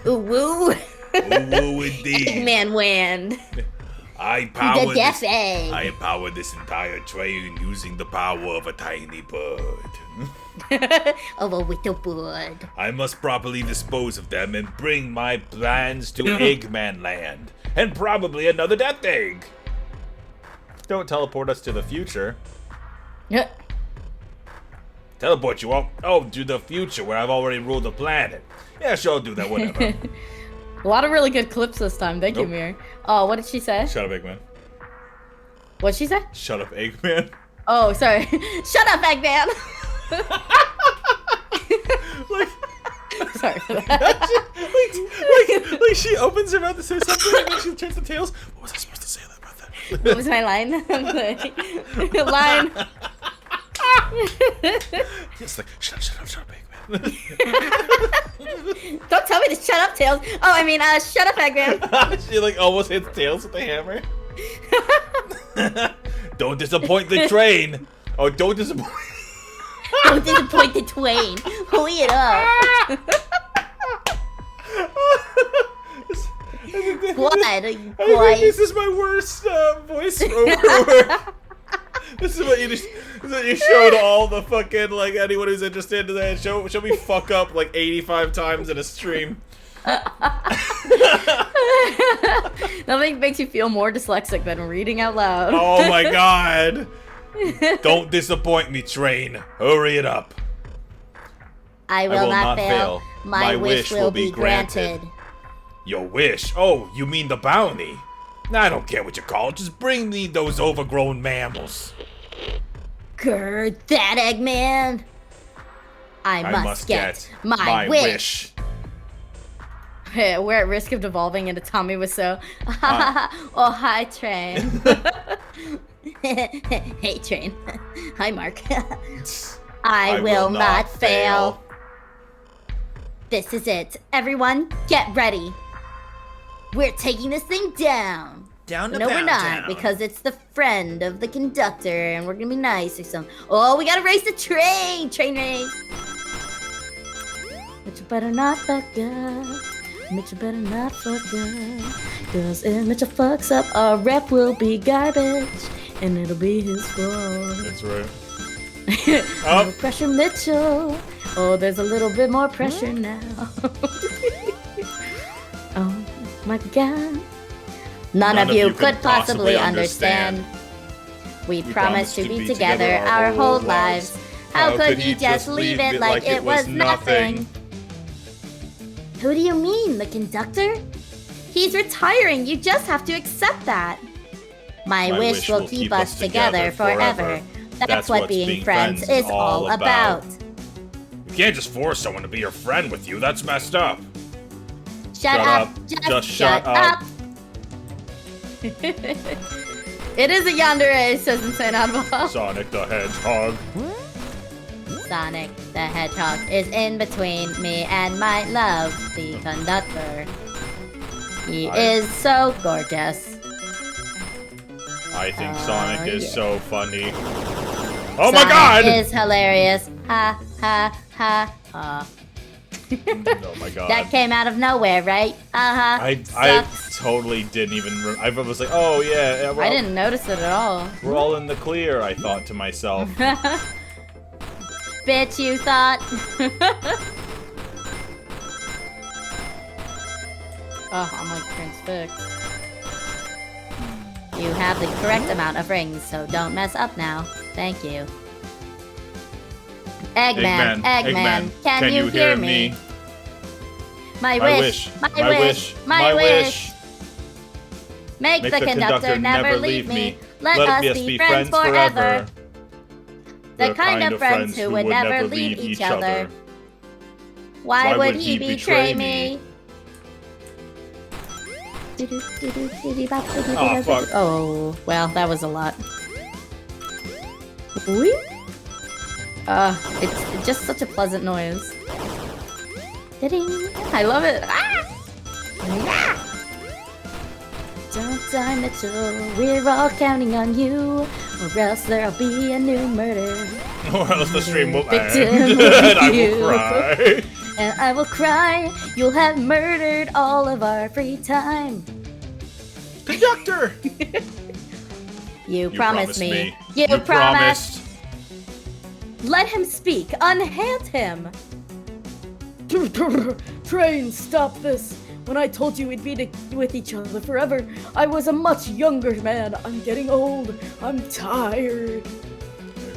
Ooh woo. Ooh, woo, indeed. Eggman wand. I The power death this. egg. I empower this entire train using the power of a tiny bird. Of a little bird. I must properly dispose of them and bring my plans to Eggman Land. And probably another death egg. Don't teleport us to the future. Teleport you all? Oh, to the future where I've already ruled the planet. Yeah, sure, I'll do that, whatever. A lot of really good clips this time. Thank you, Nope. Mir. Oh, what did she say? Shut up, Eggman. What'd she say? Shut up, Eggman. Oh, sorry. Shut up, Eggman. Like, Sorry for that. like she opens her mouth to say something and then she turns the tails. What was I supposed to say about that? What was my line? Line. It's like, shut up, Eggman. Don't tell me to shut up, Tails. Oh, I mean, shut up, Eggman. She like almost hits tails with the hammer. Don't disappoint the train. Oh, don't disappoint. Don't disappoint the twain. Hurry it up. What? I think this is my worst voice over. This is what you showed all the fucking, like, anyone who's interested in that show me fuck up like 85 times in a stream. Nothing makes you feel more dyslexic than reading out loud. Oh my god. Don't disappoint me, train. Hurry it up. I will not fail. My wish will be granted. Your wish? Oh, you mean the bounty? I don't care what you call it. Just bring me those overgrown mammals. Grr, that Eggman. I must get my wish. We're at risk of devolving into Tommy Wiseau. Oh, hi, Train. Hey, Train. Hi, Mark. I will not fail. This is it. Everyone, get ready. We're taking this thing down. Down to No, we're Pound not, because it's the friend of the conductor, and we're gonna be nice or something. Oh, we gotta race the train! Train race! But you better not fuck up. Mitchell better not fuck up. Cause if Mitchell fucks up, our rep will be garbage. And it'll be his fault. That's right. No pressure, Mitchell. Oh, there's a little bit more pressure now. Oh my god. None of you could possibly understand. We promised to be together our whole lives. How could he just leave it like it was nothing? Who do you mean, the conductor? He's retiring. You just have to accept that. My wish will keep us together forever. That's what being friends is all about. You can't just force someone to be your friend with you. That's messed up. Shut up. Just shut up. It is a yandere, says Insane Oddball. Sonic the Hedgehog. Sonic the Hedgehog is in between me and my love, the conductor. He is so gorgeous. I think Sonic is yeah. so funny. Oh my Sonic god! is hilarious. Ha ha ha ha. Oh my god. That came out of nowhere, right? I totally didn't even. I was like, oh yeah, I didn't notice it at all. We're all in the clear. I thought to myself. Bitch, you thought. Oh, I'm like transfixed. You have the correct amount of rings, so don't mess up now. Thank you. Eggman, can you hear me? My wish, my wish, my wish. Make the conductor never leave me. Let us be friends forever. The kind of friends who would never leave each other. Why would he betray me? Oh fuck. Oh, well, that was a lot. It's just such a pleasant noise. I love it. Ah! Don't die, Mitchell. We're all counting on you, or else there'll be a new murder. Or else the stream will Victim end, will and I be will you. cry. And I will cry. You'll have murdered all of our free time. Conductor! You promised me. You promised. Let him speak. Unhand him. Train, stop this. When I told you we'd be with each other forever, I was a much younger man. I'm getting old. I'm tired.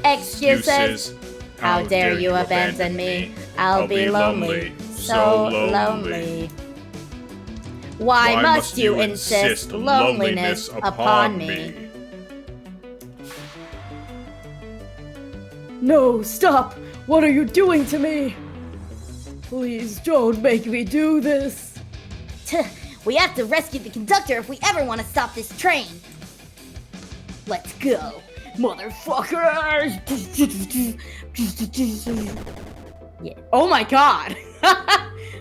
Excuses. How dare you abandon me? I'll be lonely. So lonely. Why must you insist loneliness upon me? No, stop. What are you doing to me? Please don't make me do this. We have to rescue the conductor if we ever want to stop this train. Let's go. Motherfuckers! Yeah. Oh my god!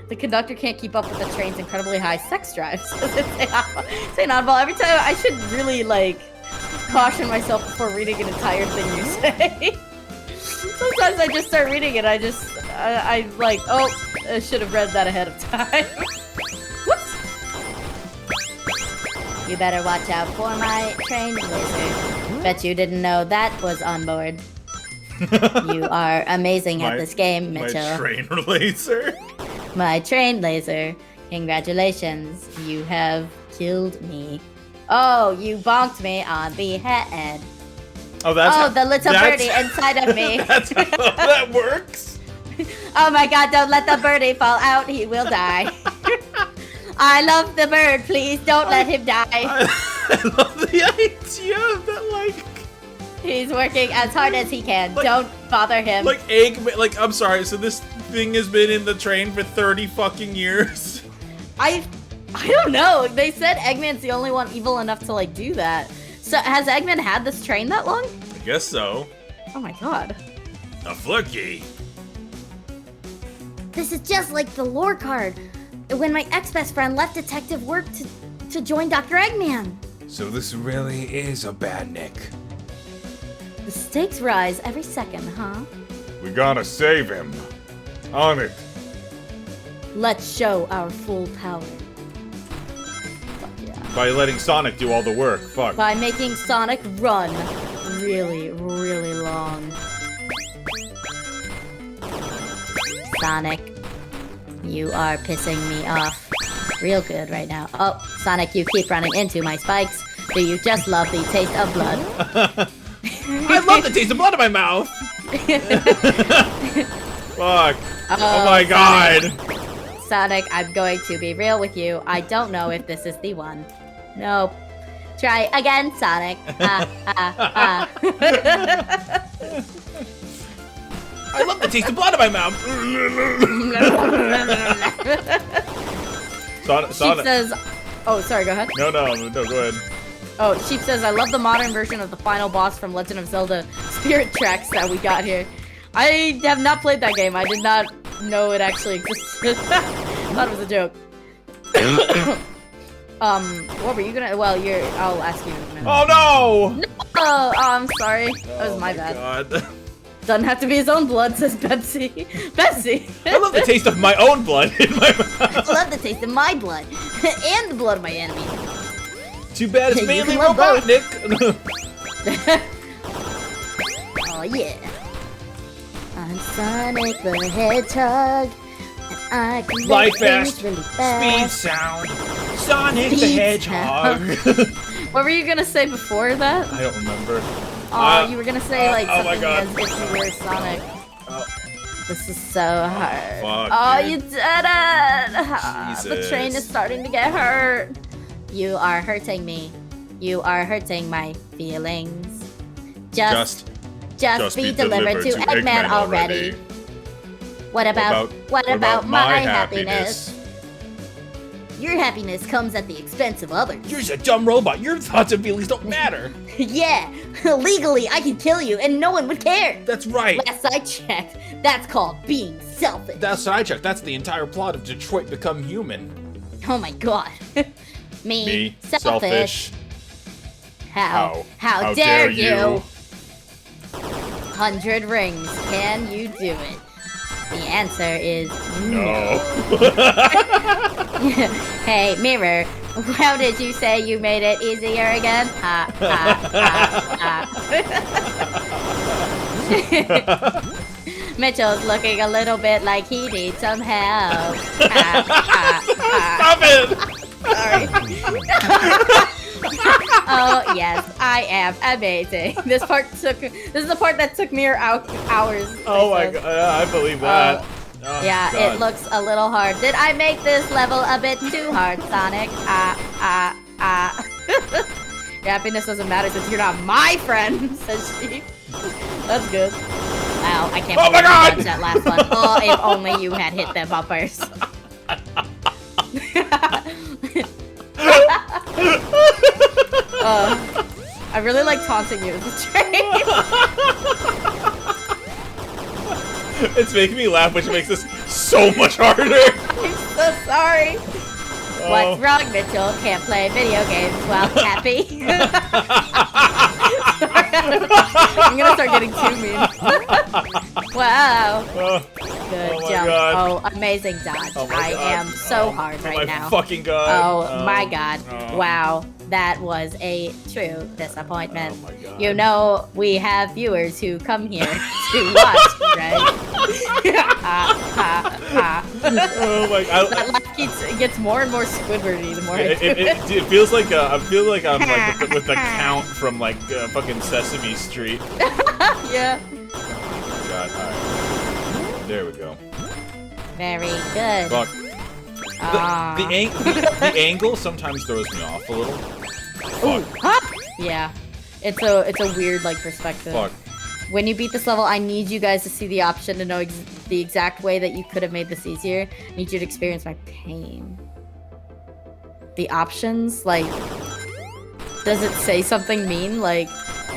The conductor can't keep up with the train's incredibly high sex drive. It's inaudible. Every time I should really like caution myself before reading an entire thing you say. Sometimes I just start reading it. I like, oh, I should have read that ahead of time. Whoops. You better watch out for my train laser. Bet you didn't know that was on board. You are amazing at this game, Mitchell. My train laser. My train laser. Congratulations, you have killed me. Oh, you bonked me on the head. Oh, that's the little birdie inside of me. That's how that works. Oh my god, don't let the birdie fall out. He will die. I love the bird. Please don't let him die. I love the idea that, like... He's working as hard as he can. Don't bother him. Like, Eggman... Like, I'm sorry, so this thing has been in the train for 30 fucking years? I don't know. They said Eggman's the only one evil enough to, like, do that. So, has Eggman had this train that long? I guess so. Oh my god. A flunky. This is just like the lore card. When my ex-best friend left detective work to join Dr. Eggman. So this really is a bad Nick. The stakes rise every second, huh? We gotta save him. On it. Let's show our full power. Fuck yeah. By letting Sonic do all the work. Fuck. By making Sonic run really, really long. Sonic, you are pissing me off real good right now. Oh, Sonic, you keep running into my spikes. Do you just love the taste of blood? I love the taste of blood in my mouth. Fuck. Oh my god. Sonic, I'm going to be real with you. I don't know if this is the one. Nope. Try again, Sonic. I love the taste of blood in my mouth. Sheep says, oh, sorry, go ahead. No, go ahead. Oh, Sheep says, I love the modern version of the final boss from Legend of Zelda Spirit Tracks that we got here. I have not played that game. I did not know it actually existed. Thought it was a joke. What were you gonna, I'll ask you in a minute. Oh no! Oh, I'm sorry. That was my bad. God. Doesn't have to be his own blood, says Betsy. Betsy! I love the taste of my own blood in my mouth. I love the taste of my blood. And the blood of my enemy. Too bad it's You mainly can love both. Robotnik. Oh yeah. I'm Sonic the Hedgehog. And I can Fly make things fast, really speed fast. sound, Sonic the Speed Hedgehog. What were you gonna say before that? I don't remember. Oh, you were gonna say like oh my something God. as if you were Sonic. Oh. This is so hard. fuck, Oh, dude. you did it! The train Jesus. is starting to get hurt. You are hurting me. You are hurting my feelings. Just be delivered to Eggman already. What about my happiness? Your happiness comes at the expense of others. You're just a dumb robot. Your thoughts and feelings don't matter. Yeah, legally I could kill you and no one would care. That's right. Last I checked, that's called being selfish. That's what I checked. That's the entire plot of Detroit Become Human. Oh my god. Me, selfish. selfish. How dare you? 100 rings. Can you do it? The answer is No. Hey, Mirror, how did you say you made it easier again? Ha, ha, ha, ha. Mitchell's looking a little bit like he needs some help. Ha, ha, ha. Stop it! Sorry. Oh, yes, I am amazing. This is the part that took me hours. Oh my god, I believe that. Oh, Yeah, God. it looks a little hard. Did I make this level a bit too hard, Sonic? Your happiness doesn't matter since you're not my friend, says she. That's good. Wow, I can't Oh my believe you God! dodged that last one. Oh, if only you had hit the bumpers. I really like taunting you with the train. It's making me laugh, which makes this so much harder. I'm so sorry. Oh. What's wrong, Mitchell? Can't play video games while happy. I'm gonna start getting too mean. Wow. Oh, Good oh my jump. God. Oh, amazing dodge. Oh my I God. am so Oh, hard oh right my now. fucking god. Oh my god. Oh. Wow. That was a true disappointment. Oh my God. You know, we have viewers who come here to watch, right? Oh my god. That laugh gets more and more Squidwardy the more I do It feels like I feel like I'm like with the count from like fucking Sesame Street. Yeah. God, alright. There we go. Very good. Fuck. The angle sometimes throws me off a little. Fuck. Yeah. It's a weird like perspective. Fuck. When you beat this level, I need you guys to see the option to know the exact way that you could have made this easier. I need you to experience my pain. The options, like, does it say something mean? Like,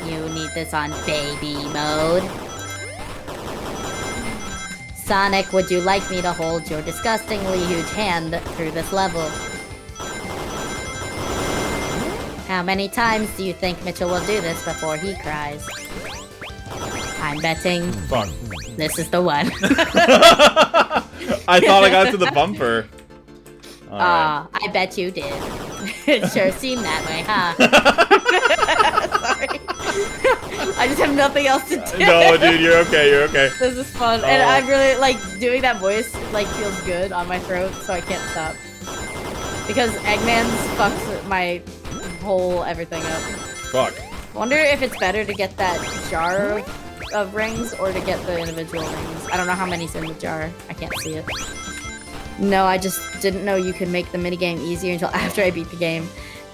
you need this on baby mode. Sonic, would you like me to hold your disgustingly huge hand through this level? How many times do you think Mitchell will do this before he cries? I'm betting Fuck. this is the one. I thought I got to the bumper. Alright. I bet you did. It sure seemed that way, huh? Sorry. I just have nothing else to do. No, dude, you're okay, you're okay. This is fun. And I really, like, doing that voice, like, feels good on my throat, so I can't stop. Because Eggman's fucks my whole everything up. Fuck. Wonder if it's better to get that jar of rings or to get the individual rings. I don't know how many's in the jar. I can't see it. No, I just didn't know you could make the minigame easier until after I beat the game.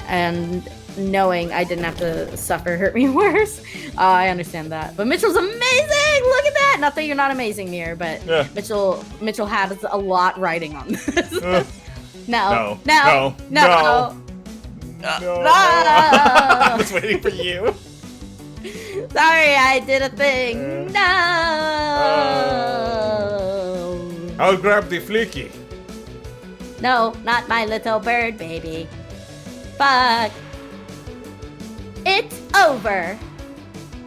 And knowing I didn't have to suffer hurt me worse. I understand that. But Mitchell's amazing! Look at that! Not that you're not amazing, Mir, but Yeah. Mitchell has a lot riding on this. No. No. No. No. I was waiting for you. Sorry, I did a thing. No. I'll grab the flicky. No, not my little bird baby. Fuck. It's over.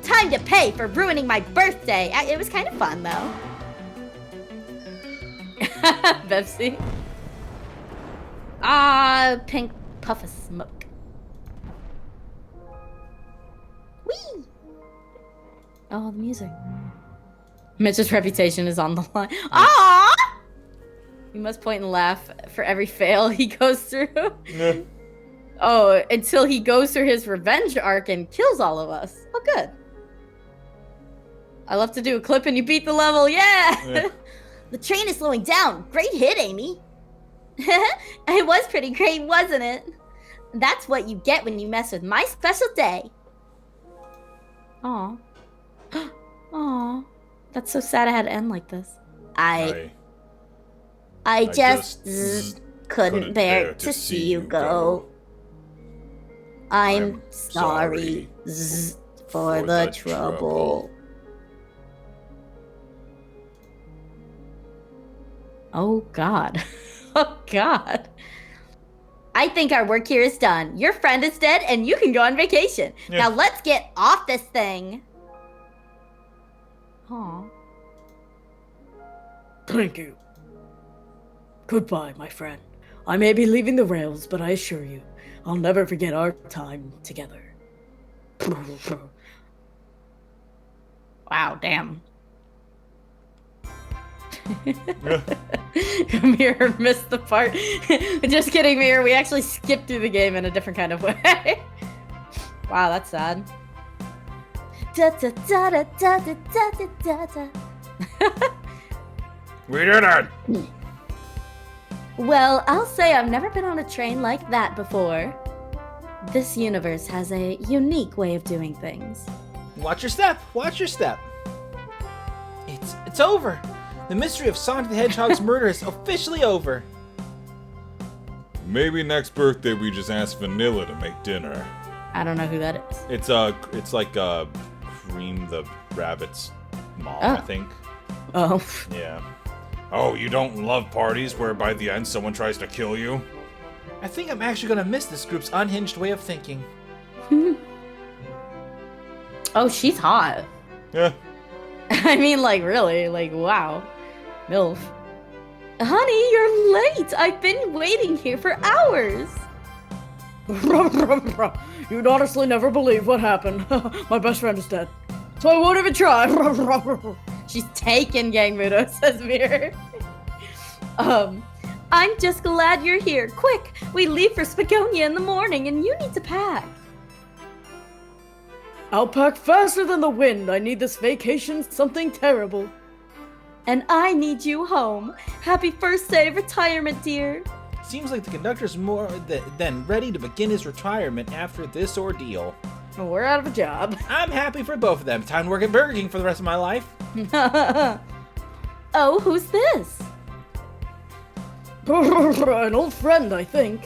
Time to pay for ruining my birthday. It was kind of fun, though. Pepsi. Ah, pink puff of smoke. Whee! Oh, the music. Mitch's reputation is on the line. Ah! You must point and laugh for every fail he goes through. Oh, until he goes through his revenge arc and kills all of us. Oh, good. I love to do a clip and you beat the level. Yeah! The train is slowing down. Great hit, Amy. It was pretty great, wasn't it? That's what you get when you mess with my special day. Aw. Aw. That's so sad I had to end like this. I just couldn't bear to see you go. I'm sorry for the trouble. Oh, God. Oh, God. I think our work here is done. Your friend is dead, and you can go on vacation. Yeah. Now let's get off this thing. Aw. Thank you. Goodbye, my friend. I may be leaving the rails, but I assure you, I'll never forget our time together. Wow, damn. Mirror missed the part. Just kidding, Mirror. We actually skipped through the game in a different kind of way. Wow, that's sad. Da da da da da da da da da. We did it! Well, I'll say I've never been on a train like that before. This universe has a unique way of doing things. Watch your step. Watch your step. It's over. The mystery of Sonic the Hedgehog's murder is officially over. Maybe next birthday we just ask Vanilla to make dinner. I don't know who that is. It's like Cream the Rabbit's mom, I think. Oh. Yeah. Oh, you don't love parties where by the end someone tries to kill you? I think I'm actually gonna miss this group's unhinged way of thinking. Oh, she's hot. Yeah. I mean, like, really? Like, wow. MILF. Honey, you're late. I've been waiting here for hours. You'd honestly never believe what happened. My best friend is dead. So I won't even try. She's taken, Gang Mudo, says Mirror. I'm just glad you're here. Quick, we leave for Spagonia in the morning and you need to pack. I'll pack faster than the wind. I need this vacation something terrible. And I need you home. Happy first day of retirement, dear. Seems like the conductor's more than ready to begin his retirement after this ordeal. We're out of a job. I'm happy for both of them. Time to work at Burger King for the rest of my life. Oh, who's this? An old friend, I think.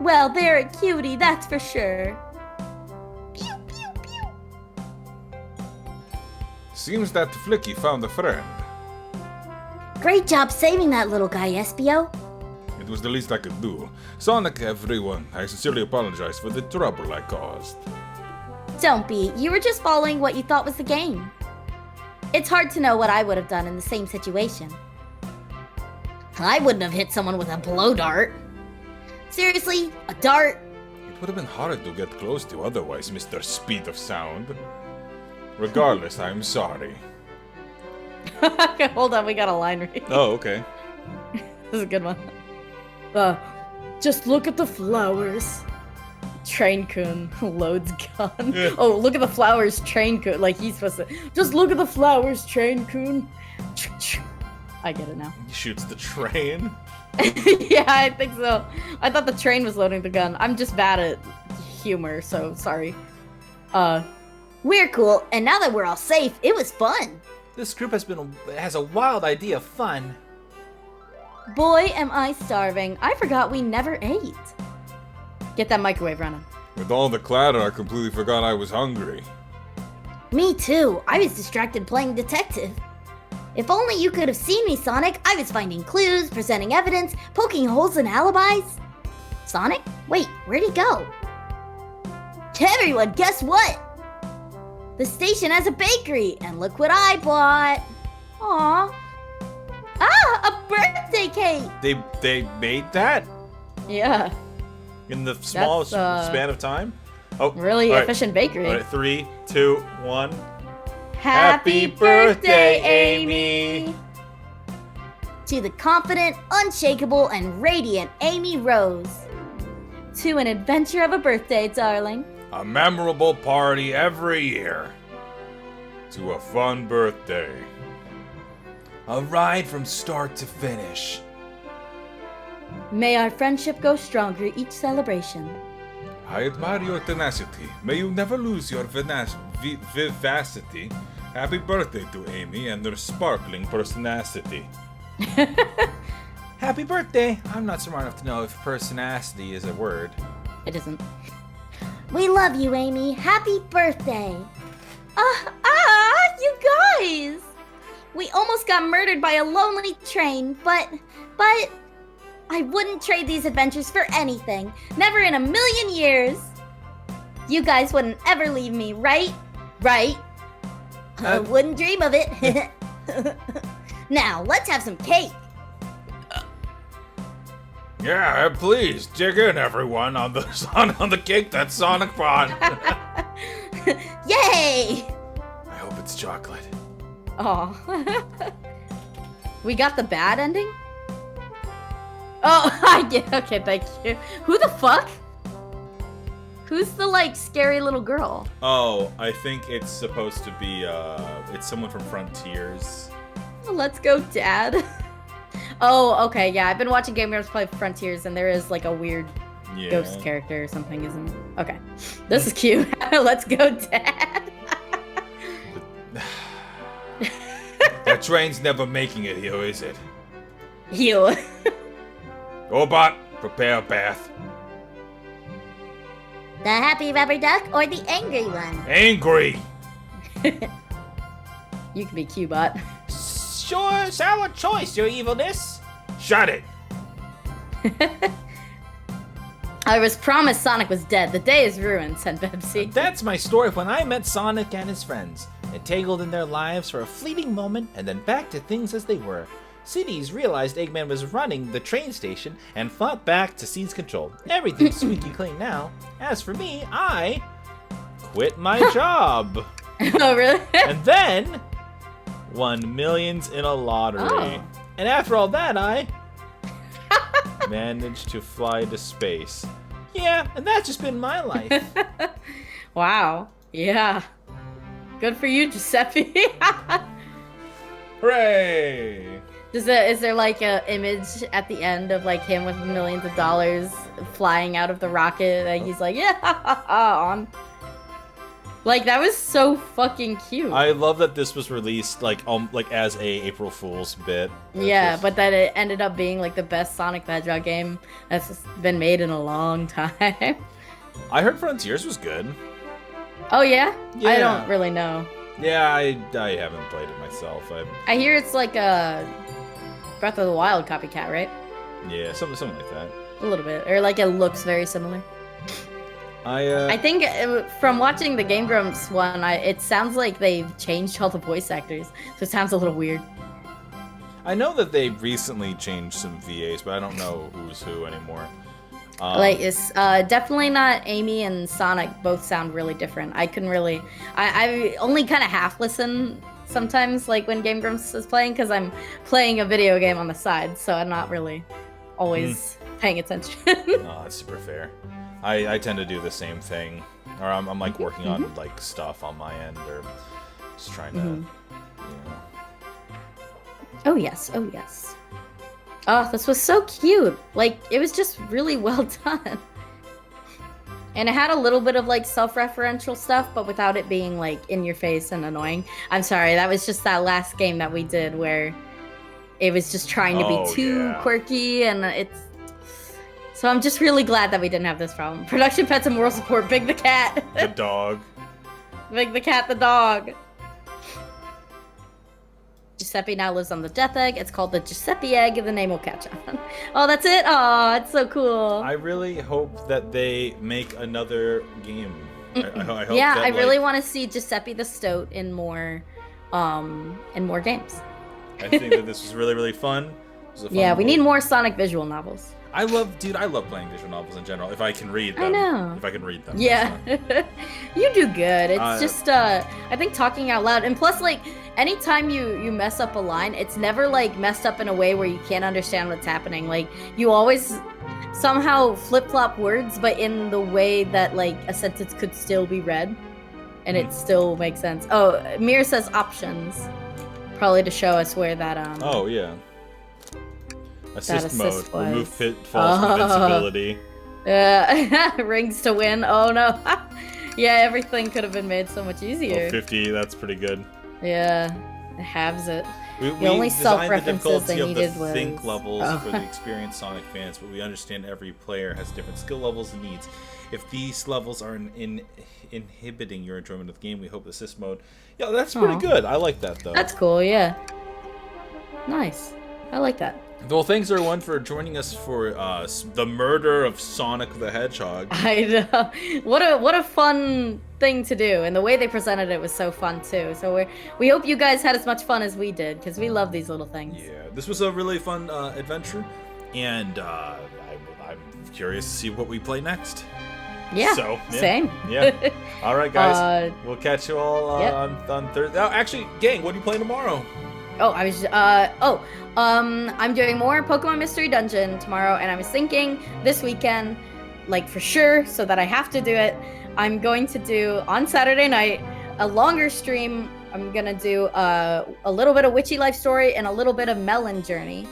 Well, they're a cutie, that's for sure. Seems that Flicky found a friend. Great job saving that little guy, Espio. It was the least I could do. Sonic, everyone, I sincerely apologize for the trouble I caused. Don't be. You were just following what you thought was the game. It's hard to know what I would have done in the same situation. I wouldn't have hit someone with a blow dart. Seriously? A dart? It would have been hard to get close to otherwise, Mr. Speed of Sound. Regardless, I'm sorry. Okay, hold on, we got a line read. Oh, okay. This is a good one. Just look at the flowers. Train-kun loads gun. Yeah. Oh, look at the flowers, Train-kun. Like, he's supposed to... Just look at the flowers, Train-kun. I get it now. He shoots the train. Yeah, I think so. I thought the train was loading the gun. I'm just bad at humor, so sorry. We're cool, and now that we're all safe, it was fun. This group has a wild idea of fun. Boy, am I starving. I forgot we never ate. Get that microwave running. With all the clatter, I completely forgot I was hungry. Me too. I was distracted playing detective. If only you could have seen me, Sonic. I was finding clues, presenting evidence, poking holes in alibis. Sonic? Wait, where'd he go? Everyone, guess what? The station has a bakery, and look what I bought. Aw. Ah, a birthday cake! They made that Yeah, in the smallest That's, span of time? Oh, really all right. efficient bakery. All right, 3, 2, 1. Happy birthday, Amy! To the confident, unshakable, and radiant Amy Rose. To an adventure of a birthday, darling. A memorable party every year. To a fun birthday. A ride from start to finish. May our friendship go stronger each celebration. I admire your tenacity. May you never lose your vivacity. Happy birthday to Amy and her sparkling personacity. Happy birthday! I'm not smart enough to know if personacity is a word. It isn't. We love you, Amy. Happy birthday. You guys! We almost got murdered by a lonely train, but I wouldn't trade these adventures for anything. Never in a million years. You guys wouldn't ever leave me, right? Right? I wouldn't dream of it. Now, let's have some cake. Yeah, please dig in, everyone, on the cake that Sonic brought. Yay! I hope it's chocolate. Oh. We got the bad ending? Oh, I get. Okay, thank you. Who the fuck? Who's the, like, scary little girl? Oh, I think it's supposed to be, it's someone from Frontiers. Let's go, Dad. Oh, okay, yeah. I've been watching Game Grumps play Frontiers, and there is, like, a weird Yeah. ghost character or something, isn't it? Okay. This is cute. Let's go, Dad. That train's never making it here, is it? Heal. Obot, prepare a bath. The happy rubber duck or the angry one? Angry! You can be Q-Bot. Sure, sour choice, your evilness. Shut it. I was promised Sonic was dead. The day is ruined, said Bebsy. That's my story of when I met Sonic and his friends. Entangled in their lives for a fleeting moment and then back to things as they were. Cities realized Eggman was running the train station and fought back to seize control. Everything's squeaky clean now. As for me, I quit my job. Oh, really? And then won millions in a lottery. Oh. And after all that, I managed to fly to space. Yeah, and that's just been my life. Wow. Yeah. Good for you, Giuseppe. Hooray! Is there like a image at the end of like him with millions of dollars flying out of the rocket and he's like, yeah, on? Like, that was so fucking cute. I love that this was released like as a April Fool's bit. Yeah, but that it ended up being like the best Sonic the Hedgehog game that's been made in a long time. I heard Frontiers was good. Oh yeah? I Yeah. don't really know. Yeah, I haven't played it myself. I hear it's like a Breath of the Wild copycat, right? Yeah, something like that. A little bit, or like it looks very similar. I think from watching the Game Grumps one, it sounds like they've changed all the voice actors, so it sounds a little weird. I know that they recently changed some VAs, but I don't know who's who anymore. Like, it's definitely not Amy and Sonic. Both sound really different. I couldn't really. I only kind of half listen sometimes, like when Game Grumps is playing, because I'm playing a video game on the side, so I'm not really always paying attention. No, that's super fair. I tend to do the same thing, or I'm like working on like stuff on my end, or just trying to, you know. Oh yes, oh yes. Oh, this was so cute. Like, it was just really well done. And it had a little bit of like self-referential stuff, but without it being like in your face and annoying. I'm sorry, that was just that last game that we did where it was just trying to be too quirky, and it's. So I'm just really glad that we didn't have this problem. Production pets and moral support. Big the cat. The dog. Big the cat, the dog. Giuseppe now lives on the Death Egg. It's called the Giuseppe Egg, and the name will catch on. Oh, that's it? Oh, it's so cool. I really hope that they make another game. I hope yeah, that, I really want to see Giuseppe the Stoat in more games. I think that this was really, really fun. It was a fun Yeah, we little- need more Sonic visual novels. I love playing visual novels in general. If I can read them. I know. If I can read them. Yeah. You do good. It's I- just I think talking out loud, and plus like anytime you mess up a line, it's never like messed up in a way where you can't understand what's happening. Like, you always somehow flip-flop words, but in the way that like a sentence could still be read and it still makes sense. Oh, Mir says options, probably to show us where that Oh yeah. Assist assist mode. was. Remove pitfalls from invincibility. rings to win. Oh no. Yeah, everything could have been made so much easier. Oh, 50, that's pretty good. Yeah, it halves it. We only designed the self-references difficulty they of needed the was- think levels Oh. for the experienced Sonic fans, but we understand every player has different skill levels and needs. If these levels are inhibiting your enjoyment of the game, we hope assist mode. Yeah, that's pretty Aw. good. I like that though. That's cool, yeah. Nice. I like that. Well, thanks everyone for joining us for the murder of Sonic the Hedgehog. I know. What a fun thing to do, and the way they presented it was so fun too. So we hope you guys had as much fun as we did, because we love these little things. Yeah, this was a really fun adventure, and I'm curious to see what we play next. Yeah, So, same. Yeah. All right, guys. Uh, we'll catch you all yep. on Thursday. Oh, actually, gang, what are you playing tomorrow? Oh, I'm doing more Pokemon Mystery Dungeon tomorrow, and I was thinking this weekend, like for sure, so that I have to do it, I'm going to do on Saturday night a longer stream. I'm gonna do a little bit of Witchy Life Story and a little bit of Melon Journey,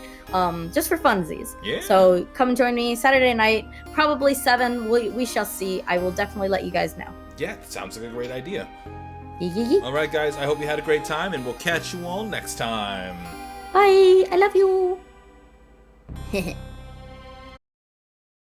just for funsies. Yeah. So come join me Saturday night, probably 7. We shall see. I will definitely let you guys know. Yeah, sounds like a great idea. Yee. All right, guys. I hope you had a great time, and we'll catch you all next time. Bye. I love you.